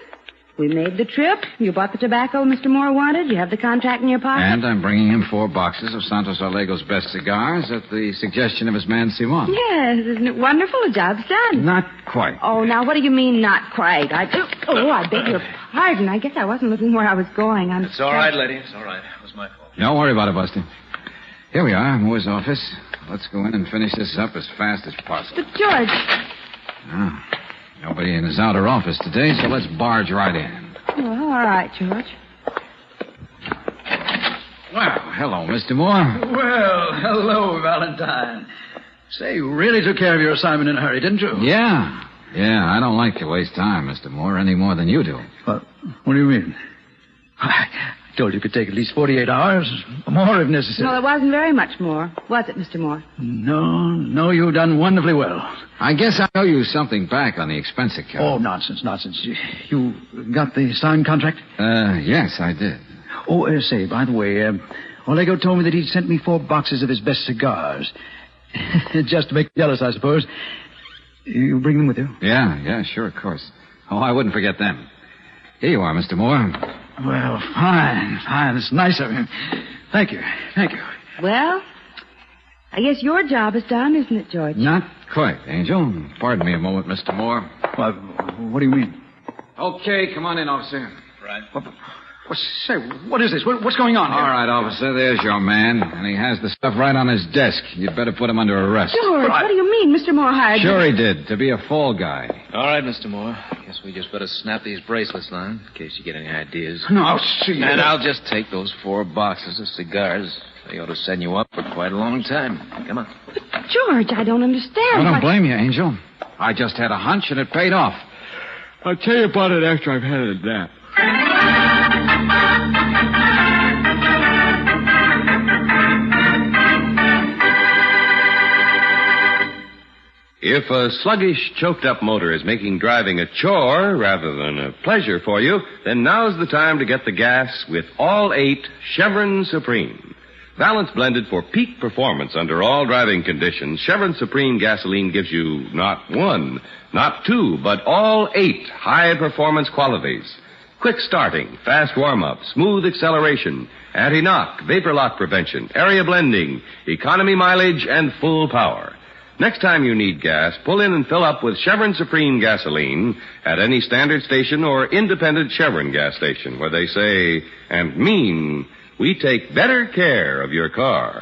We made the trip. You bought the tobacco Mr. Moore wanted. You have the contract in your pocket. And I'm bringing him 4 boxes of Santos Orlego's best cigars at the suggestion of his man Simon. Yes, isn't it wonderful? The job's done. Not quite. Oh, now, what do you mean, not quite? I beg your pardon. I guess I wasn't looking where I was going. It's all right, lady. It's all right. It was my fault. Don't worry about it, Buster. Here we are, Moore's office. Let's go in and finish this up as fast as possible. But, George... Oh, nobody in his outer office today, so let's barge right in. Oh, all right, George. Well, hello, Mr. Moore. Well, hello, Valentine. Say, you really took care of your assignment in a hurry, didn't you? Yeah, I don't like to waste time, Mr. Moore, any more than you do. What do you mean? I told you it could take at least 48 hours, more if necessary. Well, it wasn't very much more, was it, Mr. Moore? No, you've done wonderfully well. I guess I owe you something back on the expense account. Oh, nonsense. You got the signed contract? Yes, I did. Oh, say, by the way, Orlego told me that he'd sent me 4 boxes of his best cigars. Just to make you jealous, I suppose. You bring them with you? Yeah, sure, of course. Oh, I wouldn't forget them. Here you are, Mr. Moore. Well, fine. It's nice of him. Thank you. Well, I guess your job is done, isn't it, George? Not quite, Angel. Pardon me a moment, Mr. Moore. What do you mean? Okay, come on in, officer. Right. Say, what is this? What's going on here? All right, officer, there's your man, and he has the stuff right on his desk. You'd better put him under arrest. George, what do you mean? Mr. Moore hired Sure he did, to be a fall guy. All right, Mr. Moore. Guess we just better snap these bracelets on, in case you get any ideas. No, see. And I'll just take those 4 boxes of cigars. They ought to send you up for quite a long time. Come on. But, George, I don't understand. I don't blame you, Angel. I just had a hunch, and it paid off. I'll tell you about it after I've had a nap. If a sluggish, choked-up motor is making driving a chore rather than a pleasure for you, then now's the time to get the gas with all 8 Chevron Supreme. Balance blended for peak performance under all driving conditions, Chevron Supreme gasoline gives you not one, not two, but all 8 high-performance qualities. Quick starting, fast warm-up, smooth acceleration, anti-knock, vapor lock prevention, area blending, economy mileage, and full power. Next time you need gas, pull in and fill up with Chevron Supreme gasoline at any standard station or independent Chevron gas station where they say and mean, we take better care of your car.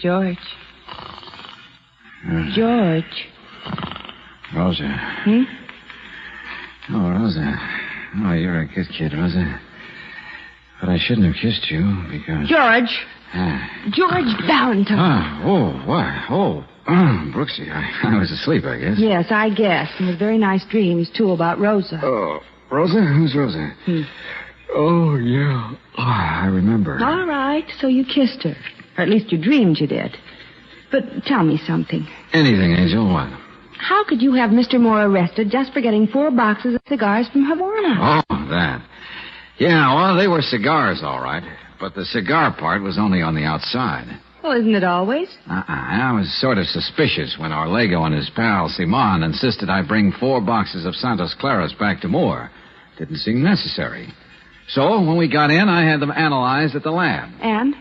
George. George. Rosa. Hmm? Oh, Rosa. Oh, you're a good kid, Rosa. But I shouldn't have kissed you because... George. George Valentine. What? Brooksy, I was asleep, I guess. Yes, I guess. And with very nice dreams, too, about Rosa. Oh, Rosa? Who's Rosa? Oh, yeah. Oh, I remember. All right, so you kissed her. Or at least you dreamed you did. But tell me something. Anything, Angel. What? How could you have Mr. Moore arrested just for getting 4 boxes of cigars from Havana? Oh, that. Yeah, well, they were cigars, all right. But the cigar part was only on the outside. Well, isn't it always? I was sort of suspicious when Orlego and his pal Simon insisted I bring 4 boxes of Santos Claras back to Moore. Didn't seem necessary. So, when we got in, I had them analyzed at the lab. And?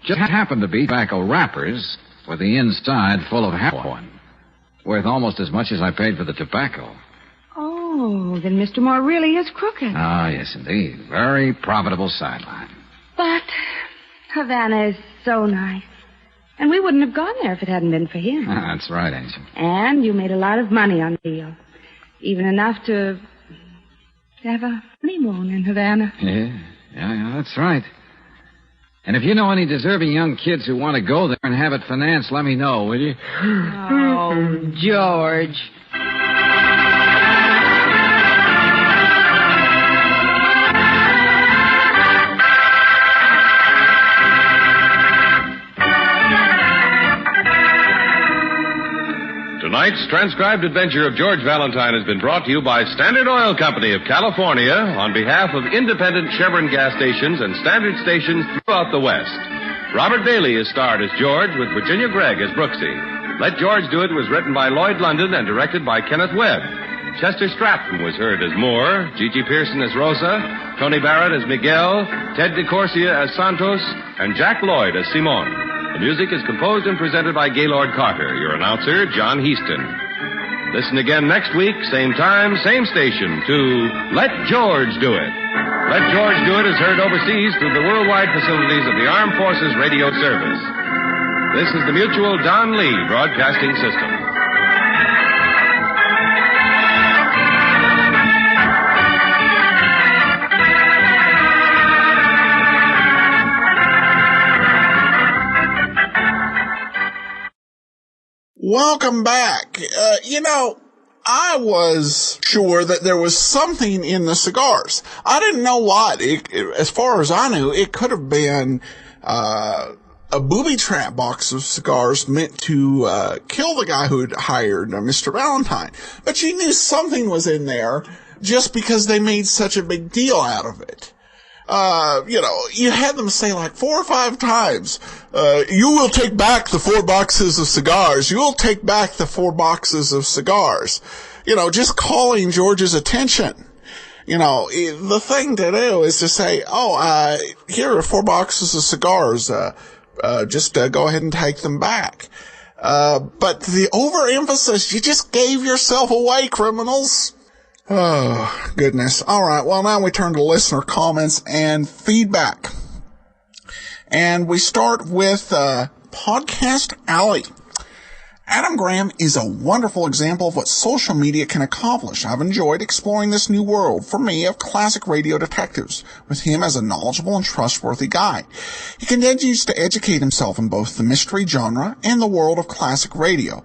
Just happened to be tobacco wrappers with the inside full of heroin. Worth almost as much as I paid for the tobacco. Oh, then Mr. Moore really is crooked. Ah, yes, indeed. Very profitable sideline. But Havana is so nice. And we wouldn't have gone there if it hadn't been for him. That's right, Angel. And you made a lot of money on the deal. Even enough to have a honeymoon in Havana. Yeah, that's right. And if you know any deserving young kids who want to go there and have it financed, let me know, will you? Oh, George. Tonight's transcribed adventure of George Valentine has been brought to you by Standard Oil Company of California on behalf of independent Chevron gas stations and standard stations throughout the West. Robert Bailey is starred as George with Virginia Gregg as Brooksy. Let George Do It was written by Lloyd London and directed by Kenneth Webb. Chester Stratton was heard as Moore, Gigi Pearson as Rosa, Tony Barrett as Miguel, Ted DeCorsia as Santos, and Jack Lloyd as Simon. The music is composed and presented by Gaylord Carter, your announcer, John Heaston. Listen again next week, same time, same station, to Let George Do It. Let George Do It is heard overseas through the worldwide facilities of the Armed Forces Radio Service. This is the Mutual Don Lee Broadcasting System. Welcome back. I was sure that there was something in the cigars. I didn't know what. As far as I knew, it could have been a booby trap box of cigars meant to kill the guy who had hired Mr. Valentine. But you knew something was in there just because they made such a big deal out of it. You had them say like 4 or 5 times, you will take back the 4 boxes of cigars. You will take back the 4 boxes of cigars. Just calling George's attention. The thing to do is to say, here are 4 boxes of cigars. Just go ahead and take them back. But the overemphasis, you just gave yourself away, criminals. Oh, goodness. All right. Well, now we turn to listener comments and feedback. And we start with Podcast Alley. Adam Graham is a wonderful example of what social media can accomplish. I've enjoyed exploring this new world, for me, of classic radio detectives, with him as a knowledgeable and trustworthy guide. He continues to educate himself in both the mystery genre and the world of classic radio.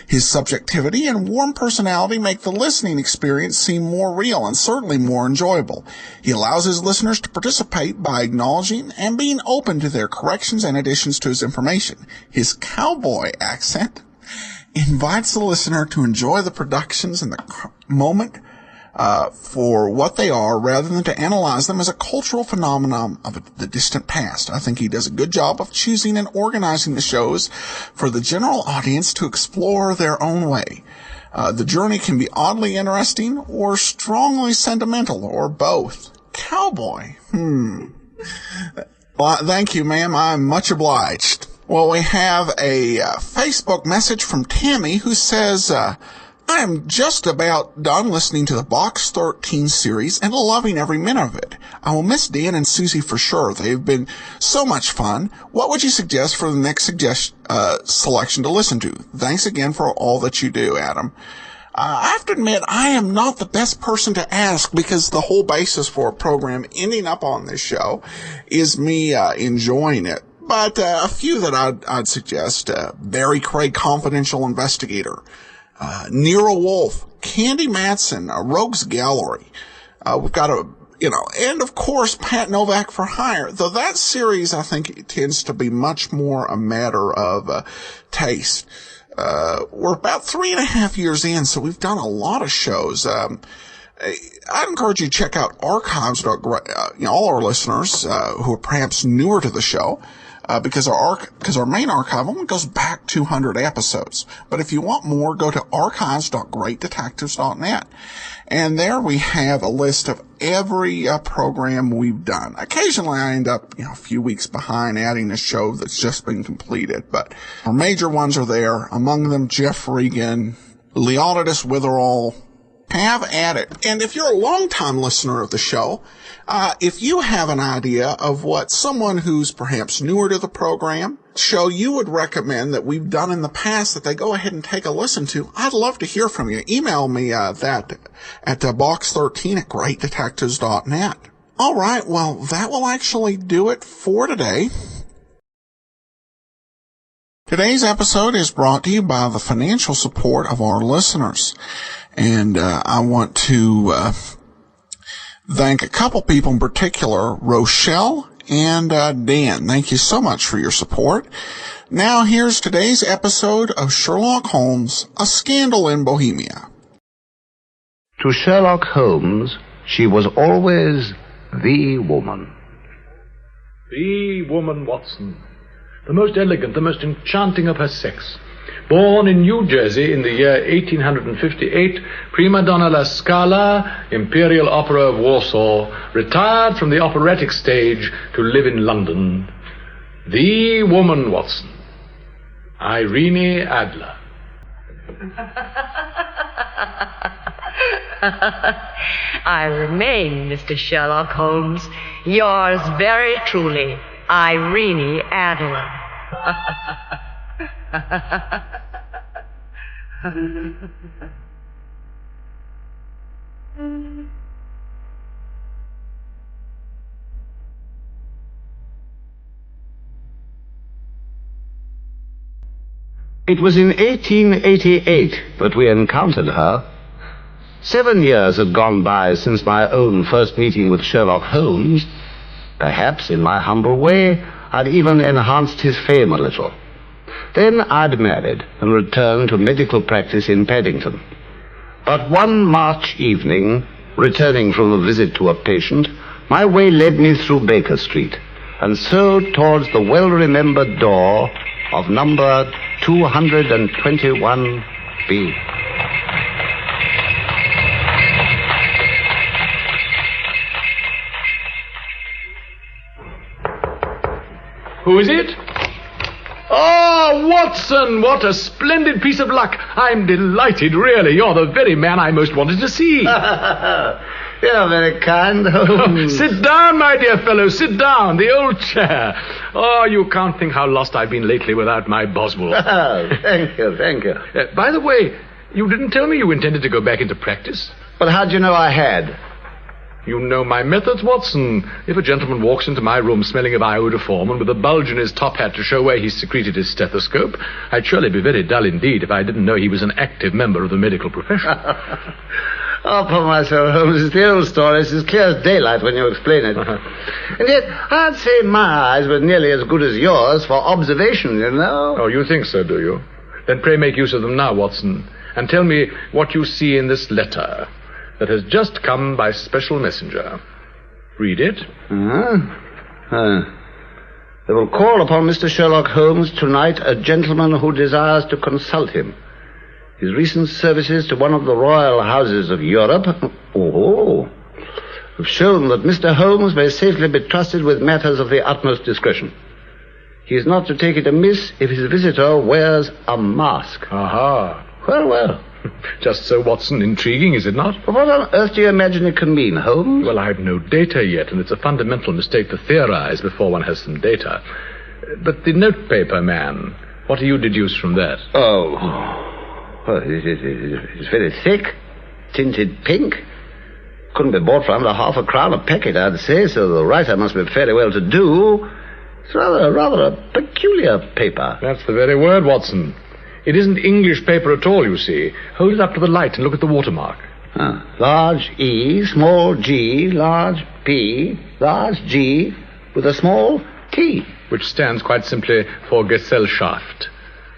His subjectivity and warm personality make the listening experience seem more real and certainly more enjoyable. He allows his listeners to participate by acknowledging and being open to their corrections and additions to his information. His cowboy accent invites the listener to enjoy the productions in the moment for what they are, rather than to analyze them as a cultural phenomenon of the distant past. I think he does a good job of choosing and organizing the shows for the general audience to explore their own way. The journey can be oddly interesting or strongly sentimental, or both. Cowboy. Well, thank you, ma'am. I'm much obliged. Well, we have a Facebook message from Tammy who says, I am just about done listening to the Box 13 series and loving every minute of it. I will miss Dan and Susie for sure. They've been so much fun. What would you suggest for the next selection to listen to? Thanks again for all that you do, Adam. I have to admit, I am not the best person to ask, because the whole basis for a program ending up on this show is me enjoying it. But a few that I'd suggest, Barry Craig, Confidential Investigator, Nero Wolfe, Candy Matson, Rogues Gallery. We've got and of course Pat Novak for Hire, though that series I think tends to be much more a matter of taste. We're about 3.5 years in, so we've done a lot of shows. I'd encourage you to check out archives.great, all our listeners who are perhaps newer to the show, because our main archive only goes back 200 episodes. But if you want more, go to archives.greatdetectives.net. And there we have a list of every program we've done. Occasionally I end up, a few weeks behind adding a show that's just been completed, but our major ones are there. Among them, Jeff Regan, Leonidas Witherall. Have at it. And if you're a long-time listener of the show, if you have an idea of what someone who's perhaps newer to the program show you would recommend that we've done in the past that they go ahead and take a listen to, I'd love to hear from you. Email me that at box13@greatdetectives.net. All right, well, that will actually do it for today. Today's episode is brought to you by the financial support of our listeners. And I want to thank a couple people in particular, Rochelle and Dan. Thank you so much for your support. Now here's today's episode of Sherlock Holmes, A Scandal in Bohemia. To Sherlock Holmes, she was always the woman. The woman, Watson. The most elegant, the most enchanting of her sex. Born in New Jersey in the year 1858, prima donna La Scala, Imperial Opera of Warsaw, retired from the operatic stage to live in London. The woman, Watson. Irene Adler. I remain, Mr. Sherlock Holmes, yours very truly, Irene Adler. It was in 1888 that we encountered her. 7 years had gone by since my own first meeting with Sherlock Holmes. Perhaps, in my humble way, I'd even enhanced his fame a little. Then I'd married and returned to medical practice in Paddington. But one March evening, returning from a visit to a patient, my way led me through Baker Street, and so towards the well-remembered door of number 221B. Who is it? Oh, Watson, what a splendid piece of luck. I'm delighted, really. You're the very man I most wanted to see. You're very kind, Holmes. Sit down, my dear fellow, sit down. The old chair. Oh, you can't think how lost I've been lately without my Boswell. Oh, thank you, thank you. By the way, you didn't tell me you intended to go back into practice. But how'd you know I had? You know my methods, Watson. If a gentleman walks into my room smelling of iodoform and with a bulge in his top hat to show where he's secreted his stethoscope, I'd surely be very dull indeed if I didn't know he was an active member of the medical profession. Oh, poor myself, Holmes. It's the old story. It's as clear as daylight when you explain it. And yet, I'd say my eyes were nearly as good as yours for observation, you know. Oh, you think so, do you? Then pray make use of them now, Watson, and tell me what you see in this letter that has just come by special messenger. Read it. They will call upon Mr. Sherlock Holmes tonight, a gentleman who desires to consult him. His recent services to one of the royal houses of Europe have shown that Mr. Holmes may safely be trusted with matters of the utmost discretion. He is not to take it amiss if his visitor wears a mask. Aha. Well. Just so, Watson. Intriguing, is it not? But what on earth do you imagine it can mean, Holmes? Well, I've no data yet, and it's a fundamental mistake to theorize before one has some data. But the notepaper man, what do you deduce from that? Oh, well, it's very thick, tinted pink. Couldn't be bought for under £0.50 a packet, I'd say, so the writer must be fairly well-to-do. It's rather a peculiar paper. That's the very word, Watson. It isn't English paper at all, you see. Hold it up to the light and look at the watermark. Large E, small g, large P, large G, with a small T. Which stands quite simply for Gesellschaft.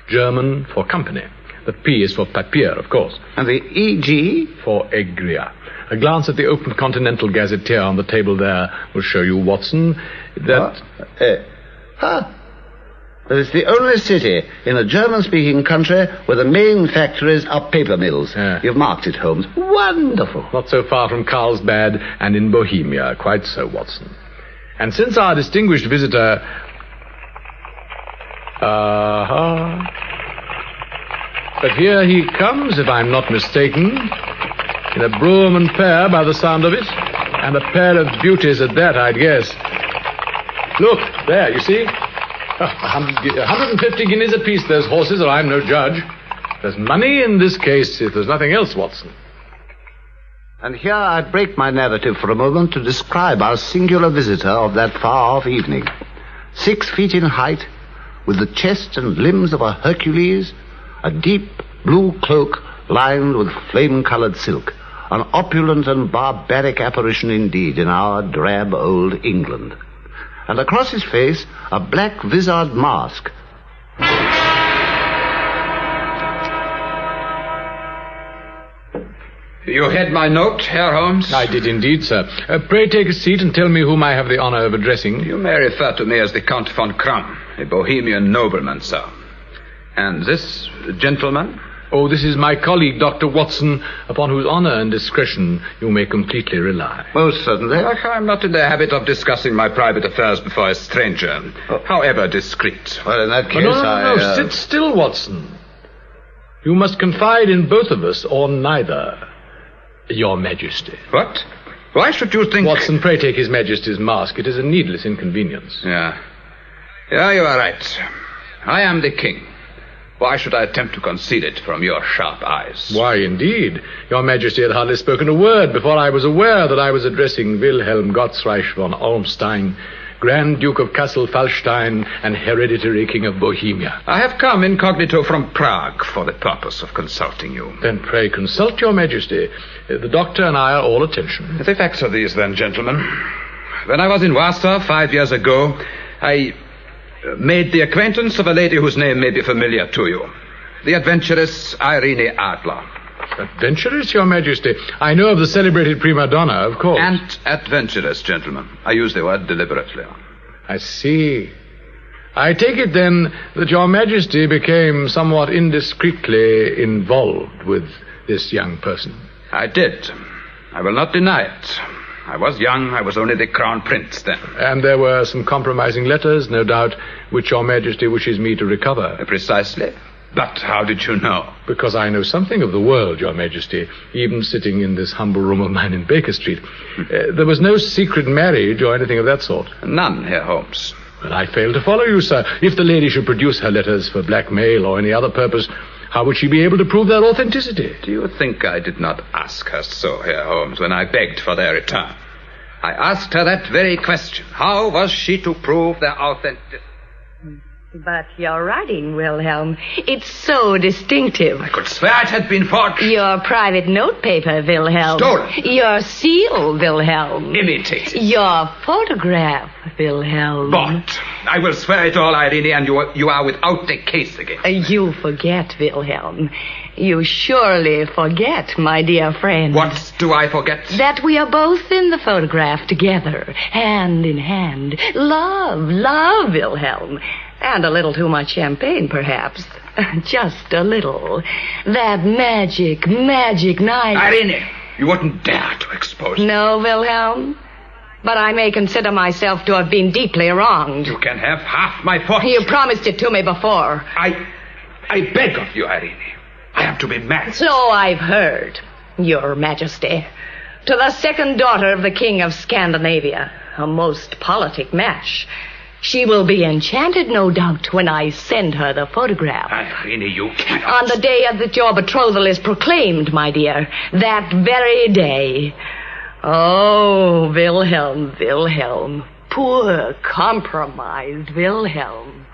German for company. The P is for Papier, of course. And the EG? For Egria. A glance at the Open Continental Gazetteer on the table there will show you, Watson, that... It's the only city in a German-speaking country where the main factories are paper mills. You've marked it, Holmes. Wonderful. Not so far from Carlsbad and in Bohemia. Quite so, Watson. And since our distinguished visitor... But here he comes, if I'm not mistaken, in a brougham and pair by the sound of it, and a pair of beauties at that, I'd guess. Look, there, you see? 150 guineas apiece, those horses, or I'm no judge. There's money in this case, if there's nothing else, Watson. And here I break my narrative for a moment to describe our singular visitor of that far-off evening. 6 feet in height, with the chest and limbs of a Hercules, a deep blue cloak lined with flame-colored silk, an opulent and barbaric apparition indeed in our drab old England. And across his face, a black vizard mask. You had my note, Herr Holmes? I did indeed, sir. Pray take a seat and tell me whom I have the honor of addressing. You may refer to me as the Count von Kram, a Bohemian nobleman, sir. And this gentleman? Oh, this is my colleague, Dr. Watson, upon whose honor and discretion you may completely rely. Most certainly. I'm not in the habit of discussing my private affairs before a stranger, however discreet. Well, in that case, No, sit still, Watson. You must confide in both of us, or neither, Your Majesty. What? Why should you think... Watson, pray take His Majesty's mask. It is a needless inconvenience. Yeah, you are right. I am the king. Why should I attempt to conceal it from your sharp eyes? Why, indeed. Your Majesty had hardly spoken a word before I was aware that I was addressing Wilhelm Gottsreich von Olmstein, Grand Duke of Kassel-Fallstein and hereditary King of Bohemia. I have come incognito from Prague for the purpose of consulting you. Then pray consult Your Majesty. The doctor and I are all attention. The facts are these, then, gentlemen. When I was in Warsaw 5 years ago, I made the acquaintance of a lady whose name may be familiar to you. The adventuress Irene Adler. Adventuress, Your Majesty? I know of the celebrated prima donna, of course. And adventuress, gentlemen. I use the word deliberately. I see. I take it, then, that Your Majesty became somewhat indiscreetly involved with this young person. I did. I will not deny it. I was young. I was only the Crown Prince then. And there were some compromising letters, no doubt, which Your Majesty wishes me to recover. Precisely. But how did you know? Because I know something of the world, Your Majesty, even sitting in this humble room of mine in Baker Street. There was no secret marriage or anything of that sort. None, Herr Holmes. Well, I fail to follow you, sir. If the lady should produce her letters for blackmail or any other purpose, how would she be able to prove their authenticity? Do you think I did not ask her so, Herr Holmes, when I begged for their return? I asked her that very question. How was she to prove their authenticity? But your writing, Wilhelm, it's so distinctive. I could swear it had been forged. Your private notepaper, Wilhelm. Stolen. Your seal, Wilhelm. Imitated. Your photograph, Wilhelm. Bought. I will swear it all, Irene, and you are without the case again. You forget, Wilhelm. You surely forget, my dear friend. What do I forget? That we are both in the photograph together, hand in hand. Love, Wilhelm. And a little too much champagne, perhaps. Just a little. That magic night. Irene, you wouldn't dare to expose me. No, Wilhelm. But I may consider myself to have been deeply wronged. You can have half my fortune. You promised it to me before. I beg of you, Irene. I am to be married. So I've heard, Your Majesty. To the second daughter of the King of Scandinavia. A most politic match. She will be enchanted, no doubt, when I send her the photograph. Irene, you cannot. On the day that your betrothal is proclaimed, my dear. That very day. Oh, Wilhelm. Poor, compromised Wilhelm.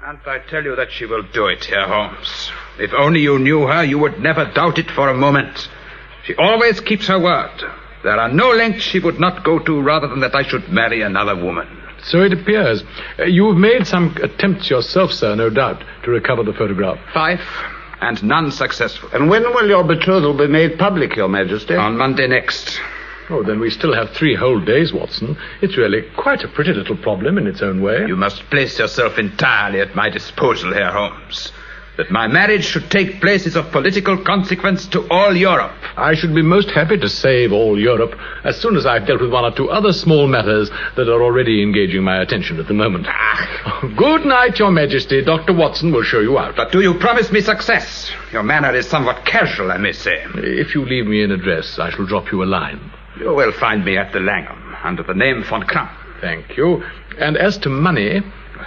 And I tell you that she will do it, Herr Holmes. If only you knew her, you would never doubt it for a moment. She always keeps her word. There are no lengths she would not go to rather than that I should marry another woman. So it appears. You've made some attempts yourself, sir, no doubt, to recover the photograph. 5, and none successful. And when will your betrothal be made public, Your Majesty? On Monday next. Oh, then we still have 3 whole days, Watson. It's really quite a pretty little problem in its own way. You must place yourself entirely at my disposal, Herr Holmes. That my marriage should take place is of political consequence to all Europe. I should be most happy to save all Europe as soon as I've dealt with 1 or 2 other small matters that are already engaging my attention at the moment. Good night, Your Majesty. Dr. Watson will show you out. But do you promise me success? Your manner is somewhat casual, I may say. If you leave me an address, I shall drop you a line. You will find me at the Langham, under the name von Kramp. Thank you. And as to money...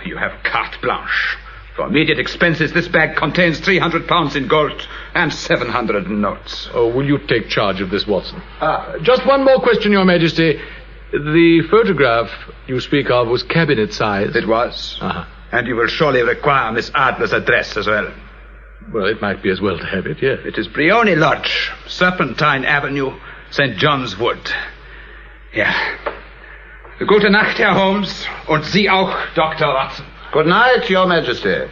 You have carte blanche. For immediate expenses, this bag contains 300 pounds in gold and 700 in notes. Oh, will you take charge of this, Watson? Just one more question, Your Majesty. The photograph you speak of was cabinet size. It was. Uh-huh. And you will surely require Miss Adler's address as well. Well, it might be as well to have it, yes. It is Brioni Lodge, Serpentine Avenue, St. John's Wood. Ja. Gute Nacht, Herr Holmes. Und Sie auch, Dr. Watson. Good night, Your Majesty.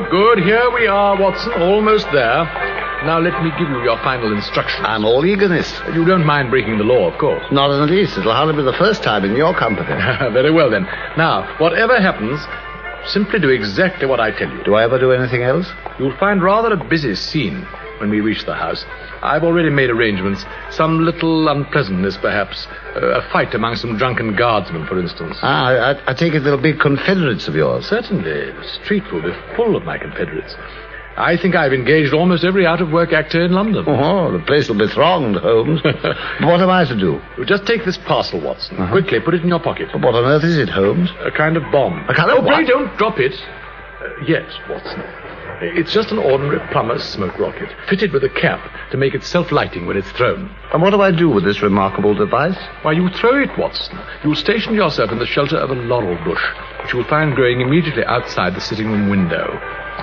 Good. Here we are, Watson. Almost there. Now let me give you your final instructions. I'm all eagerness. You don't mind breaking the law, of course. Not in the least. It'll hardly be the first time in your company. Very well, then. Now, whatever happens, simply do exactly what I tell you. Do I ever do anything else? You'll find rather a busy scene when we reach the house. I've already made arrangements. Some little unpleasantness, perhaps. A fight among some drunken guardsmen, for instance. I take it they'll be confederates of yours. Certainly. The street will be full of my confederates. I think I've engaged almost every out-of-work actor in London. Oh, the place will be thronged, Holmes. What am I to do? You just take this parcel, Watson. Quickly, put it in your pocket. What on earth is it, Holmes? A kind of bomb. A kind of what? Pray don't drop it. Yet, Watson. It's just an ordinary plumber's smoke rocket, fitted with a cap to make it self-lighting when it's thrown. And what do I do with this remarkable device? Why, you throw it, Watson. You'll station yourself in the shelter of a laurel bush, which you'll find growing immediately outside the sitting-room window.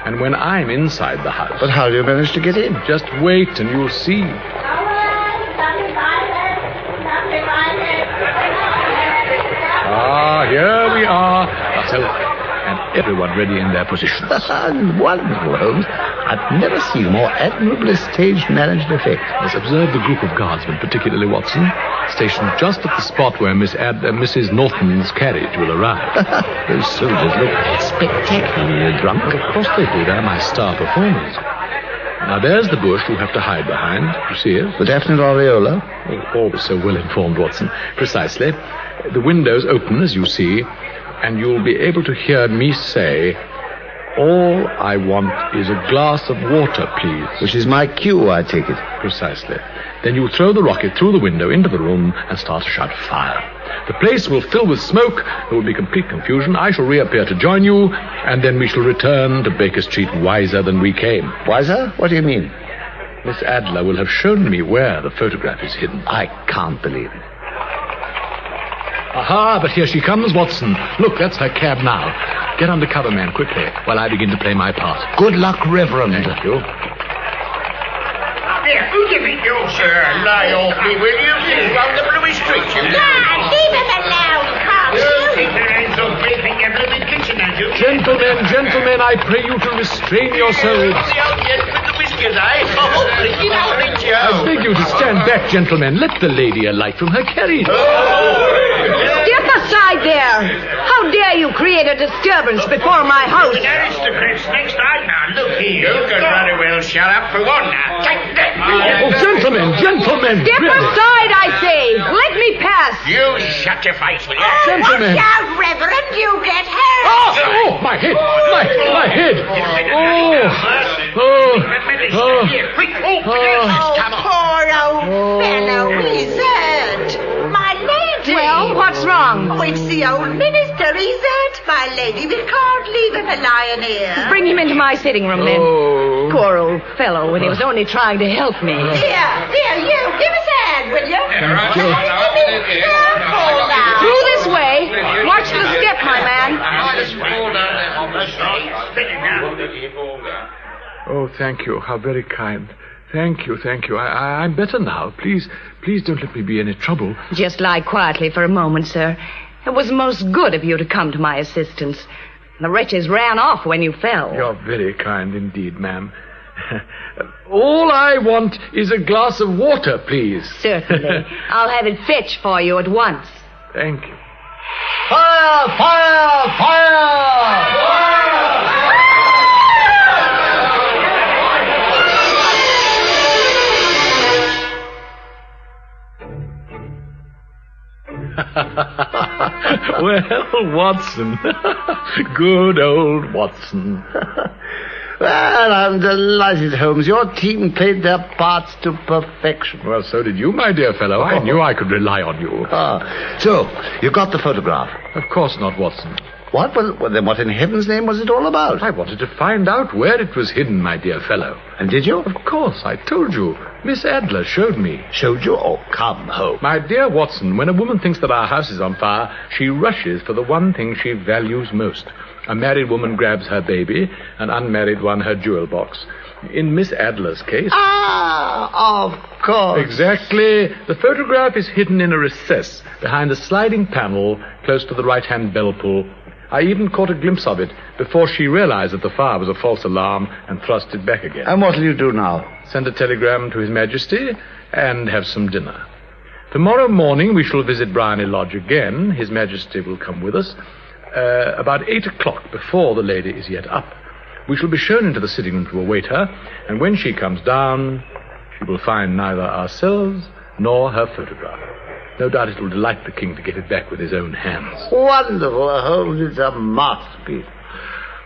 And when I'm inside the house... But how do you manage to get in? Just wait and you'll see. Here we are. And everyone ready in their positions. Wonderful, Holmes. I've never seen a more admirably staged-managed effect. Let's observe the group of guardsmen, particularly Watson, stationed just at the spot where Mrs. Norton's carriage will arrive. Those soldiers look spectacularly drunk. Of course they do. They're my star performers. Now, there's the bush you have to hide behind. You see it? The definite aureola? Oh, always so well-informed, Watson. Precisely. The window's open, as you see, and you'll be able to hear me say, "All I want is a glass of water, please." Which is my cue, I take it. Precisely. Then you throw the rocket through the window into the room and start to shout fire. The place will fill with smoke. There will be complete confusion. I shall reappear to join you, and then we shall return to Baker Street wiser than we came. Wiser? What do you mean? Miss Adler will have shown me where the photograph is hidden. I can't believe it. Aha, but here she comes, Watson. Look, that's her cab now. Get under cover, man, quickly, while I begin to play my part. Good luck, Reverend. Thank you. Here, who do you think you, sir? Lie off me, will you? He's round the blooming street, you know. Leave him alone, can't You you? keep your hands off me in your blooming kitchen, as you... Gentlemen, I pray you to restrain yourselves. The old gent with the whiskers, eh? Oh, pretty lovely, Joe. I beg you to stand back, gentlemen. Let the lady alight from her carriage. Step aside there! How dare you create a disturbance before my house? The aristocrats next time. Now, look here. You can very well shut up for one now. Take that. Oh, gentlemen! Step really. aside, I say! Let me pass! You shut your face, will you? Gentlemen! Watch out, Reverend, you get hurt! Oh, my head! My head! Poor old fellow, he's hurt. My lady! Well, what's wrong? Oh, it's the old minister, he's hurt, my lady. We can't leave him a lying here. Bring him into my sitting room, then. Oh, you. Poor old fellow, when he was only trying to help me. Here, you. Give us a hand, will you? Through this way. Watch the step, my man. Oh, thank you. How very kind. Thank you. I'm better now. Please don't let me be any trouble. Just lie quietly for a moment, sir. It was most good of you to come to my assistance. The wretches ran off when you fell. You're very kind indeed, ma'am. All I want is a glass of water, please. Certainly. I'll have it fetched for you at once. Thank you. Fire! Fire! Fire! Well, Watson. Good old Watson. Well, I'm delighted, Holmes. Your team played their parts to perfection. Well, so did you, my dear fellow. I knew I could rely on you. So, you got the photograph? Of course not, Watson. What? Well, then what in heaven's name was it all about? I wanted to find out where it was hidden, my dear fellow. And did you? Of course, I told you. Miss Adler showed me. Showed you? Oh, come, Holmes. My dear Watson, when a woman thinks that our house is on fire, she rushes for the one thing she values most. A married woman grabs her baby, an unmarried one her jewel box. In Miss Adler's case... of course. Exactly. The photograph is hidden in a recess behind a sliding panel close to the right-hand bell pull. I even caught a glimpse of it before she realized that the fire was a false alarm and thrust it back again. And what'll you do now? Send a telegram to His Majesty and have some dinner. Tomorrow morning we shall visit Bryony Lodge again. His Majesty will come with us. About 8 o'clock, before the lady is yet up. We shall be shown into the sitting room to await her, and when she comes down, she will find neither ourselves nor her photograph. No doubt it will delight the king to get it back with his own hands. Wonderful, Holmes. It's a masterpiece.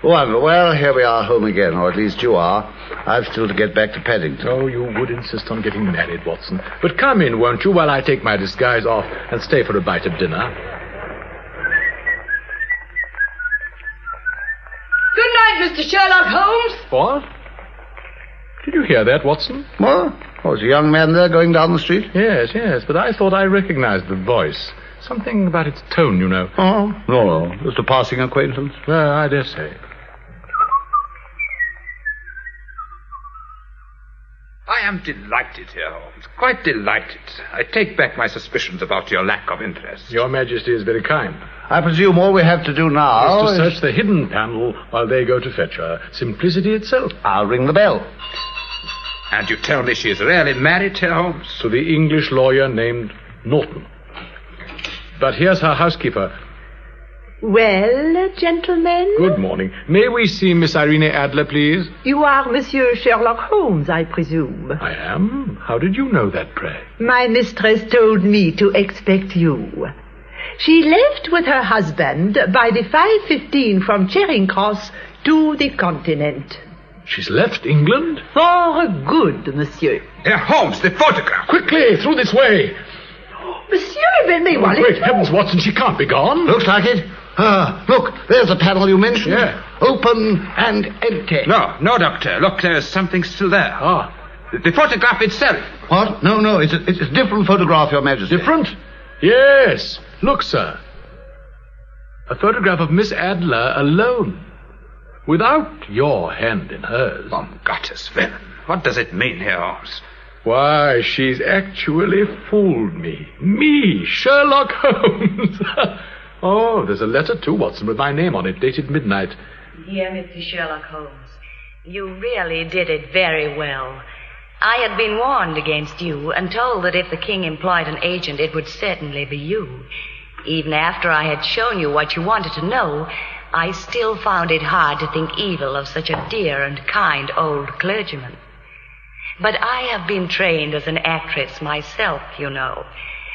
Wonderful. Well, here we are home again, or at least you are. I've still to get back to Paddington. Oh, you would insist on getting married, Watson. But come in, won't you, while I take my disguise off and stay for a bite of dinner? Good night, Mr. Sherlock Holmes. What? Did you hear that, Watson? What? Oh, is a young man there going down the street? Yes, but I thought I recognized the voice. Something about its tone, you know. Oh, no. Just a passing acquaintance. Well, I dare say. I am delighted here, Holmes. Quite delighted. I take back my suspicions about your lack of interest. Your Majesty is very kind. I presume all we have to do now is to search the hidden panel while they go to fetch her. Simplicity itself. I'll ring the bell. And you tell me she is really married, Herr Holmes? To the English lawyer named Norton. But here's her housekeeper. Well, gentlemen? Good morning. May we see Miss Irene Adler, please? You are Monsieur Sherlock Holmes, I presume. I am? How did you know that, pray? My mistress told me to expect you. She left with her husband by the 5:15 from Charing Cross to the continent. She's left England? For good, monsieur. Herr Holmes, the photograph! Quickly, through this way! Monsieur, even me while great heavens, Watson, she can't be gone. Looks like it. Look, there's the panel you mentioned. Yeah. Open and empty. No, Doctor. Look, there's something still there. The photograph itself. What? No, it's a different photograph, Your Majesty. Different? Yes. Look, sir. A photograph of Miss Adler alone. Without your hand in hers. Von Gottes Willen. What does it mean, Herr Holmes? Why, she's actually fooled me. Me, Sherlock Holmes. Oh, there's a letter too, Watson, with my name on it, dated midnight. Dear Mr. Sherlock Holmes, you really did it very well. I had been warned against you and told that if the king employed an agent, it would certainly be you. Even after I had shown you what you wanted to know, I still found it hard to think evil of such a dear and kind old clergyman. But I have been trained as an actress myself, you know.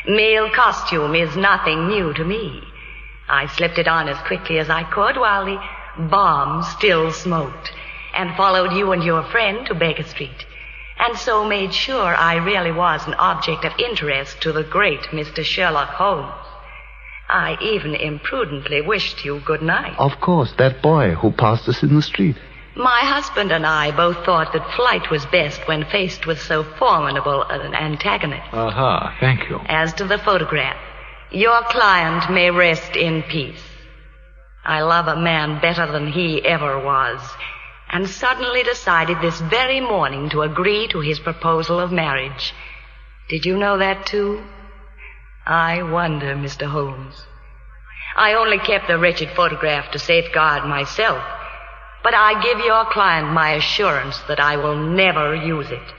Male costume is nothing new to me. I slipped it on as quickly as I could while the bomb still smoked, and followed you and your friend to Baker Street, and so made sure I really was an object of interest to the great Mr. Sherlock Holmes. I even imprudently wished you good night. Of course, that boy who passed us in the street. My husband and I both thought that flight was best when faced with so formidable an antagonist. Aha, thank you. As to the photograph, your client may rest in peace. I love a man better than he ever was, and suddenly decided this very morning to agree to his proposal of marriage. Did you know that, too? I wonder, Mr. Holmes. I only kept the wretched photograph to safeguard myself, but I give your client my assurance that I will never use it.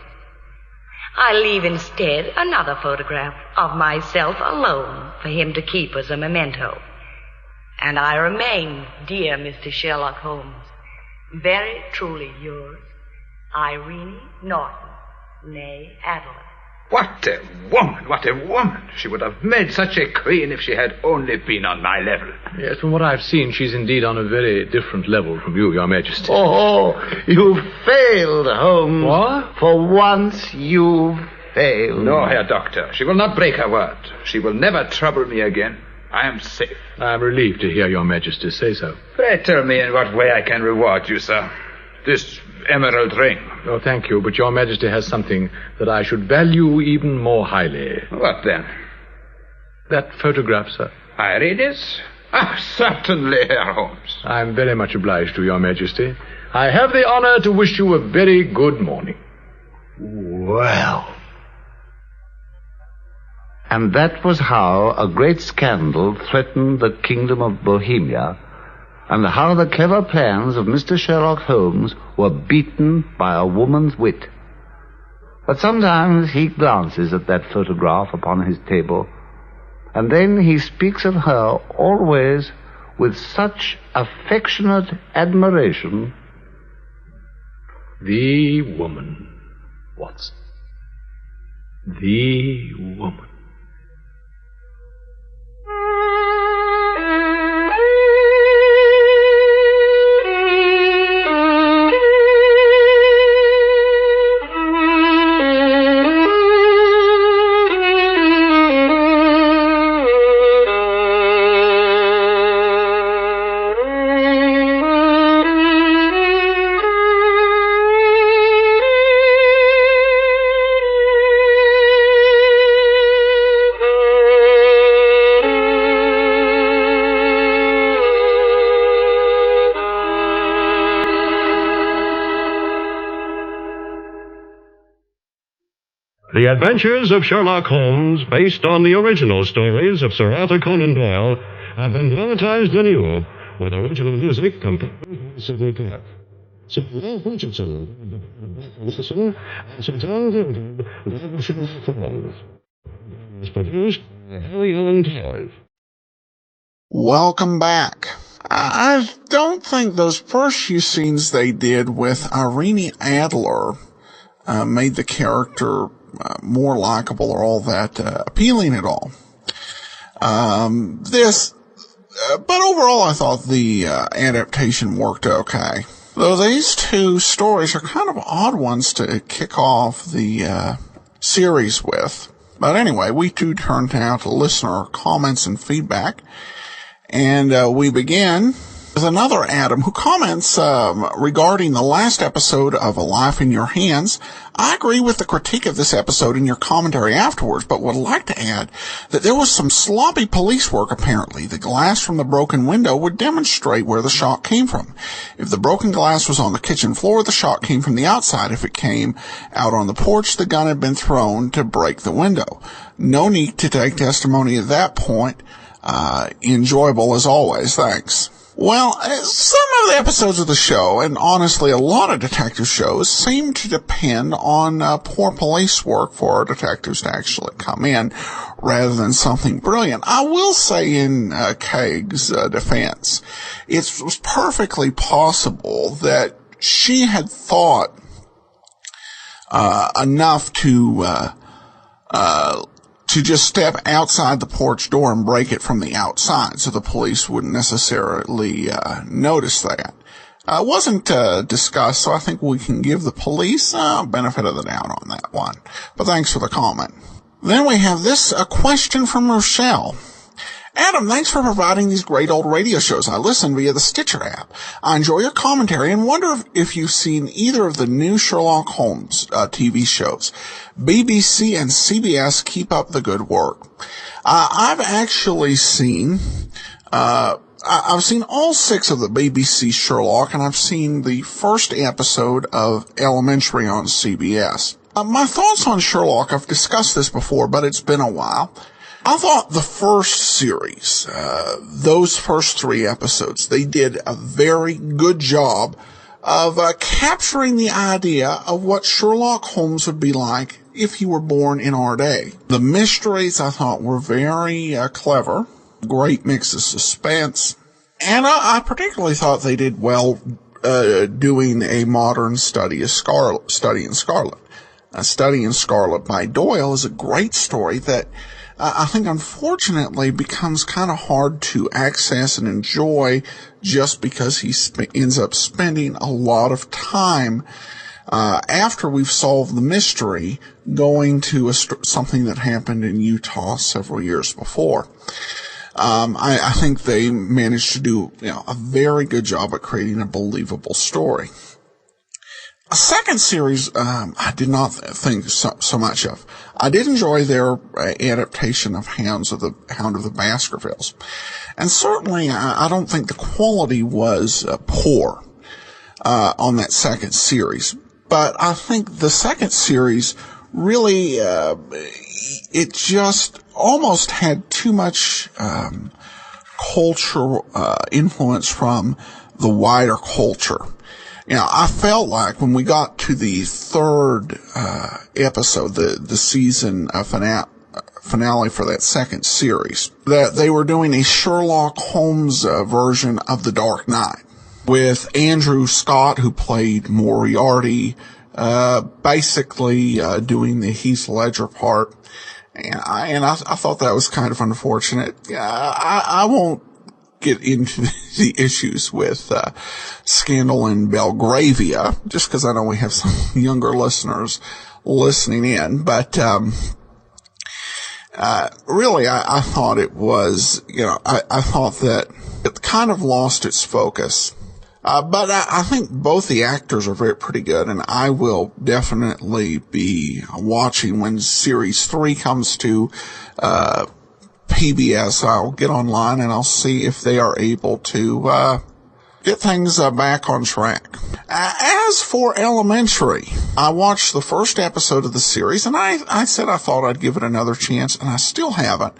I leave instead another photograph of myself alone for him to keep as a memento. And I remain, dear Mr. Sherlock Holmes, very truly yours, Irene Norton, née Adelaide. What a woman, what a woman. She would have made such a queen if she had only been on my level. Yes, from what I've seen, she's indeed on a very different level from you, Your Majesty. Oh, you failed, Holmes. What? For once, you failed. No, Herr Doctor. She will not break her word. She will never trouble me again. I am safe. I'm relieved to hear Your Majesty say so. Pray tell me in what way I can reward you, sir. This emerald ring. Oh, thank you, but Your Majesty has something that I should value even more highly. What then? That photograph, sir. I read it? Ah, certainly, Herr Holmes. I'm very much obliged to Your Majesty. I have the honor to wish you a very good morning. Well. And that was how a great scandal threatened the kingdom of Bohemia, and how the clever plans of Mr. Sherlock Holmes were beaten by a woman's wit. But sometimes he glances at that photograph upon his table, and then he speaks of her always with such affectionate admiration. The woman, Watson. The woman. The Adventures of Sherlock Holmes, based on the original stories of Sir Arthur Conan Doyle, have been dramatized anew with original music composed by Sidney Clark. Sir Ralph Richardson, and Sir John Sherlock Holmes. It was produced by Harry Allen Clive. Welcome back. I don't think those first few scenes they did with Irene Adler made the character more likable or all that appealing at all. But overall I thought the adaptation worked okay. Though these two stories are kind of odd ones to kick off the series with. But anyway, we do turn now to listener comments and feedback. And we begin with another Adam who comments regarding the last episode of A Life in Your Hands. I agree with the critique of this episode in your commentary afterwards, but would like to add that there was some sloppy police work apparently. The glass from the broken window would demonstrate where the shot came from. If the broken glass was on the kitchen floor, the shot came from the outside. If it came out on the porch, the gun had been thrown to break the window. No need to take testimony at that point. Enjoyable as always. Thanks. Well, some of the episodes of the show, and honestly a lot of detective shows, seem to depend on poor police work for our detectives to actually come in, rather than something brilliant. I will say in Kaig's defense, it was perfectly possible that she had thought enough to just step outside the porch door and break it from the outside, so the police wouldn't necessarily notice that. It wasn't discussed, so I think we can give the police benefit of the doubt on that one. But thanks for the comment. Then we have a question from Rochelle. Adam, thanks for providing these great old radio shows. I listen via the Stitcher app. I enjoy your commentary and wonder if you've seen either of the new Sherlock Holmes TV shows. BBC and CBS, keep up the good work. I've actually seen, I've seen all 6 of the BBC Sherlock, and I've seen the first episode of Elementary on CBS. My thoughts on Sherlock, I've discussed this before, but it's been a while. I thought the first series, those first 3 episodes, they did a very good job of capturing the idea of what Sherlock Holmes would be like if he were born in our day. The mysteries, I thought, were very clever, great mix of suspense, and I particularly thought they did well doing a modern Study in Scarlet. Study in Scarlet by Doyle is a great story that I think unfortunately becomes kind of hard to access and enjoy just because he ends up spending a lot of time after we've solved the mystery going to something that happened in Utah several years before. I think they managed to do a very good job at creating a believable story. A second series, I did not think so much of. I did enjoy their adaptation of Hound of the Baskervilles. And certainly, I don't think the quality was poor on that second series. But I think the second series really, it just almost had too much cultural influence from the wider culture. I felt like when we got to the third episode, the season finale for that second series, that they were doing a Sherlock Holmes version of The Dark Knight with Andrew Scott, who played Moriarty, basically doing the Heath Ledger part. And I thought that was kind of unfortunate. I won't get into the issues with Scandal in Belgravia, just because I know we have some younger listeners listening in. But really, I thought it was, I thought that it kind of lost its focus. But I think both the actors are pretty good, and I will definitely be watching when Series 3 comes to PBS. I'll get online and I'll see if they are able to get things back on track. As for Elementary, I watched the first episode of the series, and I said I thought I'd give it another chance, and I still haven't.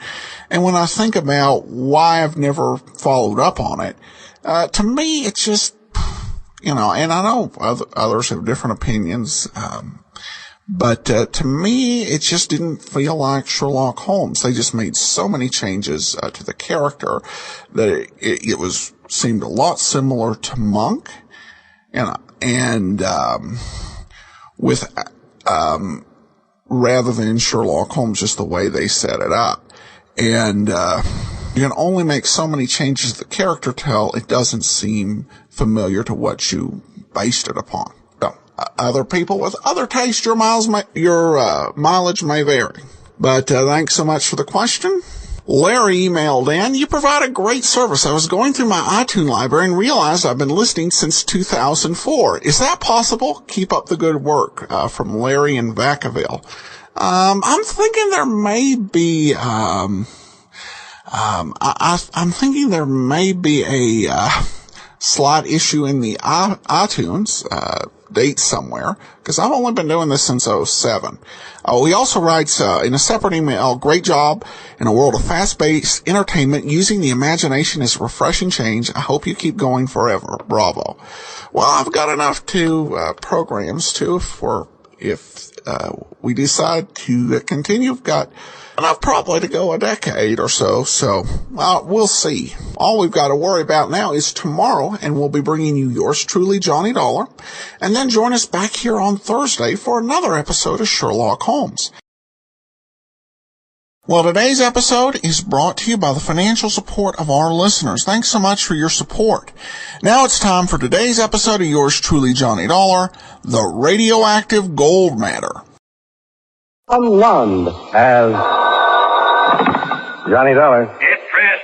And when I think about why I've never followed up on it, to me, it's just, and I know others have different opinions, but to me, it just didn't feel like Sherlock Holmes. They just made so many changes to the character that it seemed a lot similar to Monk, and with rather than Sherlock Holmes, just the way they set it up. And you can only make so many changes to the character till it doesn't seem familiar to what you based it upon. So, other people with other tastes, your mileage may vary. But thanks so much for the question. Larry emailed in, you provide a great service. I was going through my iTunes library and realized I've been listening since 2004. Is that possible? Keep up the good work. From Larry in Vacaville. I'm thinking there may be, I'm thinking there may be a slight issue in the iTunes date somewhere, because I've only been doing this since 2007. He also writes in a separate email, great job in a world of fast-paced entertainment. Using the imagination is a refreshing change. I hope you keep going forever. Bravo. Well, I've got enough programs too if we decide to continue. We've got enough probably to go a decade or so, we'll see. All we've got to worry about now is tomorrow, and we'll be bringing you yours truly, Johnny Dollar, and then join us back here on Thursday for another episode of Sherlock Holmes. Well, today's episode is brought to you by the financial support of our listeners. Thanks so much for your support. Now it's time for today's episode of yours truly, Johnny Dollar, the Radioactive Gold Matter. Unwound as Johnny Dollar. Get dressed,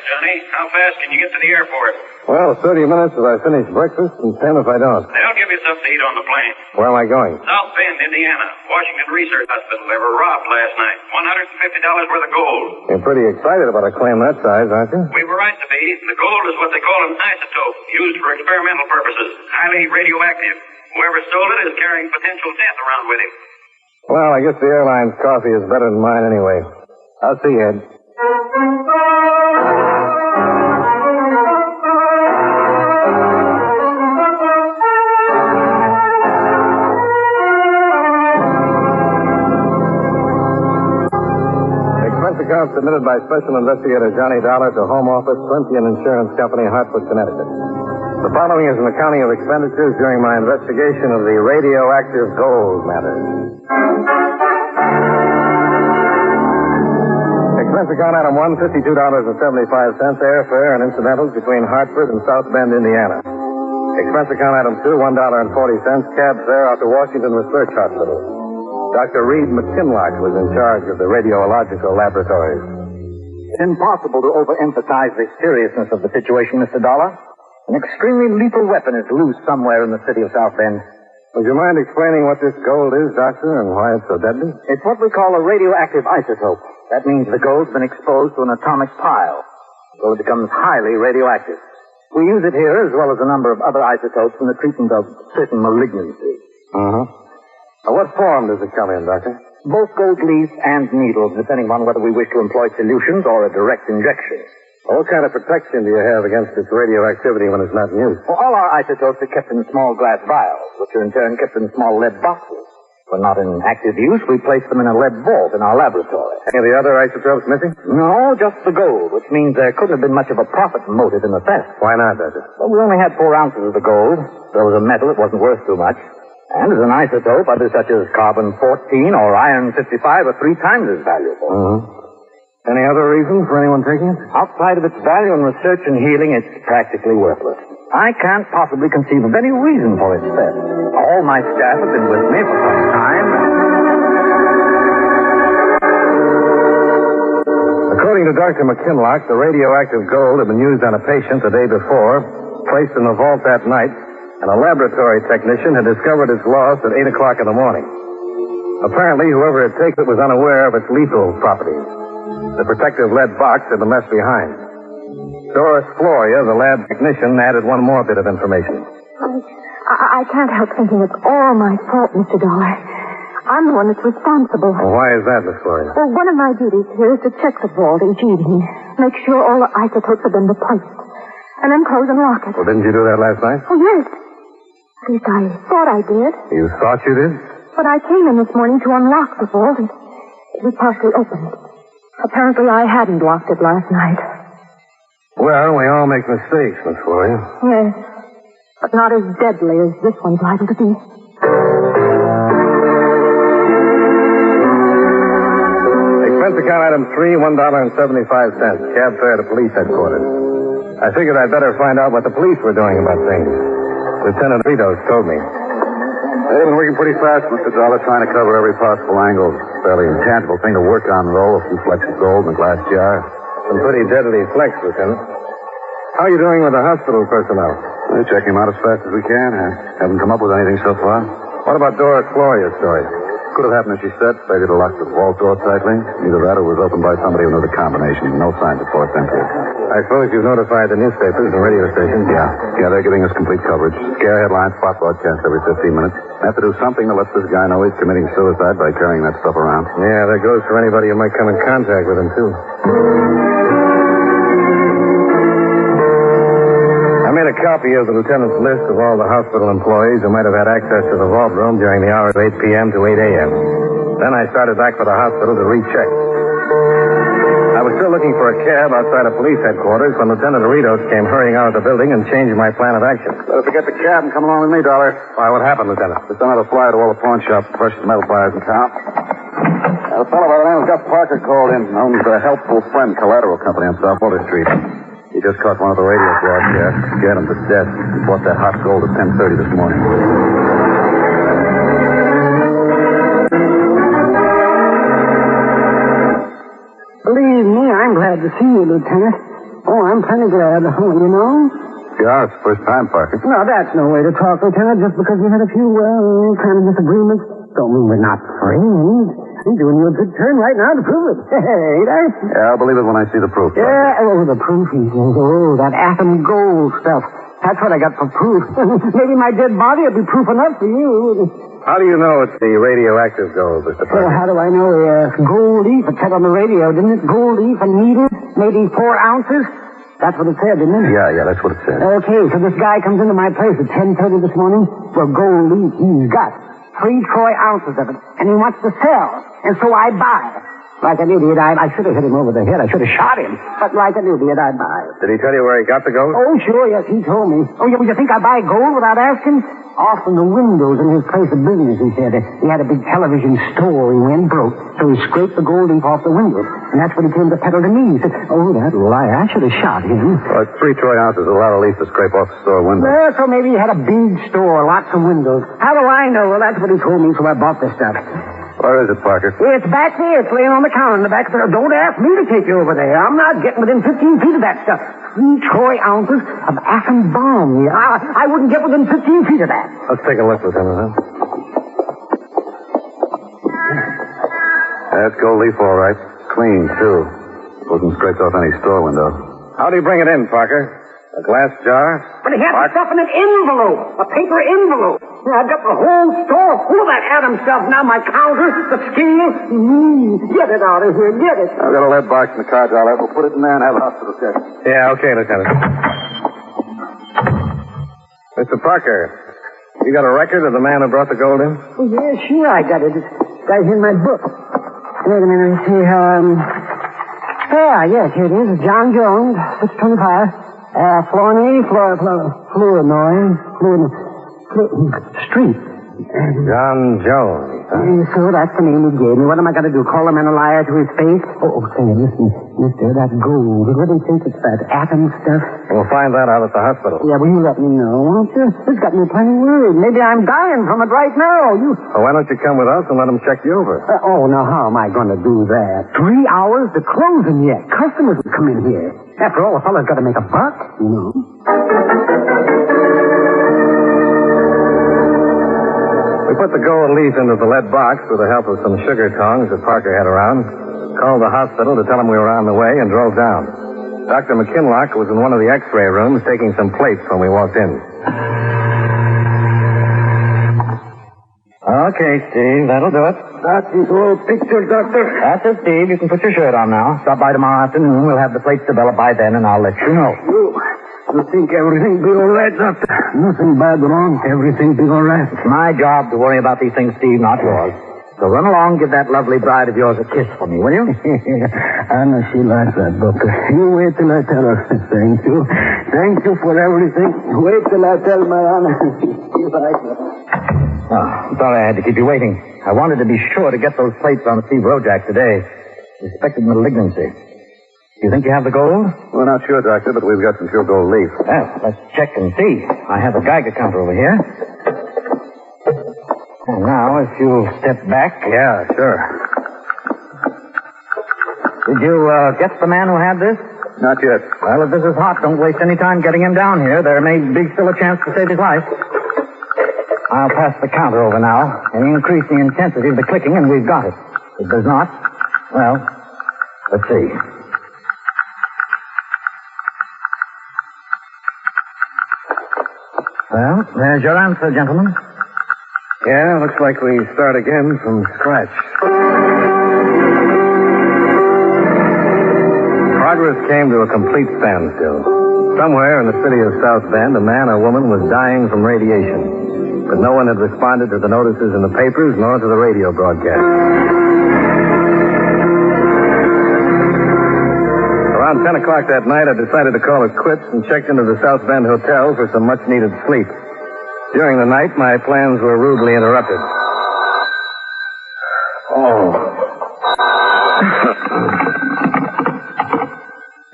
fast can you get to the airport? Well, 30 minutes if I finish breakfast and 10 if I don't. They'll give you something to eat on the plane. Where am I going? South Bend, Indiana. Washington Research Hospital. They were robbed last night. $150 worth of gold. You're pretty excited about a claim that size, aren't you? We were right to be. The gold is what they call an isotope, used for experimental purposes. Highly radioactive. Whoever stole it is carrying potential death around with him. Well, I guess the airline's coffee is better than mine anyway. I'll see you, Ed. Account submitted by Special Investigator Johnny Dollar to Home Office, Corinthian Insurance Company, Hartford, Connecticut. The following is an accounting of expenditures during my investigation of the radioactive gold matter. Expense account item 1, $52.75, airfare and incidentals between Hartford and South Bend, Indiana. Expense account item 2, $1.40, cab fare out to Washington Research Hospital. Dr. Reed McKinlock was in charge of the radiological laboratories. It's impossible to overemphasize the seriousness of the situation, Mr. Dollar. An extremely lethal weapon is loose somewhere in the city of South Bend. Would you mind explaining what this gold is, Doctor, and why it's so deadly? It's what we call a radioactive isotope. That means the gold's been exposed to an atomic pile, so it becomes highly radioactive. We use it here as well as a number of other isotopes in the treatment of certain malignancies. What form does it come in, Doctor? Both gold leaf and needles, depending on whether we wish to employ solutions or a direct injection. What kind of protection do you have against its radioactivity when it's not in use? Well, all our isotopes are kept in small glass vials, which are in turn kept in small lead boxes. When not in active use, we place them in a lead vault in our laboratory. Any of the other isotopes missing? No, just the gold, which means there couldn't have been much of a profit motive in the theft. Why not, Doctor? Well, we only had 4 ounces of the gold. There was a metal, it wasn't worth too much. And as an isotope, others such as carbon-14 or iron-55 are 3 times as valuable. Any other reason for anyone taking it? Outside of its value in research and healing, it's practically worthless. I can't possibly conceive of any reason for its theft. All my staff have been with me for some time. According to Dr. McKinlock, the radioactive gold had been used on a patient the day before, placed in the vault that night, and a laboratory technician had discovered its loss at 8 o'clock in the morning. Apparently, whoever had taken it was unaware of its lethal properties. The protective lead box had been left behind. Doris Floria, the lab technician, added one more bit of information. I can't help thinking it's all my fault, Mr. Dollar. I'm the one that's responsible. Well, why is that, Miss Floria? Well, one of my duties here is to check the vault each evening, make sure all the isotopes have been replaced, and then close and lock it. Well, didn't you do that last night? Oh, yes. At least I thought I did. You thought you did? But I came in this morning to unlock the vault, and it was partially opened. Apparently, I hadn't locked it last night. Well, we all make mistakes, Miss Floria. Yes, but not as deadly as this one's liable to be. Expense account item 3, $1.75, cab fare to police headquarters. I figured I'd better find out what the police were doing about things. Lieutenant Ritos told me. They've been working pretty fast, Mr. Dollar, trying to cover every possible angle. Fairly intangible thing to work on, though. A few flecks of gold in a glass jar. Some pretty deadly flecks, Lieutenant. How are you doing with the hospital personnel? We're checking them out as fast as we can. Haven't come up with anything so far. What about Doris Floria's story? Could have happened as she said. Failure to lock the vault door tightly. Either that or it was opened by somebody who knew the combination. No signs of forced entry. I suppose you've notified the newspapers and radio stations? Yeah, they're giving us complete coverage. Scare headlines, spot broadcast every 15 minutes. Have to do something that lets this guy know he's committing suicide by carrying that stuff around. Yeah, that goes for anybody who might come in contact with him, too. I made a copy of the lieutenant's list of all the hospital employees who might have had access to the vault room during the hours of 8 p.m. to 8 a.m. Then I started back for the hospital to recheck. I was still looking for a cab outside of police headquarters when Lieutenant Ritos came hurrying out of the building and changed my plan of action. Better forget the cab and come along with me, Dollar. Why, what happened, Lieutenant? Just another flyer to all the pawn shops, precious metal buyers in town. A fellow by the name of Gus Parker called in, owns a Helpful Friend Collateral Company on South Water Street. He just caught one of the radio broadcasts, scared him to death. He bought that hot gold at 10:30 this morning. Believe me, I'm glad to see you, Lieutenant. Oh, I'm plenty glad. Oh, you know? Yeah, it's the first time, Parker. No, that's no way to talk, Lieutenant. Just because we had a few, kind of disagreements, don't mean we're not friends. I'm doing you a good turn right now to prove it. Ain't I? Yeah, I'll believe it when I see the proof. Yeah, the proof, he says. Oh, that atom gold stuff. That's what I got for proof. Maybe my dead body will be proof enough for you. How do you know it's the radioactive gold, Mr. Parker? Well, how do I know? Gold leaf. It said on the radio, didn't it? Gold leaf, a needle, maybe 4 ounces. That's what it said, didn't it? Yeah, that's what it said. Okay, so this guy comes into my place at 10:30 this morning. Well, gold leaf he's got 3 troy ounces of it, and he wants to sell. And so I buy. Like an idiot, I should have hit him over the head. I should have shot him. But like an idiot, I buy. Did he tell you where he got the gold? Oh, sure, yes, he told me. Oh, you think I buy gold without asking? Off from the windows in his place of business, he said. He had a big television store. He went broke, so he scraped the gold leaf off the window. And that's what he came to peddle to me. He said, oh, that liar, I should have shot him. Well, 3 troy ounces is a lot of leaf to scrape off the store window. Well, so maybe he had a big store, lots of windows. How do I know? Well, that's what he told me, so I bought this stuff. Where is it, Parker? It's back there. It's laying on the counter in the back there. Don't ask me to take you over there. I'm not getting within 15 feet of that stuff. 3 troy ounces of atom bomb. I wouldn't get within 15 feet of that. Let's take a look, Lieutenant, huh? That's gold leaf, all right. Clean, too. Wasn't scraped off any store window. How do you bring it in, Parker? A glass jar? But he had the stuff in an envelope. A paper envelope. I've got the whole store full of that atom stuff. Now my counter, the scale. Get it out of here. Get it. I've got a lead box in the car jar. We'll put it in there and have a hospital check. Yeah, okay, Lieutenant. Mr. Parker, you got a record of the man who brought the gold in? Oh, yeah, sure I got it. It's right here in my book. Wait a minute. Let's see. Yes, here it is. John Jones, 625. Street. John Jones. Huh? So that's the name he gave me. What am I going to do? Call the man a liar to his face? Oh, say, listen, mister, that gold. What do you think it's that atom stuff? We'll find that out at the hospital. Yeah, will you let me know, won't you? It's got me plenty worried. Maybe I'm dying from it right now. Well, why don't you come with us and let them check you over? Now how am I going to do that? 3 hours to closing yet. Customers will come in here. After all, a fellow's got to make a buck, you know. We put the gold leaf into the lead box with the help of some sugar tongs that Parker had around, called the hospital to tell them we were on the way, and drove down. Dr. McKinlock was in one of the x-ray rooms taking some plates when we walked in. Okay, Steve, that'll do it. That's his whole picture, Doctor. That's it, Steve. You can put your shirt on now. Stop by tomorrow afternoon. We'll have the plates developed by then, and I'll let you know. You think everything be all right, Doctor? Nothing bad wrong. Everything be all right. It's my job to worry about these things, Steve, not yours. So run along, give that lovely bride of yours a kiss for me, will you? I know she likes that, Doctor. You wait till I tell her. Thank you. Thank you for everything. Wait till I tell my Anna. She likes it. Oh, sorry I had to keep you waiting. I wanted to be sure to get those plates on Steve Rojak today. Suspected malignancy. You think you have the gold? We're not sure, Doctor, but we've got some pure gold leaf. Well, let's check and see. I have a Geiger counter over here. And now, if you'll step back. Yeah, sure. Did you get the man who had this? Not yet. Well, if this is hot, don't waste any time getting him down here. There may be still a chance to save his life. I'll pass the counter over now and increase the intensity of the clicking, and we've got it. If it does not, well, let's see. Well, there's your answer, gentlemen. Yeah, looks like we start again from scratch. Progress came to a complete standstill. Somewhere in the city of South Bend, a man or woman was dying from radiation. But no one had responded to the notices in the papers nor to the radio broadcast. Around 10 o'clock that night, I decided to call it quits and checked into the South Bend Hotel for some much-needed sleep. During the night, my plans were rudely interrupted. Oh.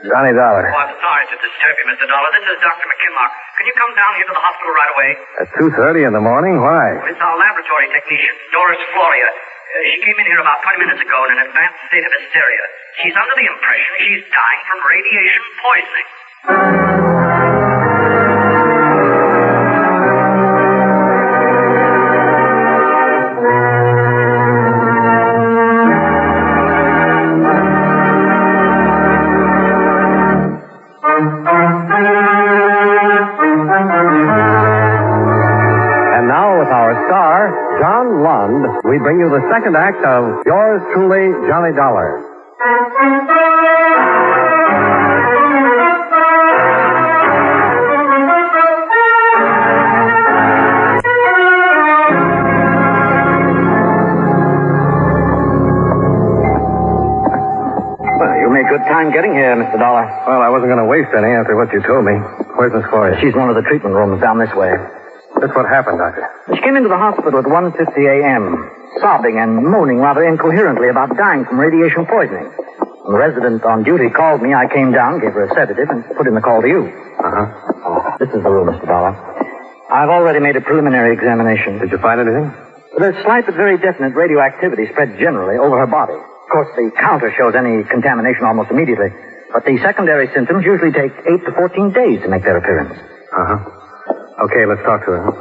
Johnny Dollar. Oh, I'm sorry to disturb you, Mr. Dollar. This is Dr. McKinlock. Can you come down here to the hospital right away? At 2:30 in the morning? Why? It's our laboratory technician, Doris Floria. She came in here about 20 minutes ago in an advanced state of hysteria. She's under the impression she's dying from radiation poisoning. And now with our star, John Lund, we bring you the second act of Yours Truly, Johnny Dollar. Well, you made good time getting here, Mr. Dollar. Well, I wasn't going to waste any after what you told me. Where's Miss Gloria? She's in one of the treatment rooms down this way. That's what happened, Doctor. She came into the hospital at 1:50 a.m., sobbing and moaning rather incoherently about dying from radiation poisoning. When the resident on duty called me, I came down, gave her a sedative, and put in the call to you. Uh-huh. This is the room, Mr. Dollar. I've already made a preliminary examination. Did you find anything? There's slight but very definite radioactivity spread generally over her body. Of course, the counter shows any contamination almost immediately, but the secondary symptoms usually take 8 to 14 days to make their appearance. Uh-huh. Okay, let's talk to her.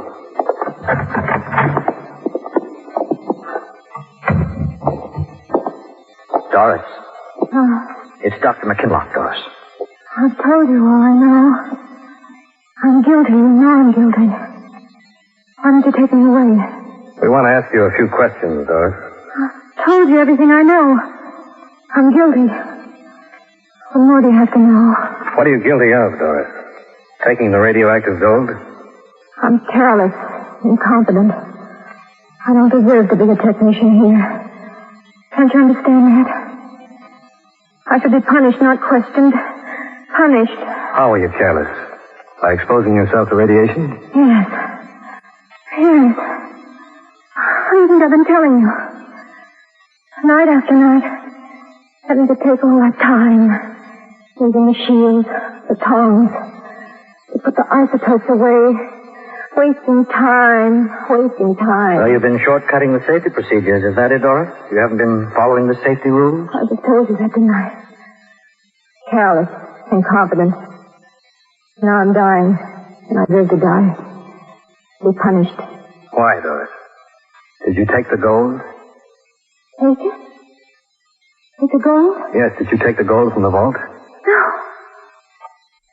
Doris. It's Dr. McKinlock, Doris. I've told you all I know. I'm guilty. You know I'm guilty. Why don't you take me away? We want to ask you a few questions, Doris. I've told you everything I know. I'm guilty. What more do you have to know? What are you guilty of, Doris? Taking the radioactive gold? I'm careless, incompetent. I don't deserve to be a technician here. Can't you understand that? I should be punished, not questioned. Punished. How were you careless? By exposing yourself to radiation? Yes. Yes. What do you think I've been telling you? Night after night. Having to take all that time. Using the shields, the tongs. To put the isotopes away. Wasting time. Well, you've been shortcutting the safety procedures. Is that it, Doris? You haven't been following the safety rules? I just told you that, didn't I? Careless, incompetent. Now I'm dying, and I deserve to die. Be punished. Why, Doris? Did you take the gold? Take it? Take the gold? Yes, did you take the gold from the vault? No.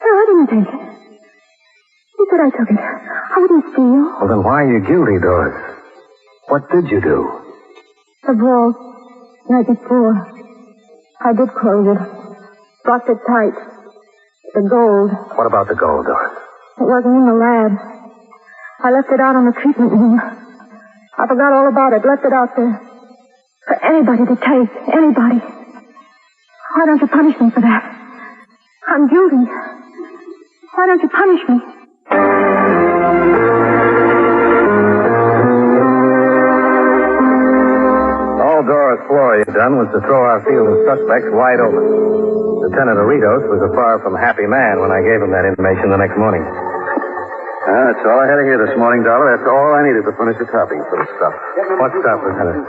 No, I didn't take it. Who said I took it? I wouldn't steal. Well, then why are you guilty, Doris? What did you do? The vault. Night before. I did close it. Locked it tight. The gold. What about the gold, Doris? It wasn't in the lab. I left it out on the treatment room. I forgot all about it. Left it out there. For anybody to take. Anybody. Why don't you punish me for that? I'm guilty. Why don't you punish me? All Doris Flory had done was to throw our field of suspects wide open. Lieutenant Aritos was a far from happy man when I gave him that information the next morning. That's all I had to hear this morning, Dollar. That's all I needed to furnish the toppings for the stuff. What stuff, Lieutenant?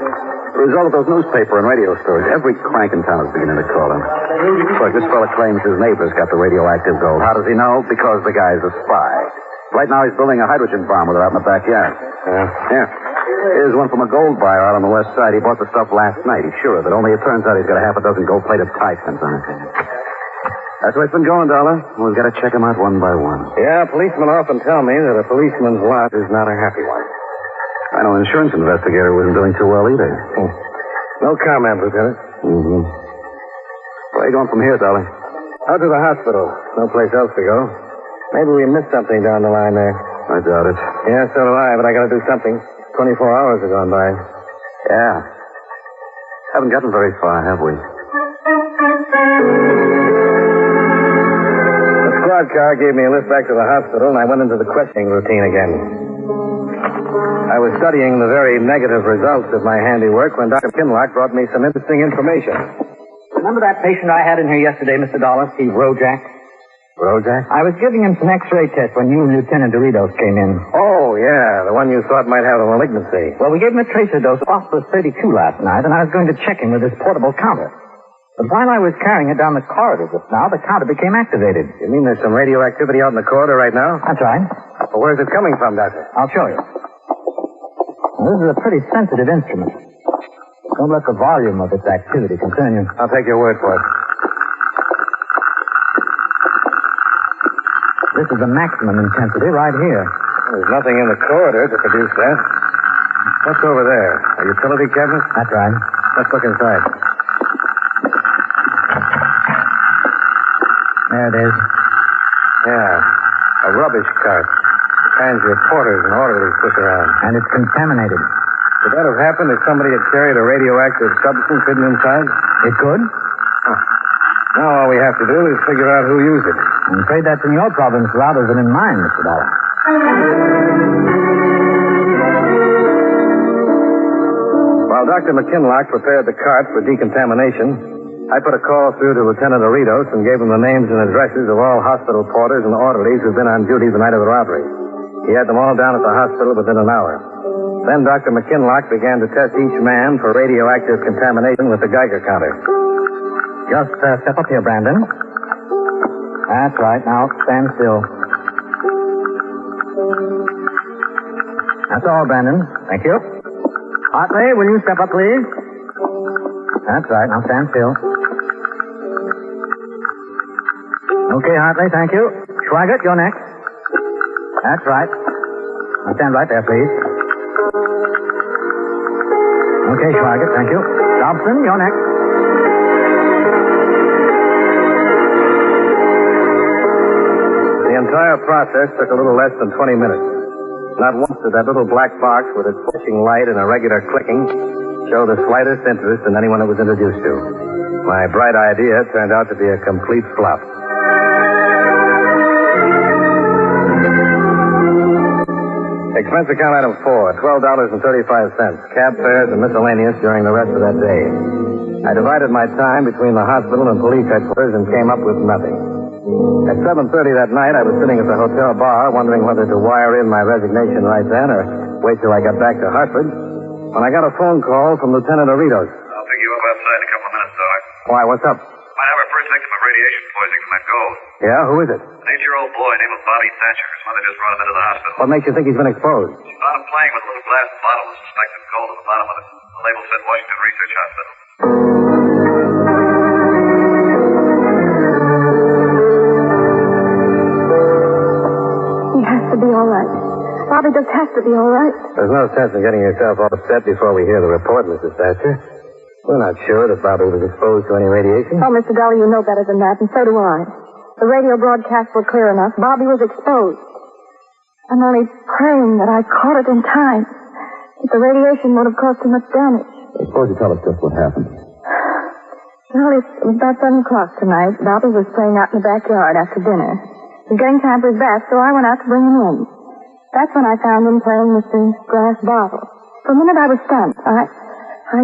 The result of those newspaper and radio stories. Every crank in town is beginning to call him. Look, this fella claims his neighbor's got the radioactive gold. How does he know? Because the guy's a spy. Right now he's building a hydrogen bomb with it out in the backyard. Yeah. Here's one from a gold buyer out on the west side. He bought the stuff last night. He's sure of it. Only it turns out he's got a half a dozen gold-plated tie pins on it. That's where it's been going, Dollar. We've got to check them out one by one. Yeah, policemen often tell me that a policeman's lot is not a happy one. I know an insurance investigator wasn't doing too well either. No comment, Lieutenant. Mm-hmm. Where are you going from here, Dollar? Out to the hospital. No place else to go. Maybe we missed something down the line there. I doubt it. Yeah, so do I, but I got to do something. 24 hours have gone by. Yeah. Haven't gotten very far, have we? The squad car gave me a lift back to the hospital, and I went into the questioning routine again. I was studying the very negative results of my handiwork when Dr. Kinlock brought me some interesting information. Remember that patient I had in here yesterday, Mr. Dollar, Steve Rojak? Rojak? I was giving him some X-ray tests when you and Lieutenant Doritos came in. Oh, yeah, the one you thought might have a malignancy. Well, we gave him a tracer dose of phosphorus 32 last night, and I was going to check him with his portable counter. But while I was carrying it down the corridor just now, the counter became activated. You mean there's some radioactivity out in the corridor right now? That's right. Well, where's it coming from, Doctor? I'll show you. Now, this is a pretty sensitive instrument. Don't let the volume of its activity concern you. I'll take your word for it. This is the maximum intensity right here. There's nothing in the corridor to produce that. What's over there? A utility cabinet? That's right. Let's look inside. There it is. Yeah, a rubbish cart. Kinds your porters and orderlies push around. And it's contaminated. Could that have happened if somebody had carried a radioactive substance hidden inside? It could. Huh. Now all we have to do is figure out who used it. I'm afraid that's in your province rather than in mine, Mr. Dollar. While Dr. McKinlock prepared the cart for decontamination, I put a call through to Lieutenant Doritos and gave him the names and addresses of all hospital porters and orderlies who'd been on duty the night of the robbery. He had them all down at the hospital within an hour. Then Dr. McKinlock began to test each man for radioactive contamination with the Geiger counter. Just step up here, Brandon. That's right. Now, stand still. That's all, Brandon. Thank you. Hartley, will you step up, please? That's right. Now, stand still. Okay, Hartley, thank you. Schweigert, you're next. That's right. Now, stand right there, please. Okay, Schweigert, thank you. Dobson, you're next. The entire process took a little less than 20 minutes. Not once did that little black box with its flashing light and irregular clicking show the slightest interest in anyone it was introduced to. My bright idea turned out to be a complete flop. Expense account item 4, $12.35, cab fares and miscellaneous during the rest of that day. I divided my time between the hospital and police headquarters and came up with nothing. At 7:30 that night, I was sitting at the hotel bar wondering whether to wire in my resignation right then or wait till I got back to Hartford when I got a phone call from Lieutenant Doritos. I'll pick you up outside in a couple of minutes, Doc. Why, what's up? Might have our first victim of radiation poisoning from that gold. Yeah, who is it? An 8-year-old boy named Bobby Thatcher. His mother just brought him into the hospital. What makes you think he's been exposed? She found him playing with a little glass bottle with suspected gold at the bottom of it. The label said Washington Research Hospital. He has to be all right. Bobby just has to be all right. There's no sense in getting yourself all upset before we hear the report, Mrs. Thatcher. We're not sure that Bobby was exposed to any radiation. Oh, Mr. Dolly, you know better than that, and so do I. The radio broadcasts were clear enough. Bobby was exposed. I'm only praying that I caught it in time. That the radiation won't have caused too much damage. Suppose you tell us just what happened. Well, it was about 7 o'clock tonight. Bobby was playing out in the backyard after dinner. He was getting time for his bath, so I went out to bring him in. That's when I found him playing with the glass bottle. For a minute I was stunned. I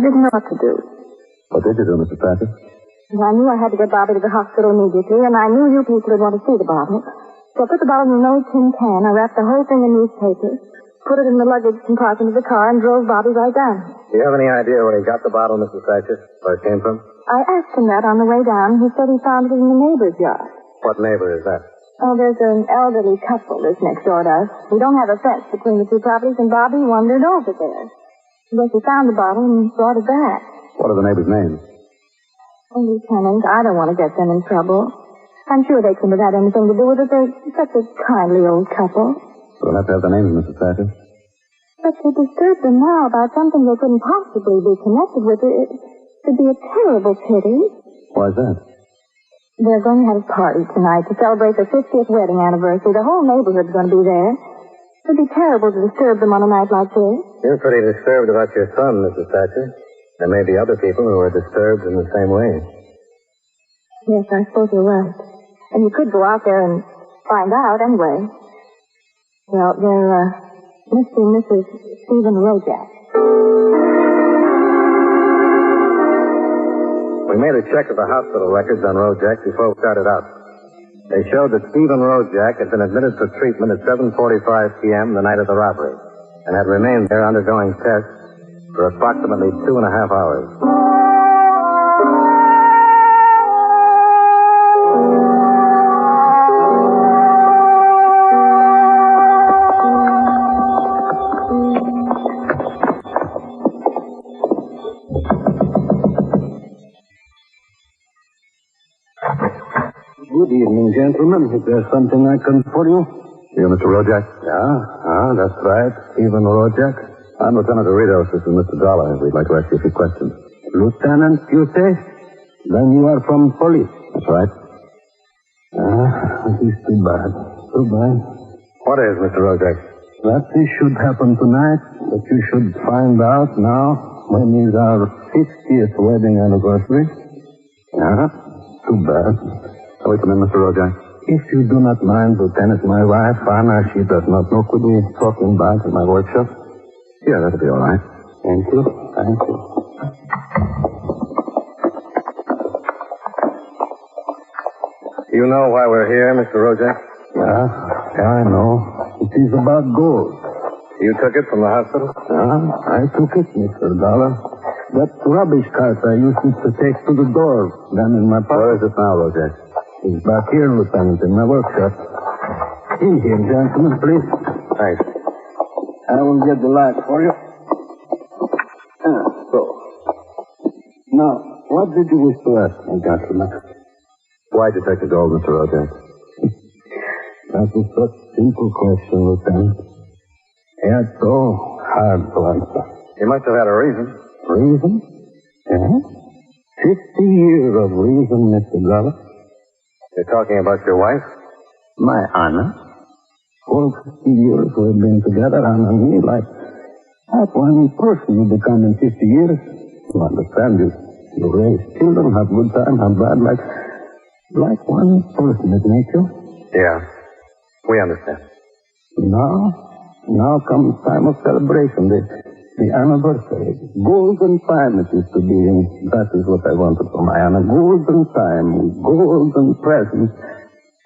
didn't know what to do. What did you do, Mrs. Thatcher? And I knew I had to get Bobby to the hospital immediately, and I knew you people would want to see the bottle. So I put the bottle in an old tin can. I wrapped the whole thing in newspaper, put it in the luggage compartment of the car, and drove Bobby right down. Do you have any idea where he got the bottle, Mrs. Thatcher? Where it came from? I asked him that on the way down. He said he found it in the neighbor's yard. What neighbor is that? Oh, there's an elderly couple that's next door to us. We don't have a fence between the two properties, and Bobby wandered over there. I guess he found the bottle and brought it back. What are the neighbors' names? Oh, Lieutenant, I don't want to get them in trouble. I'm sure they couldn't have had anything to do with it. They're such a kindly old couple. We'll have to have the names, Mrs. Thatcher. But to disturb them now about something they couldn't possibly be connected with, it'd be a terrible pity. Why is that? They're going to have a party tonight to celebrate their 50th wedding anniversary. The whole neighborhood's going to be there. It'd be terrible to disturb them on a night like this. You're pretty disturbed about your son, Mrs. Thatcher. There may be other people who are disturbed in the same way. Yes, I suppose you're right. And you could go out there and find out anyway. Well, they're, Mr. and Mrs. Stephen Rojak. We made a check of the hospital records on Rojak before we started out. They showed that Stephen Rojak had been admitted for treatment at 7:45 p.m. the night of the robbery and had remained there undergoing tests for approximately 2.5 hours. Good evening, gentlemen. Is there something I can for you? You, Mr. Rojak? Yeah, that's right. Stephen Rojak. I'm Lieutenant Doritos. This is Mr. Dollar. We'd like to ask you a few questions. Lieutenant, you say? Then you are from police. That's right. It is too bad. Too bad. What is, Mr. Rojak? That this should happen tonight, that you should find out now when is our 50th wedding anniversary. Too bad. Shall we come in, Mr. Rojak? If you do not mind, Lieutenant, my wife, Anna, she does not know. Could we talk in back in my workshop? Yeah, that'll be all right. Thank you. Thank you. You know why we're here, Mr. Rojak? Yeah, I know. It is about gold. You took it from the hospital? I took it, Mr. Dollar. That rubbish cart I used it to take to the door, down in my pocket. Where is it now, Rojak? It's back here, Lieutenant, in my workshop. In here, gentlemen, please. Thanks. I will get the light for you. So. Now, what did you wish to ask me, gentlemen? Why'd you take the gold, Mr. Rojak? That is such a simple question, Lieutenant. It's so hard to answer. You must have had a reason. Reason? Yeah? 50 years of reason, Mr. Dollar. You're talking about your wife? My Anna. For 50 years we've been together, Anna and me, like one person you become in 50 years. You understand, you raise children, have good time, have bad, like one person, isn't it, you? Yeah, we understand. Now comes time of celebration, the anniversary. Golden time it is to be, and that is what I wanted for my Anna. Golden time, golden presents.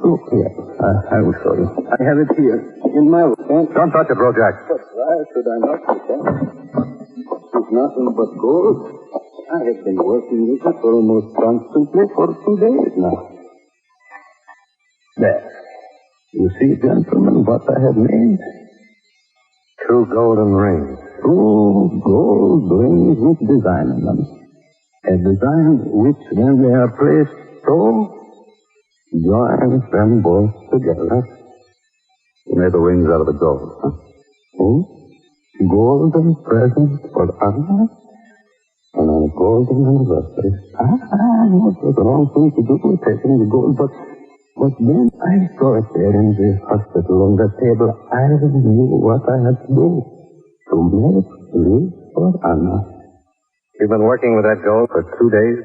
Look here, I will show you. I have it here, in my hand. Don't touch it, Rojak. But why should I not, Lieutenant? It's nothing but gold. I have been working with it almost constantly for 2 days now. There. You see, gentlemen, what I have made? 2 golden rings. 2 gold rings with design on them. A design which, when they are placed so, joins them both together. You made the rings out of the gold, huh? Golden present for Anna and on a golden anniversary. I know it was the wrong thing to do with taking the gold, but then I saw it there in the hospital on the table. I knew what I had to do to make this for Anna. You've been working with that gold for 2 days?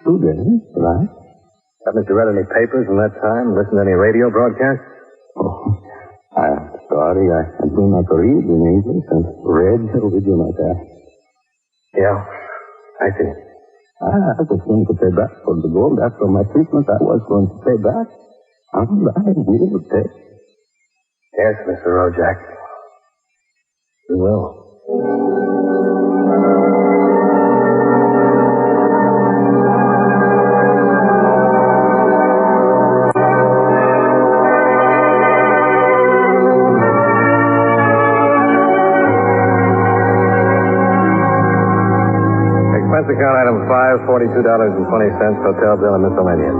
2 days, right. Haven't you read any papers in that time? Listened to any radio broadcasts? Oh, I'm sorry. I do not read in English, and read we do not have. Yeah, I see. I was going to pay back for the gold. After my treatment, I was going to pay back. And I will pay. Yes, Mr. Rojak. You will. Expense account item 5, $42.20, hotel bill and miscellaneous.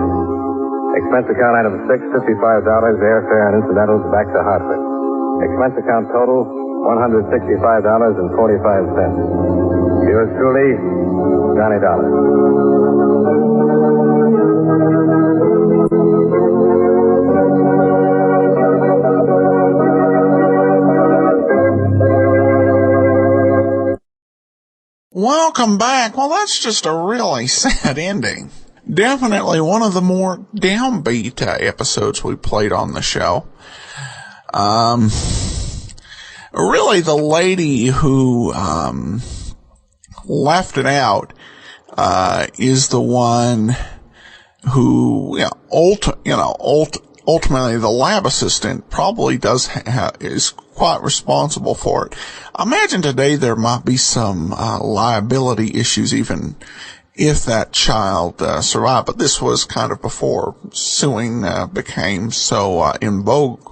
Expense account item 6, $55, airfare and incidentals back to Hartford. Expense account total, $165.45. Yours truly, Johnny Dollar. Welcome back. Well, that's just a really sad ending. Definitely one of the more downbeat episodes we played on the show. Really, the lady who left it out is the one who, ultimately the lab assistant probably is quite responsible for it. I imagine today there might be some liability issues even if that child survived, but this was kind of before suing became so in vogue.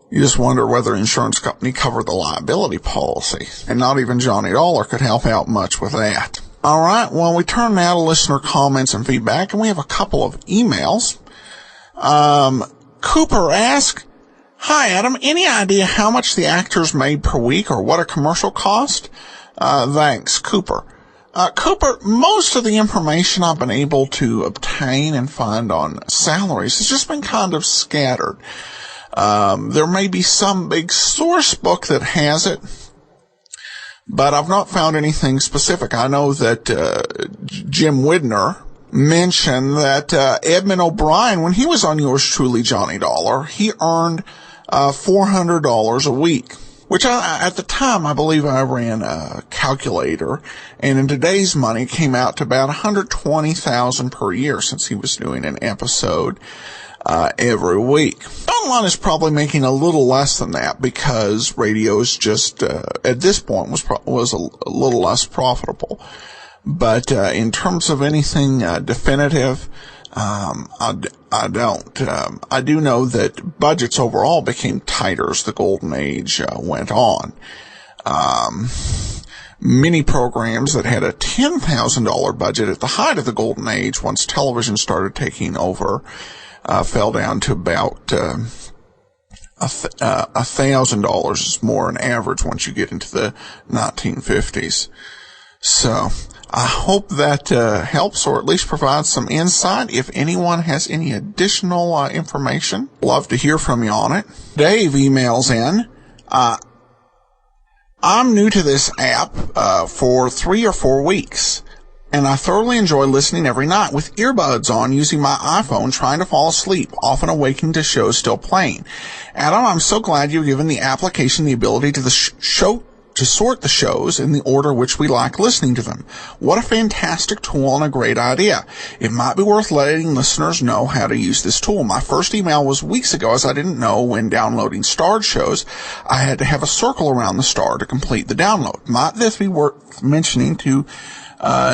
You just wonder whether insurance company covered the liability policy, and not even Johnny Dollar could help out much with that. All right, well, we turn now to listener comments and feedback, and we have a couple of emails. Cooper asks, "Hi, Adam. Any idea how much the actors made per week or what a commercial cost?" Thanks, Cooper. Cooper, most of the information I've been able to obtain and find on salaries has just been kind of scattered. There may be some big source book that has it, but I've not found anything specific. I know that Jim Widner mentioned that Edmund O'Brien, when he was on Yours Truly, Johnny Dollar, he earned $400 a week, which at the time, I believe I ran a calculator, and in today's money came out to about $120,000 per year, since he was doing an episode every week. Online is probably making a little less than that, because radio is just at this point was a little less profitable. But in terms of anything definitive, I don't. I do know that budgets overall became tighter as the golden age went on. Many programs that had a $10,000 budget at the height of the golden age, once television started taking over, fell down to about $1,000 is more an average once you get into the 1950s. So I hope that helps, or at least provides some insight. If anyone has any additional information, love to hear from you on it. Dave emails in, "I'm new to this app for 3 or 4 weeks, and I thoroughly enjoy listening every night with earbuds on using my iPhone, trying to fall asleep, often awaking to shows still playing. Adam, I'm so glad you've given the application the ability to sort the shows in the order which we like listening to them. What a fantastic tool and a great idea. It might be worth letting listeners know how to use this tool. My first email was weeks ago, as I didn't know when downloading starred shows, I had to have a circle around the star to complete the download. Might this be worth mentioning to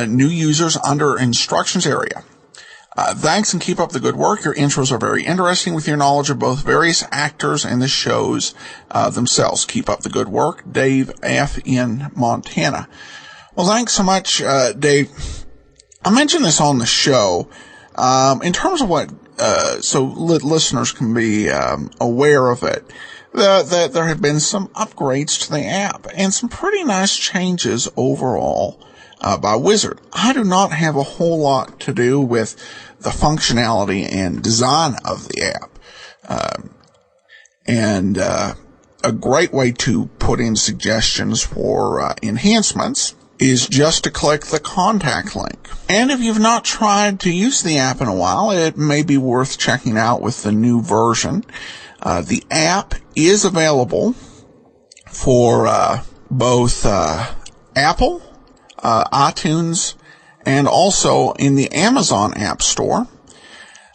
new users under instructions area? Thanks, and keep up the good work. Your intros are very interesting with your knowledge of both various actors and the shows themselves. Keep up the good work. Dave F. in Montana." Well, thanks so much, Dave. I mentioned this on the show in terms of what, so listeners can be aware of it, that there have been some upgrades to the app and some pretty nice changes overall by Wizard. I do not have a whole lot to do with the functionality and design of the app. And a great way to put in suggestions for enhancements is just to click the contact link. And if you've not tried to use the app in a while, it may be worth checking out with the new version. The app is available for both Apple, iTunes, and also in the Amazon App Store.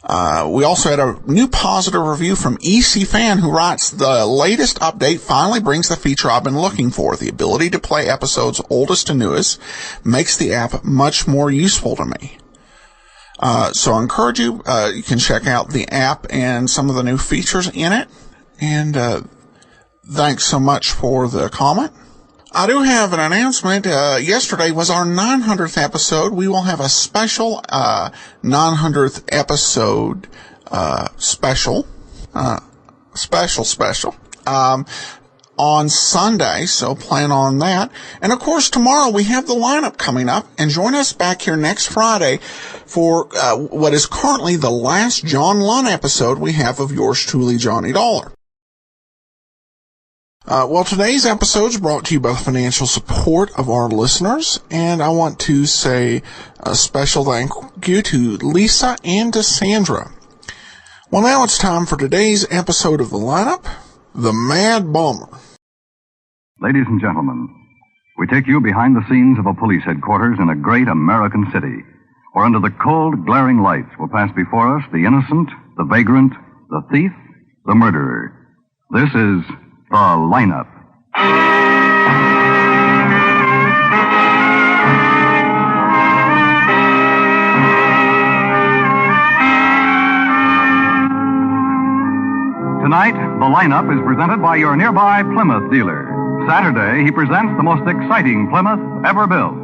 We also had a new positive review from EC Fan, who writes, "The latest update finally brings the feature I've been looking for. The ability to play episodes oldest to newest makes the app much more useful to me." So I encourage you, you can check out the app and some of the new features in it. And thanks so much for the comment. I do have an announcement. Yesterday was our 900th episode. We will have a special 900th episode special on Sunday, so plan on that. And of course, tomorrow we have the lineup coming up, and join us back here next Friday for what is currently the last John Lunn episode we have of Yours Truly, Johnny Dollar. Well, today's episode is brought to you by the financial support of our listeners, and I want to say a special thank you to Lisa and to Sandra. Well, now it's time for today's episode of the lineup, The Mad Bomber. Ladies and gentlemen, we take you behind the scenes of a police headquarters in a great American city, For under the cold, glaring lights will pass before us the innocent, the vagrant, the thief, the murderer. This is The Lineup. Tonight, The Lineup is presented by your nearby Plymouth dealer. Saturday, he presents the most exciting Plymouth ever built.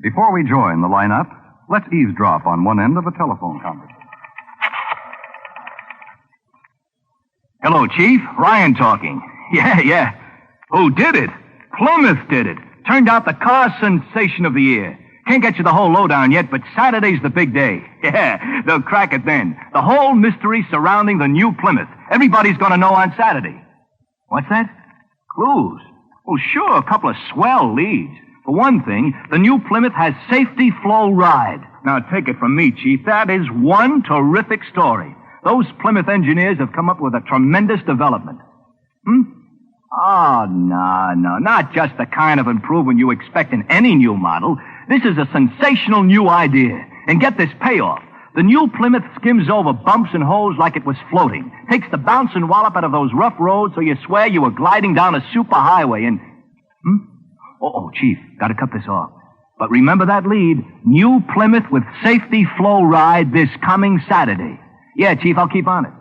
Before we join The Lineup, let's eavesdrop on one end of a telephone conversation. Hello, Chief. Ryan talking. Yeah. Who did it? Plymouth did it. Turned out the car sensation of the year. Can't get you the whole lowdown yet, but Saturday's the big day. Yeah, they'll crack it then. The whole mystery surrounding the new Plymouth. Everybody's going to know on Saturday. What's that? Clues. Oh, sure, a couple of swell leads. For one thing, the new Plymouth has safety flow ride. Now, take it from me, Chief. That is one terrific story. Those Plymouth engineers have come up with a tremendous development. Oh, no. Not just the kind of improvement you expect in any new model. This is a sensational new idea. And get this payoff. The new Plymouth skims over bumps and holes like it was floating. Takes the bounce and wallop out of those rough roads so you swear you were gliding down a superhighway and... Oh, Chief, gotta cut this off. But remember that lead. New Plymouth with safety flow ride this coming Saturday. Yeah, Chief, I'll keep on it.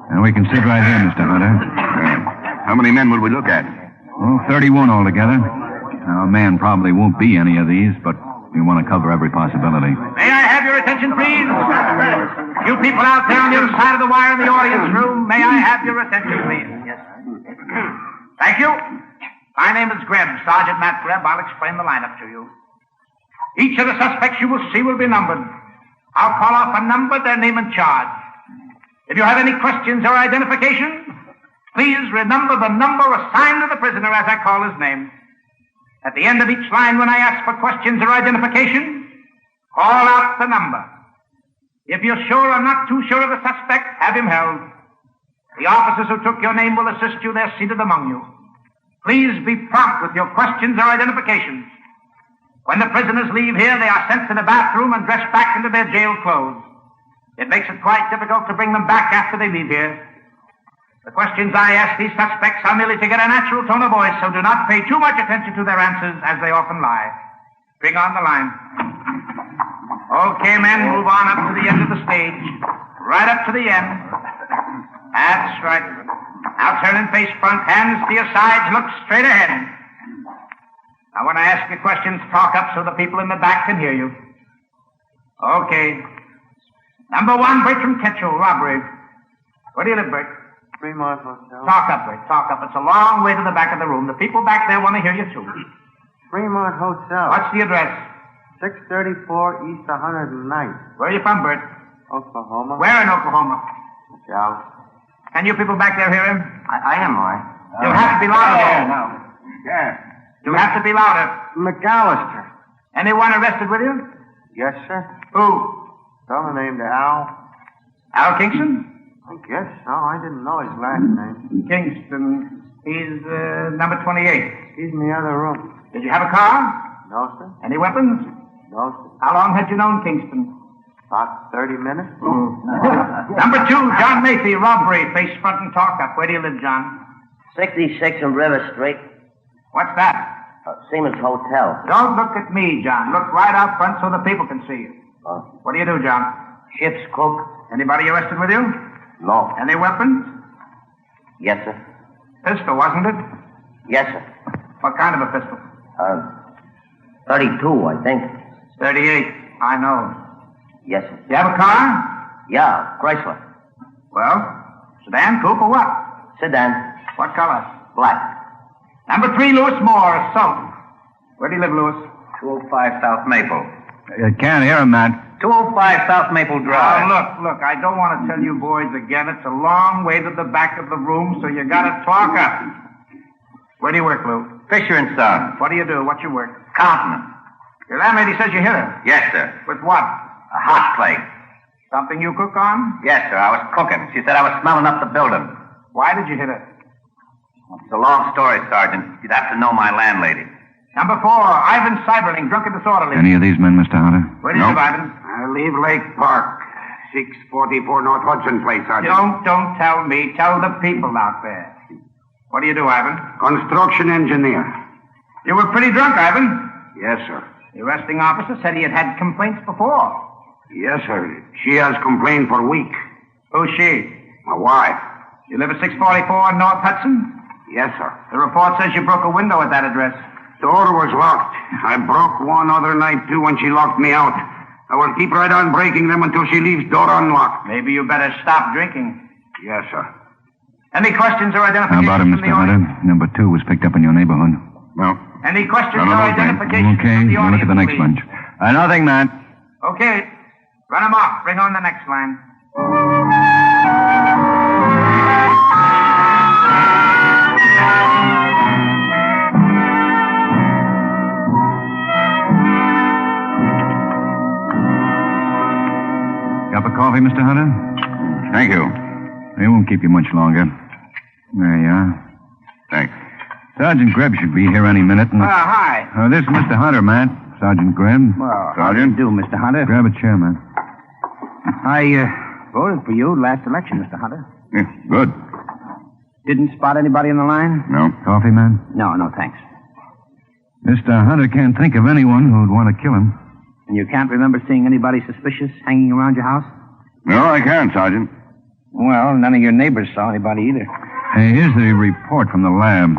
And we can sit right here, Mr. Hunter. How many men would we look at? 31 altogether. Now, a man probably won't be any of these, but we want to cover every possibility. May I have your attention, please? You people out there on the other side of the wire in the audience room, may I have your attention, please? Yes. Thank you. My name is Greb, Sergeant Matt Greb. I'll explain the lineup to you. Each of the suspects you will see will be numbered. I'll call off a number, their name and charge. If you have any questions or identification, please remember the number assigned to the prisoner as I call his name. At the end of each line, when I ask for questions or identification, call out the number. If you're sure or not too sure of the suspect, have him held. The officers who took your name will assist you. They're seated among you. Please be prompt with your questions or identifications. When the prisoners leave here, they are sent to the bathroom and dressed back into their jail clothes. It makes it quite difficult to bring them back after they leave here. The questions I ask these suspects are merely to get a natural tone of voice, so do not pay too much attention to their answers, as they often lie. Bring on the line. Okay, men, move on up to the end of the stage. Right up to the end. That's right. Now turn and face front, hands to your sides, look straight ahead. Now, when I ask you questions, talk up so the people in the back can hear you. Okay. Number 1, Bertram Ketchell, robbery. Where do you live, Bert? Fremont Hotel. Talk up, Bert, talk up. It's a long way to the back of the room. The people back there want to hear you, too. Fremont Hotel. What's the address? 634 East 109th. Where are you from, Bert? Oklahoma. Where in Oklahoma? Dallas. Can you people back there hear him? I am, all right. You'll have to be louder. Yeah. You'll have to be louder. McAllister. Anyone arrested with you? Yes, sir. Who? Fellow named Al. Al Kingston? I guess so. I didn't know his last name. Kingston. He's number 28. He's in the other room. Did you have a car? No, sir. Any weapons? No, sir. How long had you known Kingston? About 30 minutes. Number 2, John Mathy, robbery. Face front and talk up. Where do you live, John? 66 on River Street. What's that? Siemens Hotel. Don't look at me, John. Look right out front so the people can see you. What do you do, John? Ship's cook. Anybody arrested with you? No. Any weapons? Yes, sir. Pistol, wasn't it? Yes, sir. What kind of a pistol? 32, I think. 38. I know. Yes, sir. You have a car? Yeah, Chrysler. Well, sedan, coupe, or what? Sedan. What color? Black. Number 3, Lewis Moore, assault. Where do you live, Lewis? 205 South Maple. Can't hear him, Matt. 205 South Maple Drive. Look, I don't want to tell you boys again. It's a long way to the back of the room, so you gotta talk up. Where do you work, Lou? Fisher and Son. What do you do? What's your work? Counting. Your landlady says you hit her. Yes, sir. With what? A hot plate. Something you cook on? Yes, sir. I was cooking. She said I was smelling up the building. Why did you hit her? It's a long story, Sergeant. You'd have to know my landlady. Number 4, Ivan Cyberling, drunk and disorderly. Any of these men, Mr. Hunter? Where do you live, Ivan? I leave Lake Park. 644 North Hudson Place, Sergeant. Don't tell me. Tell the people out there. What do you do, Ivan? Construction engineer. You were pretty drunk, Ivan. Yes, sir. The arresting officer said he had complaints before. Yes, sir. She has complained for a week. Who's she? My wife. You live at 644 North Hudson? Yes, sir. The report says you broke a window at that address. Door was locked. I broke one other night, too, when she locked me out. I will keep right on breaking them until she leaves door unlocked. Maybe you better stop drinking. Yes, sir. Any questions or How identifications about him, from Mr. the Hunter? audience? Number 2 was picked up in your neighborhood. No. Any questions None of or those names. identifications Okay, from the we'll audience, look at the next please? bunch. Nothing, Matt. Okay. Run 'em off. Bring on the next line. Cup of coffee, Mr. Hunter? Thank you. It won't keep you much longer. There you are. Thanks. Sergeant Greb should be here any minute. And... Hi. this is Mr. Hunter, Matt. Sergeant Greb. Well, how do you do, Mr. Hunter? Grab a chair, Matt. I voted for you last election, Mr. Hunter. Yeah, good. Didn't spot anybody in the line? No. Coffee, man? No, thanks. Mr. Hunter can't think of anyone who'd want to kill him. And you can't remember seeing anybody suspicious hanging around your house? No, I can't, Sergeant. Well, none of your neighbors saw anybody either. Hey, here's the report from the lab.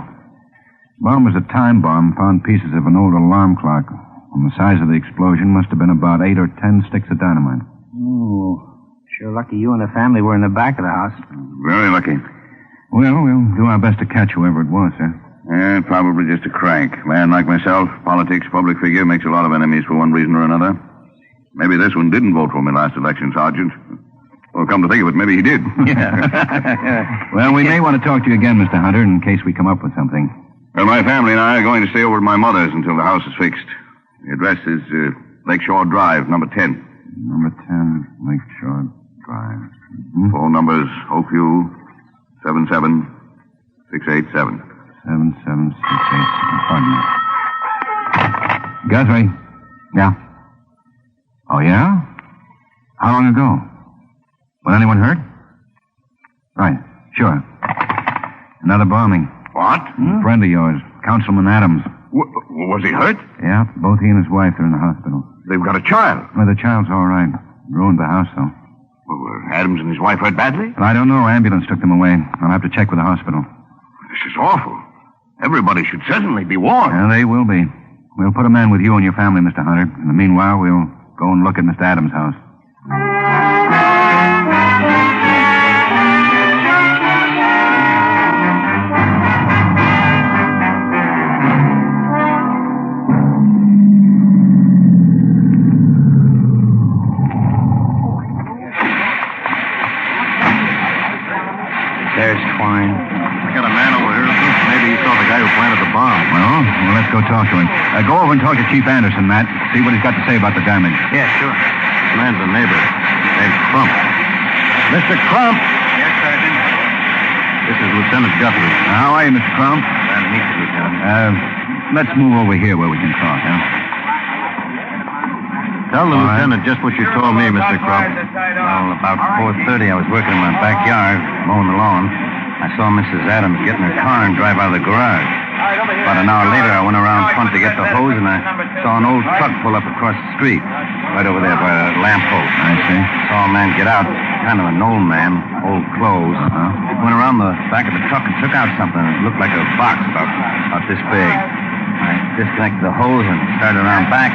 Bomb was a time bomb. Found pieces of an old alarm clock. And the size of the explosion must have been about 8 or 10 sticks of dynamite. Oh, sure lucky you and the family were in the back of the house. Very lucky. Well, we'll do our best to catch whoever it was, sir. Probably just a crank. Man like myself, politics, public figure, makes a lot of enemies for one reason or another. Maybe this one didn't vote for me last election, Sergeant. Well, come to think of it, maybe he did. Yeah. Well, we may want to talk to you again, Mr. Hunter, in case we come up with something. Well, my family and I are going to stay over at my mother's until the house is fixed. The address is Lakeshore Drive, number 10. Number 10, Lakeshore Drive. Mm-hmm. Phone numbers, Oakview, 77687. 77687. Pardon me. Guthrie. Yeah. Oh, yeah? How long ago? Was anyone hurt? Right. Sure. Another bombing. What? A friend of yours, Councilman Adams. Was he hurt? Yeah, both he and his wife are in the hospital. They've got a child. Well, the child's all right. Ruined the house, though. Well, were Adams and his wife hurt badly? Well, I don't know. Ambulance took them away. I'll have to check with the hospital. This is awful. Everybody should certainly be warned. Yeah, they will be. We'll put a man with you and your family, Mr. Hunter. In the meanwhile, we'll go and look at Mr. Adams' house. There's Twine. I got a man over here. Maybe he saw the guy who planted the bomb. Well, let's go talk to him. Go over and talk to Chief Anderson, Matt. See what he's got to say about the damage. Yeah, sure. This man's a neighbor. Named Crump. Mr. Crump. Yes, Sergeant. This is Lieutenant Guthrie. How are you, Mr. Crump? Glad to meet you, Lieutenant. Let's move over here where we can talk, huh? Tell the lieutenant just what you told me, Mr. Crump. Well, about 4:30, I was working in my backyard, mowing the lawn. I saw Mrs. Adams get in her car and drive out of the garage. About an hour later, I went around front to get the hose, and I saw an old truck pull up across the street, right over there by the lamppost. I see. Saw a man get out, kind of an old man, old clothes. Went around the back of the truck and took out something. It looked like a box about this big. I disconnected the hose and started around back.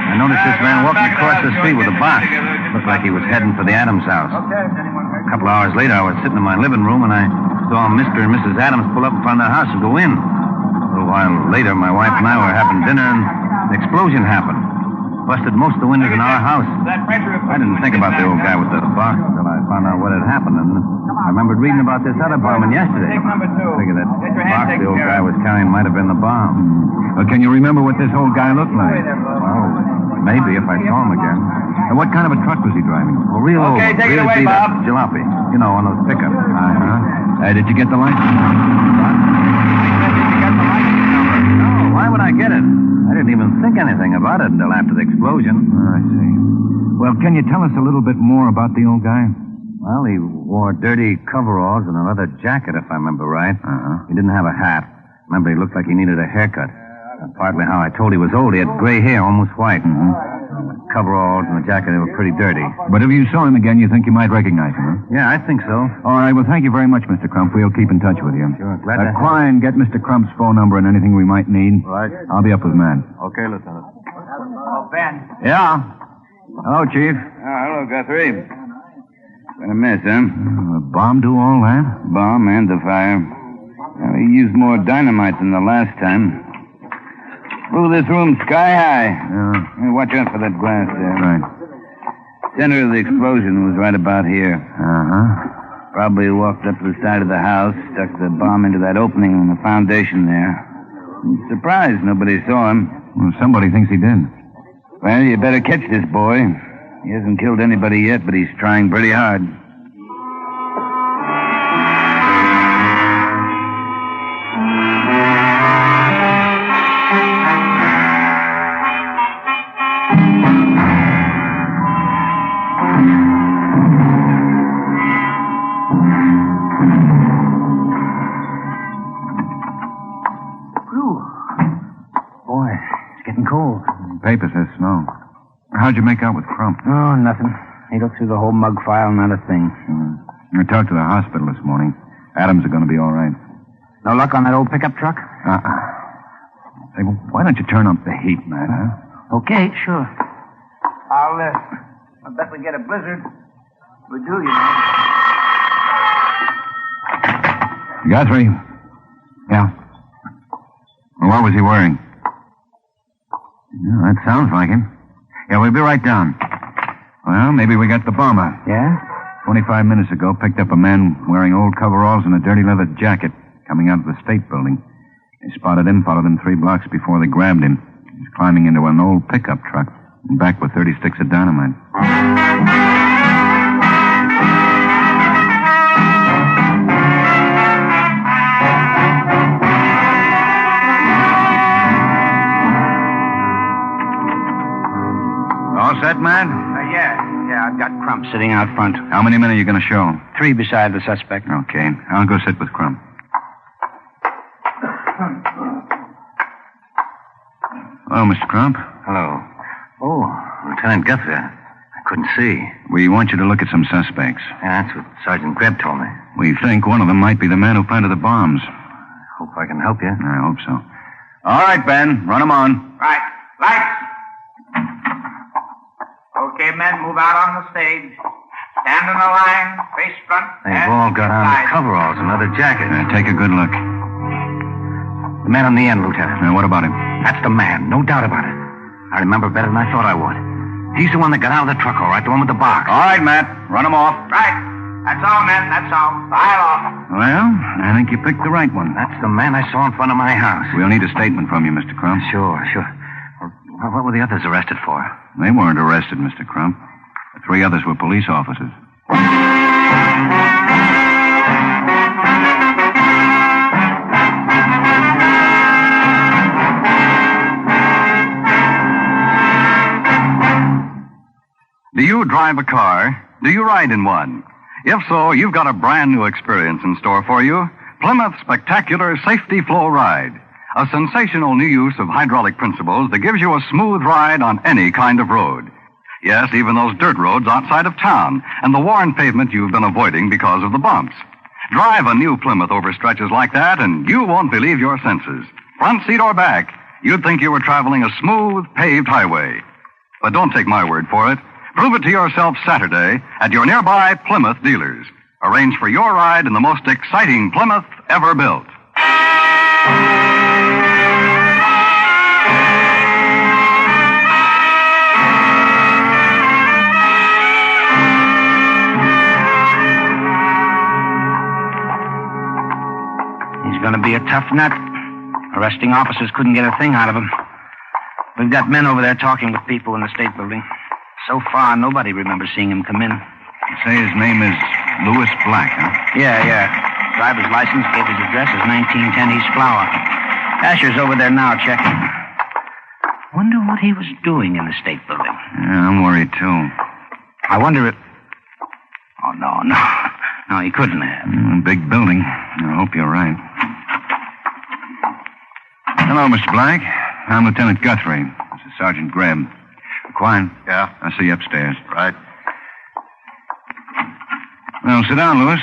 I noticed this man walking across the street with a box. Looked like he was heading for the Adams house. A couple hours later, I was sitting in my living room, and I saw Mr. and Mrs. Adams pull up in front of the house and go in. A little while later, my wife and I were having dinner, and an explosion happened. Busted most of the windows in our house. I didn't think about the old guy with the box until I found out what had happened. And I remembered reading about this other bombing yesterday. Figured that box the old guy was carrying might have been the bomb. Well, can you remember what this old guy looked like? Well, maybe if I saw him again. And what kind of a truck was he driving? A real old one. take it Real away, beat up Bob. Jalopy. You know, one of those pickups. Did you get the license? No, why would I get it? I didn't even think anything about it until after the explosion. I see. Well, can you tell us a little bit more about the old guy? Well, he wore dirty coveralls and a leather jacket, if I remember right. He didn't have a hat. Remember, he looked like he needed a haircut. Partly how I told he was old. He had gray hair, almost white. The coveralls and the jacket, they were pretty dirty. But if you saw him again, you think you might recognize him, huh? Yeah, I think so. All right, well, thank you very much, Mr. Crump. We'll keep in touch with you. Sure, glad to. Klein, get Mr. Crump's phone number and anything we might need. Right. I'll be up with Matt. Okay, Lieutenant. Oh, Ben. Yeah. Hello, Chief. Hello, Guthrie. Been a mess, huh? The bomb do all that? Bomb and the fire. Well, he used more dynamite than the last time. Blew this room sky high. Yeah. Watch out for that glass there. Right. Center of the explosion was right about here. Uh-huh. Probably walked up to the side of the house, stuck the bomb into that opening in the foundation there. I'm surprised nobody saw him. Well, somebody thinks he did. Well, you better catch this boy. He hasn't killed anybody yet, but he's trying pretty hard. Boy, it's getting cold. The paper says snow. How'd you make out with Crump? Oh, nothing. He looked through the whole mug file, not a thing. I talked to the hospital this morning. Adams are going to be all right. No luck on that old pickup truck? Say, well, why don't you turn up the heat, Matt, huh? Okay, sure. I bet we get a blizzard. We do, you know. Guthrie. Yeah. Well, what was he wearing? Yeah, that sounds like him. Yeah, we'll be right down. Well, maybe we got the bomber. Yeah? 25 minutes ago, picked up a man wearing old coveralls and a dirty leather jacket coming out of the state building. They spotted him, followed him 3 blocks before they grabbed him. He was climbing into an old pickup truck and back with 30 sticks of dynamite. All set, man? Yeah, I've got Crump sitting out front. How many men are you going to show? 3 beside the suspect. Okay. I'll go sit with Crump. Hello, Mr. Crump. Hello. Oh, Lieutenant Guthrie. I couldn't see. We want you to look at some suspects. Yeah, that's what Sergeant Greb told me. We think one of them might be the man who planted the bombs. Hope I can help you. I hope so. All right, Ben. Run them on. Right. Lights. Okay, men, move out on the stage. Stand in a line, face front. They've all got on coveralls and leather jackets. Take a good look. The man on the end, Lieutenant. Now, what about him? That's the man, no doubt about it. I remember better than I thought I would. He's the one that got out of the truck, all right, the one with the box. All right, Matt. Run him off. Right. That's all, men, that's all. File off. Well, I think you picked the right one. That's the man I saw in front of my house. We'll need a statement from you, Mr. Crump. Sure. Well, what were the others arrested for? They weren't arrested, Mr. Crump. The 3 others were police officers. Do you drive a car? Do you ride in one? If so, you've got a brand new experience in store for you. Plymouth's Spectacular Safety Flow Ride. A sensational new use of hydraulic principles that gives you a smooth ride on any kind of road. Yes, even those dirt roads outside of town and the worn pavement you've been avoiding because of the bumps. Drive a new Plymouth over stretches like that and you won't believe your senses. Front seat or back, you'd think you were traveling a smooth, paved highway. But don't take my word for it. Prove it to yourself Saturday at your nearby Plymouth dealers. Arrange for your ride in the most exciting Plymouth ever built. He's going to be a tough nut. Arresting officers couldn't get a thing out of him. We've got men over there talking with people in the State Building. So far, nobody remembers seeing him come in. You say his name is Louis Black, huh? Yeah. Driver's license gave his address as 1910 East Flower. Asher's over there now checking. Wonder what he was doing in the State Building. Yeah, I'm worried, too. I wonder if... Oh, no. No, he couldn't have. Big building. I hope you're right. Hello, Mr. Black. I'm Lieutenant Guthrie. This is Sergeant Greb. Quine? Yeah? I'll see you upstairs. Right. Well, sit down, Louis.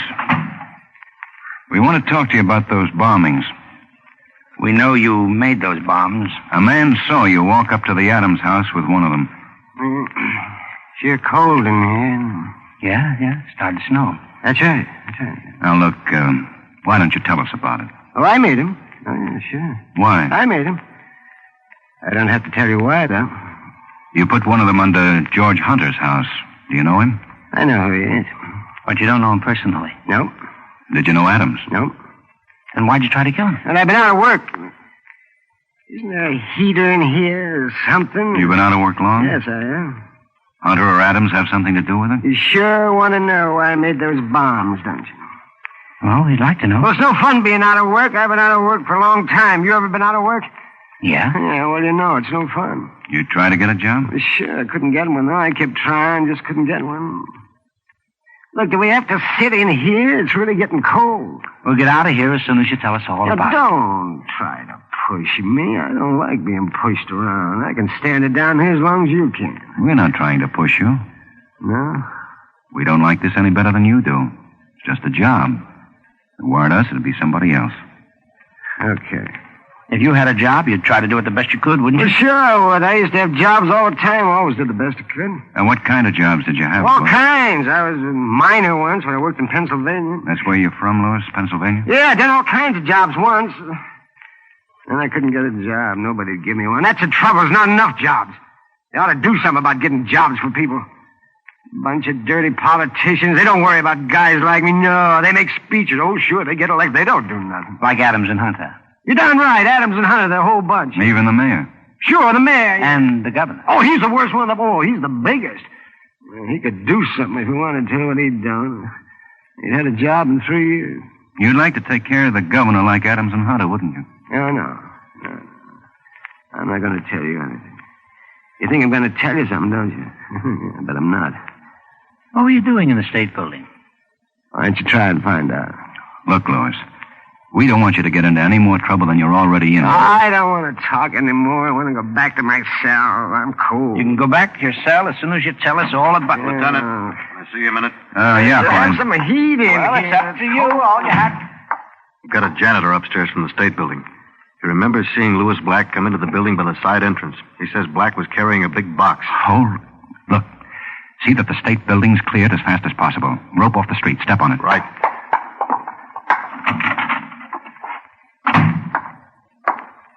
We want to talk to you about those bombings. We know you made those bombs. A man saw you walk up to the Adams house with one of them. Sure cold in here. Yeah. It started to snow. That's right. Now, look, why don't you tell us about it? Oh, I made him. Oh, yeah, sure. Why? I made him. I don't have to tell you why, though. You put one of them under George Hunter's house. Do you know him? I know who he is. But you don't know him personally? Nope. Did you know Adams? Nope. Then why'd you try to kill him? Well, I've been out of work. Isn't there a heater in here or something? You've been out of work long? Yes, I am. Hunter or Adams have something to do with it? You sure want to know why I made those bombs, don't you? Well, we'd like to know. Well, it's no fun being out of work. I've been out of work for a long time. You ever been out of work? Yeah. Yeah, well, you know, it's no fun. You try to get a job? Sure, I couldn't get one, though. I kept trying, just couldn't get one. Look, do we have to sit in here? It's really getting cold. We'll get out of here as soon as you tell us all about it. Don't try to push me. I don't like being pushed around. I can stand it down here as long as you can. We're not trying to push you. No? We don't like this any better than you do. It's just a job. If it weren't us, it'd be somebody else. Okay. If you had a job, you'd try to do it the best you could, wouldn't you? Well, sure I would. I used to have jobs all the time. I always did the best I could. And what kind of jobs did you have? All kinds. I was a miner once when I worked in Pennsylvania. That's where you're from, Louis, Pennsylvania? Yeah, I done all kinds of jobs once. And I couldn't get a job. Nobody'd give me one. That's the trouble. There's not enough jobs. They ought to do something about getting jobs for people. Bunch of dirty politicians. They don't worry about guys like me. No, they make speeches. Oh, sure, they get elected. They don't do nothing. Like Adams and Hunter. You're darn right. Adams and Hunter, the whole bunch. Even the mayor? Sure, the mayor. And the governor. Oh, he's the worst one of them all. He's the biggest. Well, he could do something if he wanted to, and he'd done. He'd had a job in 3 years. You'd like to take care of the governor like Adams and Hunter, wouldn't you? Oh, no. I'm not going to tell you anything. You think I'm going to tell you something, don't you? But I'm not. What were you doing in the State Building? Why don't you try and find out? Look, Louis, we don't want you to get into any more trouble than you're already in. I don't want to talk anymore. I want to go back to my cell. I'm cold. You can go back to your cell as soon as you tell us all about it. Lieutenant, can I see you a minute? Yeah, Have fine. some heat in Well, here. it's up to you. All you have... We've got a janitor upstairs from the State Building. He remembers seeing Louis Black come into the building by the side entrance. He says Black was carrying a big box. Look. See that the State Building's cleared as fast as possible. Rope off the street. Step on it. Right.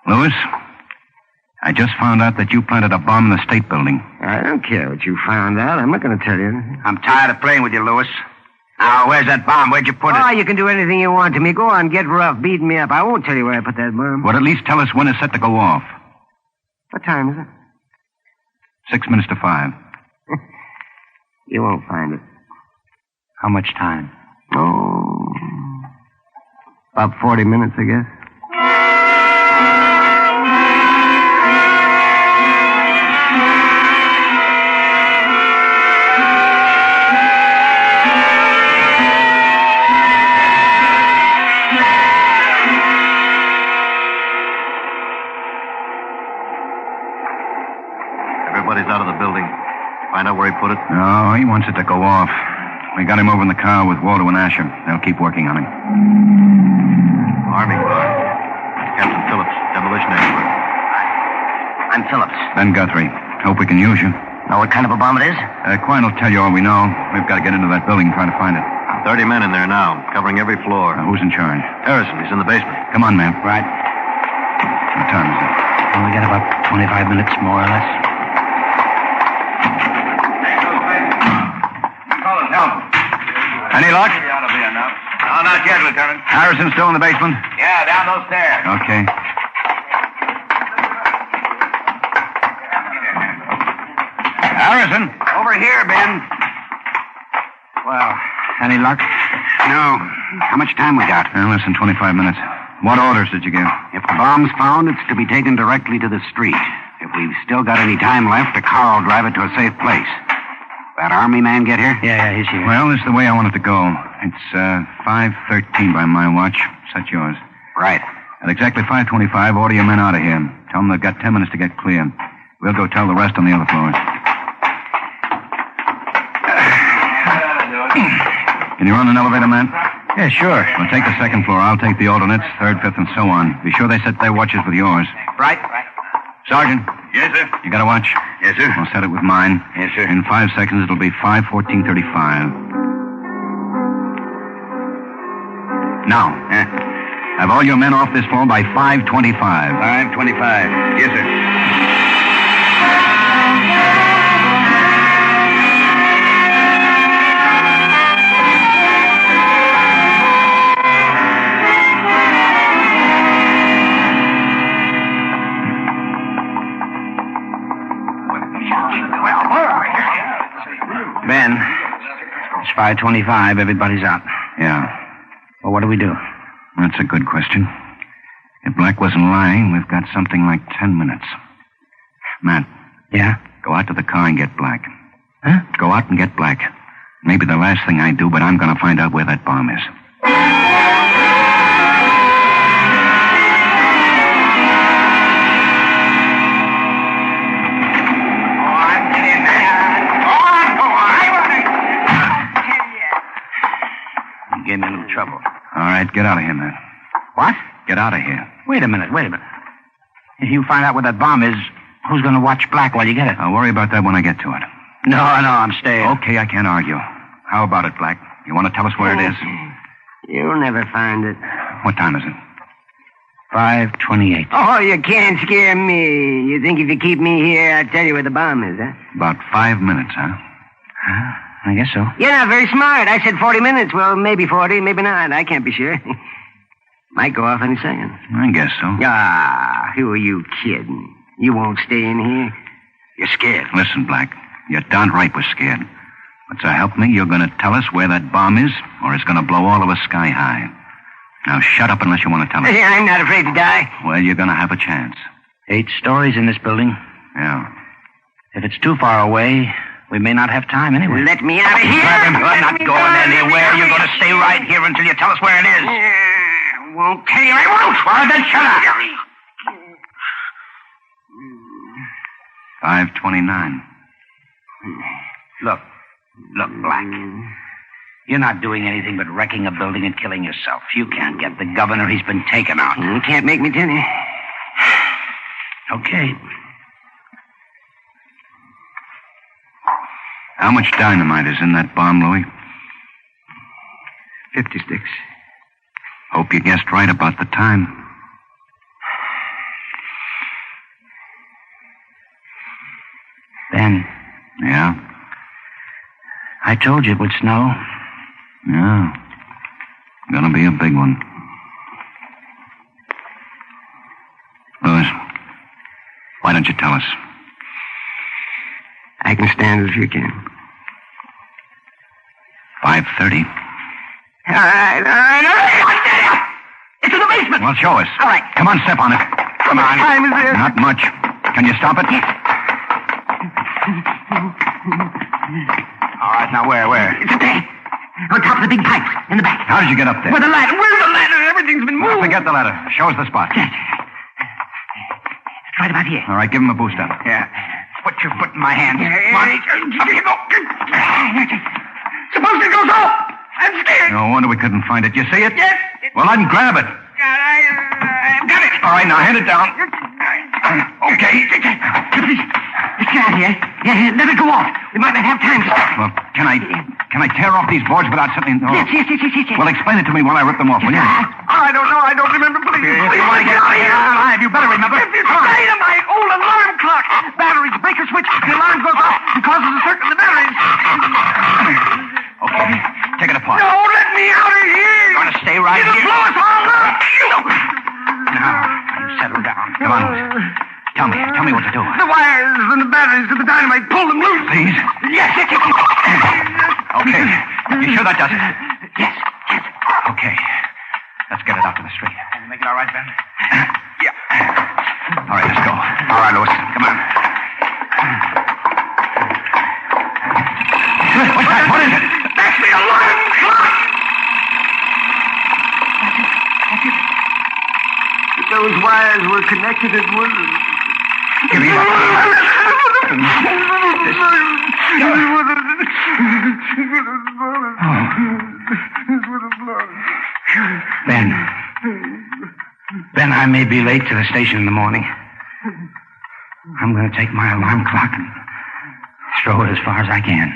Louis, I just found out that you planted a bomb in the State Building. I don't care what you found out. I'm not going to tell you anything. I'm tired of playing with you, Louis. Now, where's that bomb? Where'd you put it? Oh, you can do anything you want to me. Go on, get rough, beat me up. I won't tell you where I put that bomb. Well, at least tell us when it's set to go off. What time is it? 6 minutes to 5. You won't find it. How much time? Oh, about 40 minutes, I guess. Everybody's out of the building. Find out where he put it? No, he wants it to go off. We got him over in the car with Waldo and Asher. They'll keep working on him. Army car. Captain Phillips, demolition expert. I'm Phillips. Ben Guthrie. Hope we can use you. Know what kind of a bomb it is? Quine will tell you all we know. We've got to get into that building and try to find it. 30 men in there now, covering every floor. Who's in charge? Harrison, he's in the basement. Come on, man. Right. What time is it? Only got about 25 minutes, more or less. Any luck? Ought to be enough. No, not yet, Lieutenant. Harrison still in the basement? Yeah, down those stairs. Okay. Harrison? Over here, Ben. Well, any luck? No. How much time we got? Less than 25 minutes. What orders did you give? If the bomb's found, it's to be taken directly to the street. If we've still got any time left, the car will drive it to a safe place. That army man get here? Yeah, he's here. Well, this is the way I want it to go. It's 5:13 by my watch. Set yours. Right. At exactly 5:25, order your men out of here. Tell them they've got 10 minutes to get clear. We'll go tell the rest on the other floors. Can you run an elevator, man? Yeah, sure. Well, take the second floor. I'll take the alternates, third, fifth, and so on. Be sure they set their watches with yours. Right. Sergeant. Yes, sir. You got a watch? Yes, sir. I'll set it with mine. Yes, sir. In 5 seconds, it'll be 5:14:35. Now, have all your men off this floor by 5:25. 5:25. Yes, sir. Ben, it's 5:25. Everybody's out. Yeah. Well, what do we do? That's a good question. If Black wasn't lying, we've got something like 10 minutes. Matt. Yeah? Go out to the car and get Black. Huh? Go out and get Black. Maybe the last thing I do, but I'm going to find out where that bomb is. Gave me a little trouble. All right, get out of here, man. What? Get out of here. Wait a minute. If you find out where that bomb is, who's going to watch Black while you get it? I'll worry about that when I get to it. No, I'm staying. Okay, I can't argue. How about it, Black? You want to tell us where it is? You'll never find it. What time is it? 5:28. Oh, you can't scare me. You think if you keep me here, I'll tell you where the bomb is, huh? About 5 minutes, huh? I guess so. You're not very smart. I said 40 minutes. Well, maybe 40, maybe not. I can't be sure. Might go off any second. I guess so. Ah, who are you kidding? You won't stay in here. You're scared. Listen, Black, you're darn right we're scared. But so help me, you're going to tell us where that bomb is, or it's going to blow all of us sky high. Now, shut up unless you want to tell us. I'm not afraid to die. Well, you're going to have a chance. 8 stories in this building. Yeah. If it's too far away, we may not have time anyway. Let me out of here. You're not going anywhere. You're going to stay right here until you tell us where it is. Won't tell you I won't. Well, then shut up. 5:29. Look, Black. You're not doing anything but wrecking a building and killing yourself. You can't get the governor. He's been taken out. You can't make me tell you. Okay. How much dynamite is in that bomb, Louis? 50 sticks. Hope you guessed right about the time. Ben. Yeah? I told you it would snow. Yeah. Gonna be a big one. Louis, why don't you tell us? I can stand it if you can. 5:30. All right. It's in the basement. Well, show us. All right. Come on, step on it. Come on. What time is it? Not much. Can you stop it? All right, now where? It's up there. On top of the big pipe. In the back. How did you get up there? Where's the ladder? Where's the ladder? Everything's been moved. Forget the ladder. Show us the spot. It's right about here. All right, give him a boost up. Yeah. Put your foot in my hand. Come on. Up you go. Suppose it goes off. I'm scared. No wonder we couldn't find it. You see it? Yes. Well, then grab it. I've got it. All right, now hand it down. Okay. Let's get out of here. Yeah, let it go off. We might not have time to stop. Well, can I tear off these boards without something? No. Yes. Well, explain it to me while I rip them off, will you? I don't know. I don't remember. Please. If you want to get out of here alive, you better remember. It's dynamite. Old alarm clock. Batteries, breaker switch. The alarm goes off and causes a circuit in the batteries. Okay, take it apart. No, let me out of here. You're going to right It'll here. blow us all up. Now, you settle down. Come on, Louis. Tell me what to do. The wires and the batteries to the dynamite. Pull them loose. Please? Yes. Okay. You sure that does it? Yes. Okay. Let's get it out to the street. Can you make it all right, Ben? All right, let's go. All right, Louis. Come on. What's that? What is it? That's the alarm clock. Those wires were connected at once. Give me Ben, I may be late to the station in the morning. I'm going to take my alarm clock and throw it as far as I can.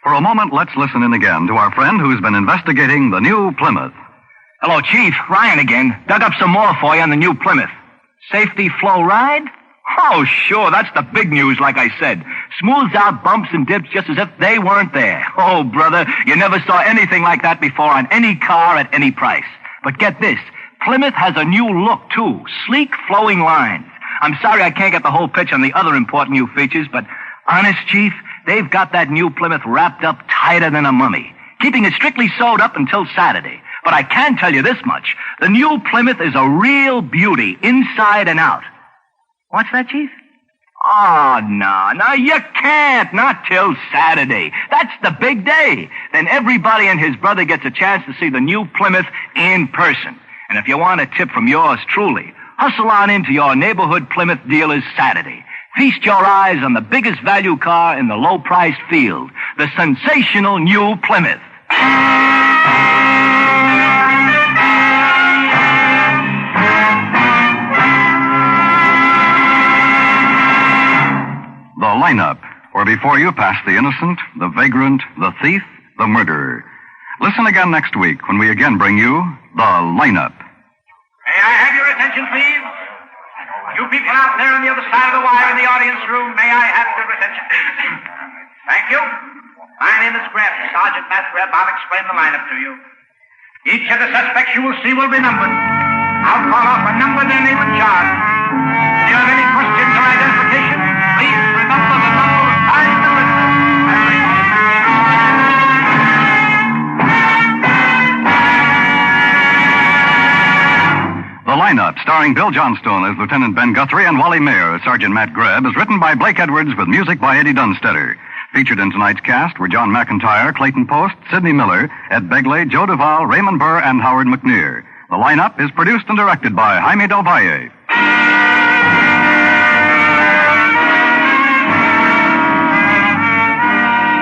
For a moment, let's listen in again to our friend who's been investigating the new Plymouth. Hello, Chief. Ryan again. Dug up some more for you on the new Plymouth. Safety flow ride? Oh, sure. That's the big news, like I said. Smooths out bumps and dips just as if they weren't there. Oh, brother, you never saw anything like that before on any car at any price. But get this. Plymouth has a new look, too. Sleek, flowing lines. I'm sorry I can't get the whole pitch on the other important new features, but honest, Chief, they've got that new Plymouth wrapped up tighter than a mummy, keeping it strictly sewed up until Saturday. But I can tell you this much. The new Plymouth is a real beauty, inside and out. What's that, Chief? Oh, no, you can't. Not till Saturday. That's the big day. Then everybody and his brother gets a chance to see the new Plymouth in person. And if you want a tip from yours truly, hustle on into your neighborhood Plymouth dealers Saturday. Feast your eyes on the biggest value car in the low-priced field, the sensational new Plymouth. The lineup, where before you pass the innocent, the vagrant, the thief, the murderer. Listen again next week when we again bring you the lineup. May I have your attention, please? You people out there on the other side of the wire in the audience room, may I have your attention? Thank you. My name is Greb, Sergeant Matt Greb. I'll explain the lineup to you. Each of the suspects you will see will be numbered. I'll call off a number, their name and charge. If you have any questions or identification, please remember the number assigned to the The lineup, starring Bill Johnstone as Lieutenant Ben Guthrie and Wally Mayer as Sergeant Matt Greb, is written by Blake Edwards with music by Eddie Dunstetter. Featured in tonight's cast were John McIntyre, Clayton Post, Sidney Miller, Ed Begley, Joe Duvall, Raymond Burr, and Howard McNear. The lineup is produced and directed by Jaime Del Valle.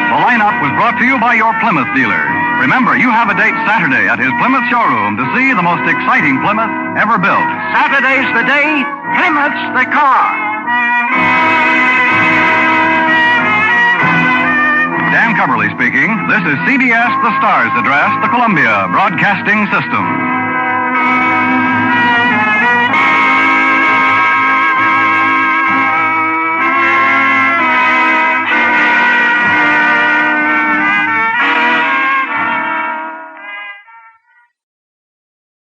The lineup was brought to you by your Plymouth dealer. Remember, you have a date Saturday at his Plymouth showroom to see the most exciting Plymouth ever built. Saturday's the day, Plymouth's the car. Dan Coverly speaking. This is CBS, the Stars Address, the Columbia Broadcasting System.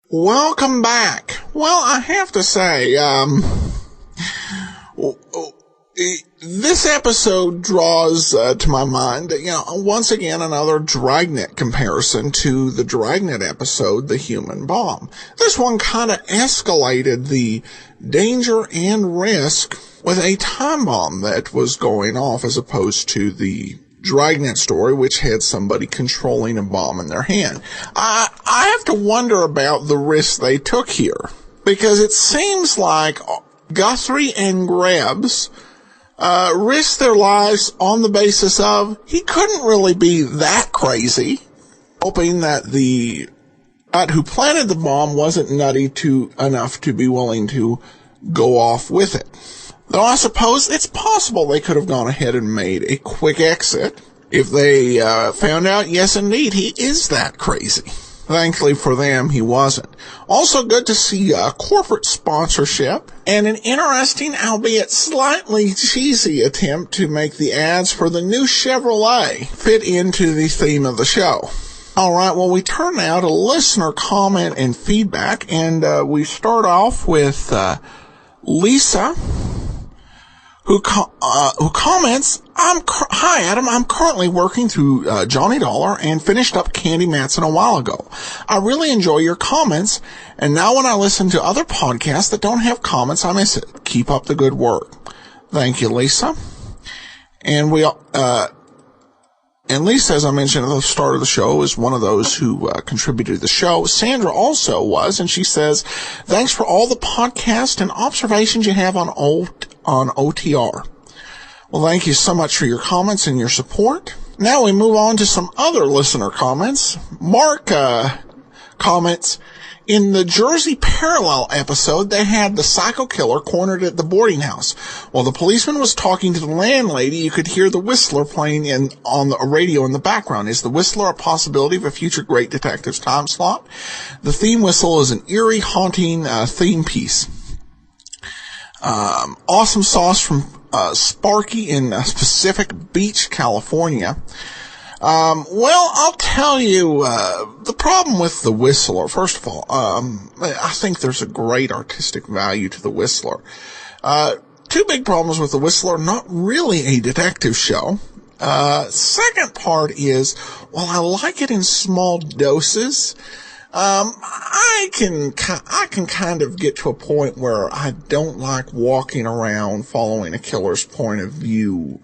Welcome back. Well, I have to say, this episode draws to my mind, once again, another Dragnet comparison to the Dragnet episode, The Human Bomb. This one kind of escalated the danger and risk with a time bomb that was going off as opposed to the Dragnet story, which had somebody controlling a bomb in their hand. I have to wonder about the risk they took here, because it seems like Guthrie and Grebs risked their lives on the basis of he couldn't really be that crazy, hoping that the nut who planted the bomb wasn't nutty enough to be willing to go off with it. Though I suppose it's possible they could have gone ahead and made a quick exit if they found out, yes, indeed, he is that crazy. Thankfully for them, he wasn't. Also good to see corporate sponsorship and an interesting, albeit slightly cheesy attempt to make the ads for the new Chevrolet fit into the theme of the show. All right, well, we turn now to listener comment and feedback, and we start off with Lisa, who comments, hi, Adam. I'm currently working through Johnny Dollar and finished up Candy Matson a while ago. I really enjoy your comments, and now when I listen to other podcasts that don't have comments, I miss it. Keep up the good work. Thank you, Lisa. And and Lisa, as I mentioned at the start of the show, is one of those who contributed to the show. Sandra also was, and she says, thanks for all the podcasts and observations you have on OTR. Well, thank you so much for your comments and your support. Now we move on to some other listener comments. Mark comments, in the Jersey Parallel episode, they had the psycho killer cornered at the boarding house. While the policeman was talking to the landlady, you could hear the Whistler playing on the radio in the background. Is the Whistler a possibility of a future Great Detectives time slot? The theme whistle is an eerie, haunting theme piece. Awesome sauce from Sparky in Pacific Beach, California. Well, I'll tell you, the problem with the Whistler, first of all, I think there's a great artistic value to the Whistler. Two big problems with the Whistler, not really a detective show. Second part is, while I like it in small doses, I can kind of get to a point where I don't like walking around following a killer's point of view,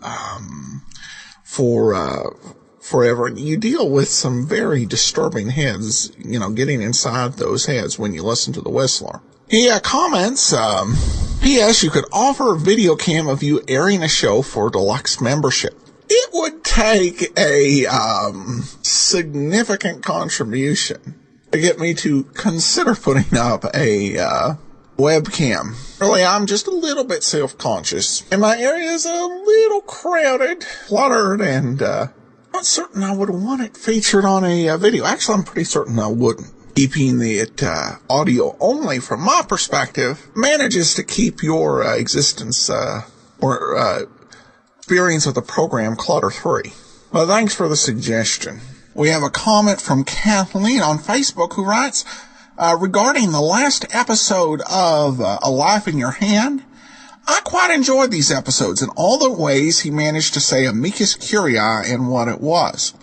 forever. And you deal with some very disturbing heads, getting inside those heads when you listen to the Whistler. He comments, P.S. you could offer a video cam of you airing a show for deluxe membership. It would take a significant contribution to get me to consider putting up a webcam. Really, I'm just a little bit self-conscious. And my area is a little crowded, cluttered, and not certain I would want it featured on a video. Actually, I'm pretty certain I wouldn't. Keeping it audio only, from my perspective, manages to keep your existence or experience of the program clutter-free. Well, thanks for the suggestion. We have a comment from Kathleen on Facebook who writes, regarding the last episode of A Life in Your Hand, I quite enjoyed these episodes and all the ways he managed to say amicus curiae and what it was.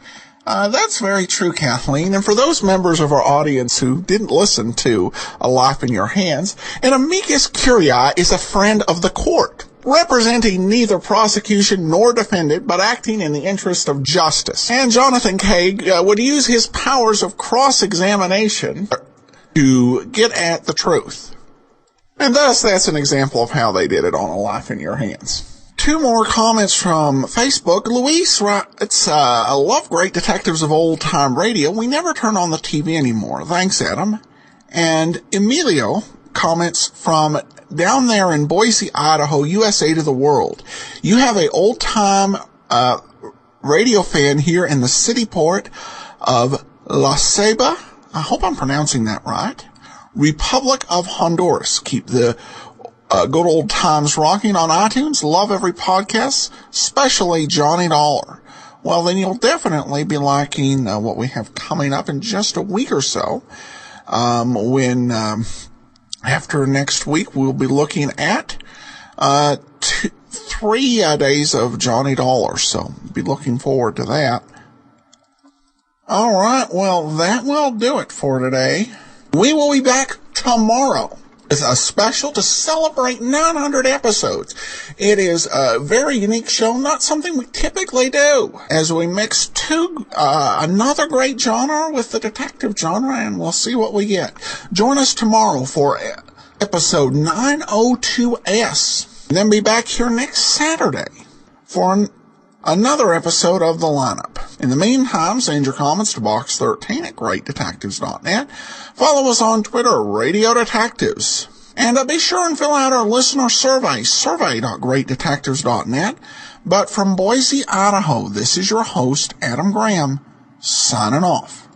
That's very true, Kathleen. And for those members of our audience who didn't listen to A Life in Your Hands, an amicus curiae is a friend of the court, representing neither prosecution nor defendant, but acting in the interest of justice. And Jonathan Cage would use his powers of cross-examination to get at the truth. And thus, that's an example of how they did it on A Life in Your Hands. Two more comments from Facebook. Luis writes, I love Great Detectives of Old Time Radio. We never turn on the TV anymore. Thanks, Adam. And Emilio comments from down there in Boise, Idaho, USA to the world. You have a old-time radio fan here in the city port of La Ceiba. I hope I'm pronouncing that right. Republic of Honduras. Keep the good old times rocking on iTunes. Love every podcast, especially Johnny Dollar. Well, then you'll definitely be liking what we have coming up in just a week or so. When after next week, we'll be looking at 3 days of Johnny Dollar. So be looking forward to that. All right, well, that will do it for today. We will be back tomorrow with a special to celebrate 900 episodes. It is a very unique show, not something we typically do, as we mix another great genre with the detective genre, and we'll see what we get. Join us tomorrow for episode 902S. And then be back here next Saturday for another episode of The Lineup. In the meantime, send your comments to box13 at greatdetectives.net. Follow us on Twitter, Radio Detectives. And be sure and fill out our listener survey, survey.greatdetectives.net. But from Boise, Idaho, this is your host, Adam Graham, signing off.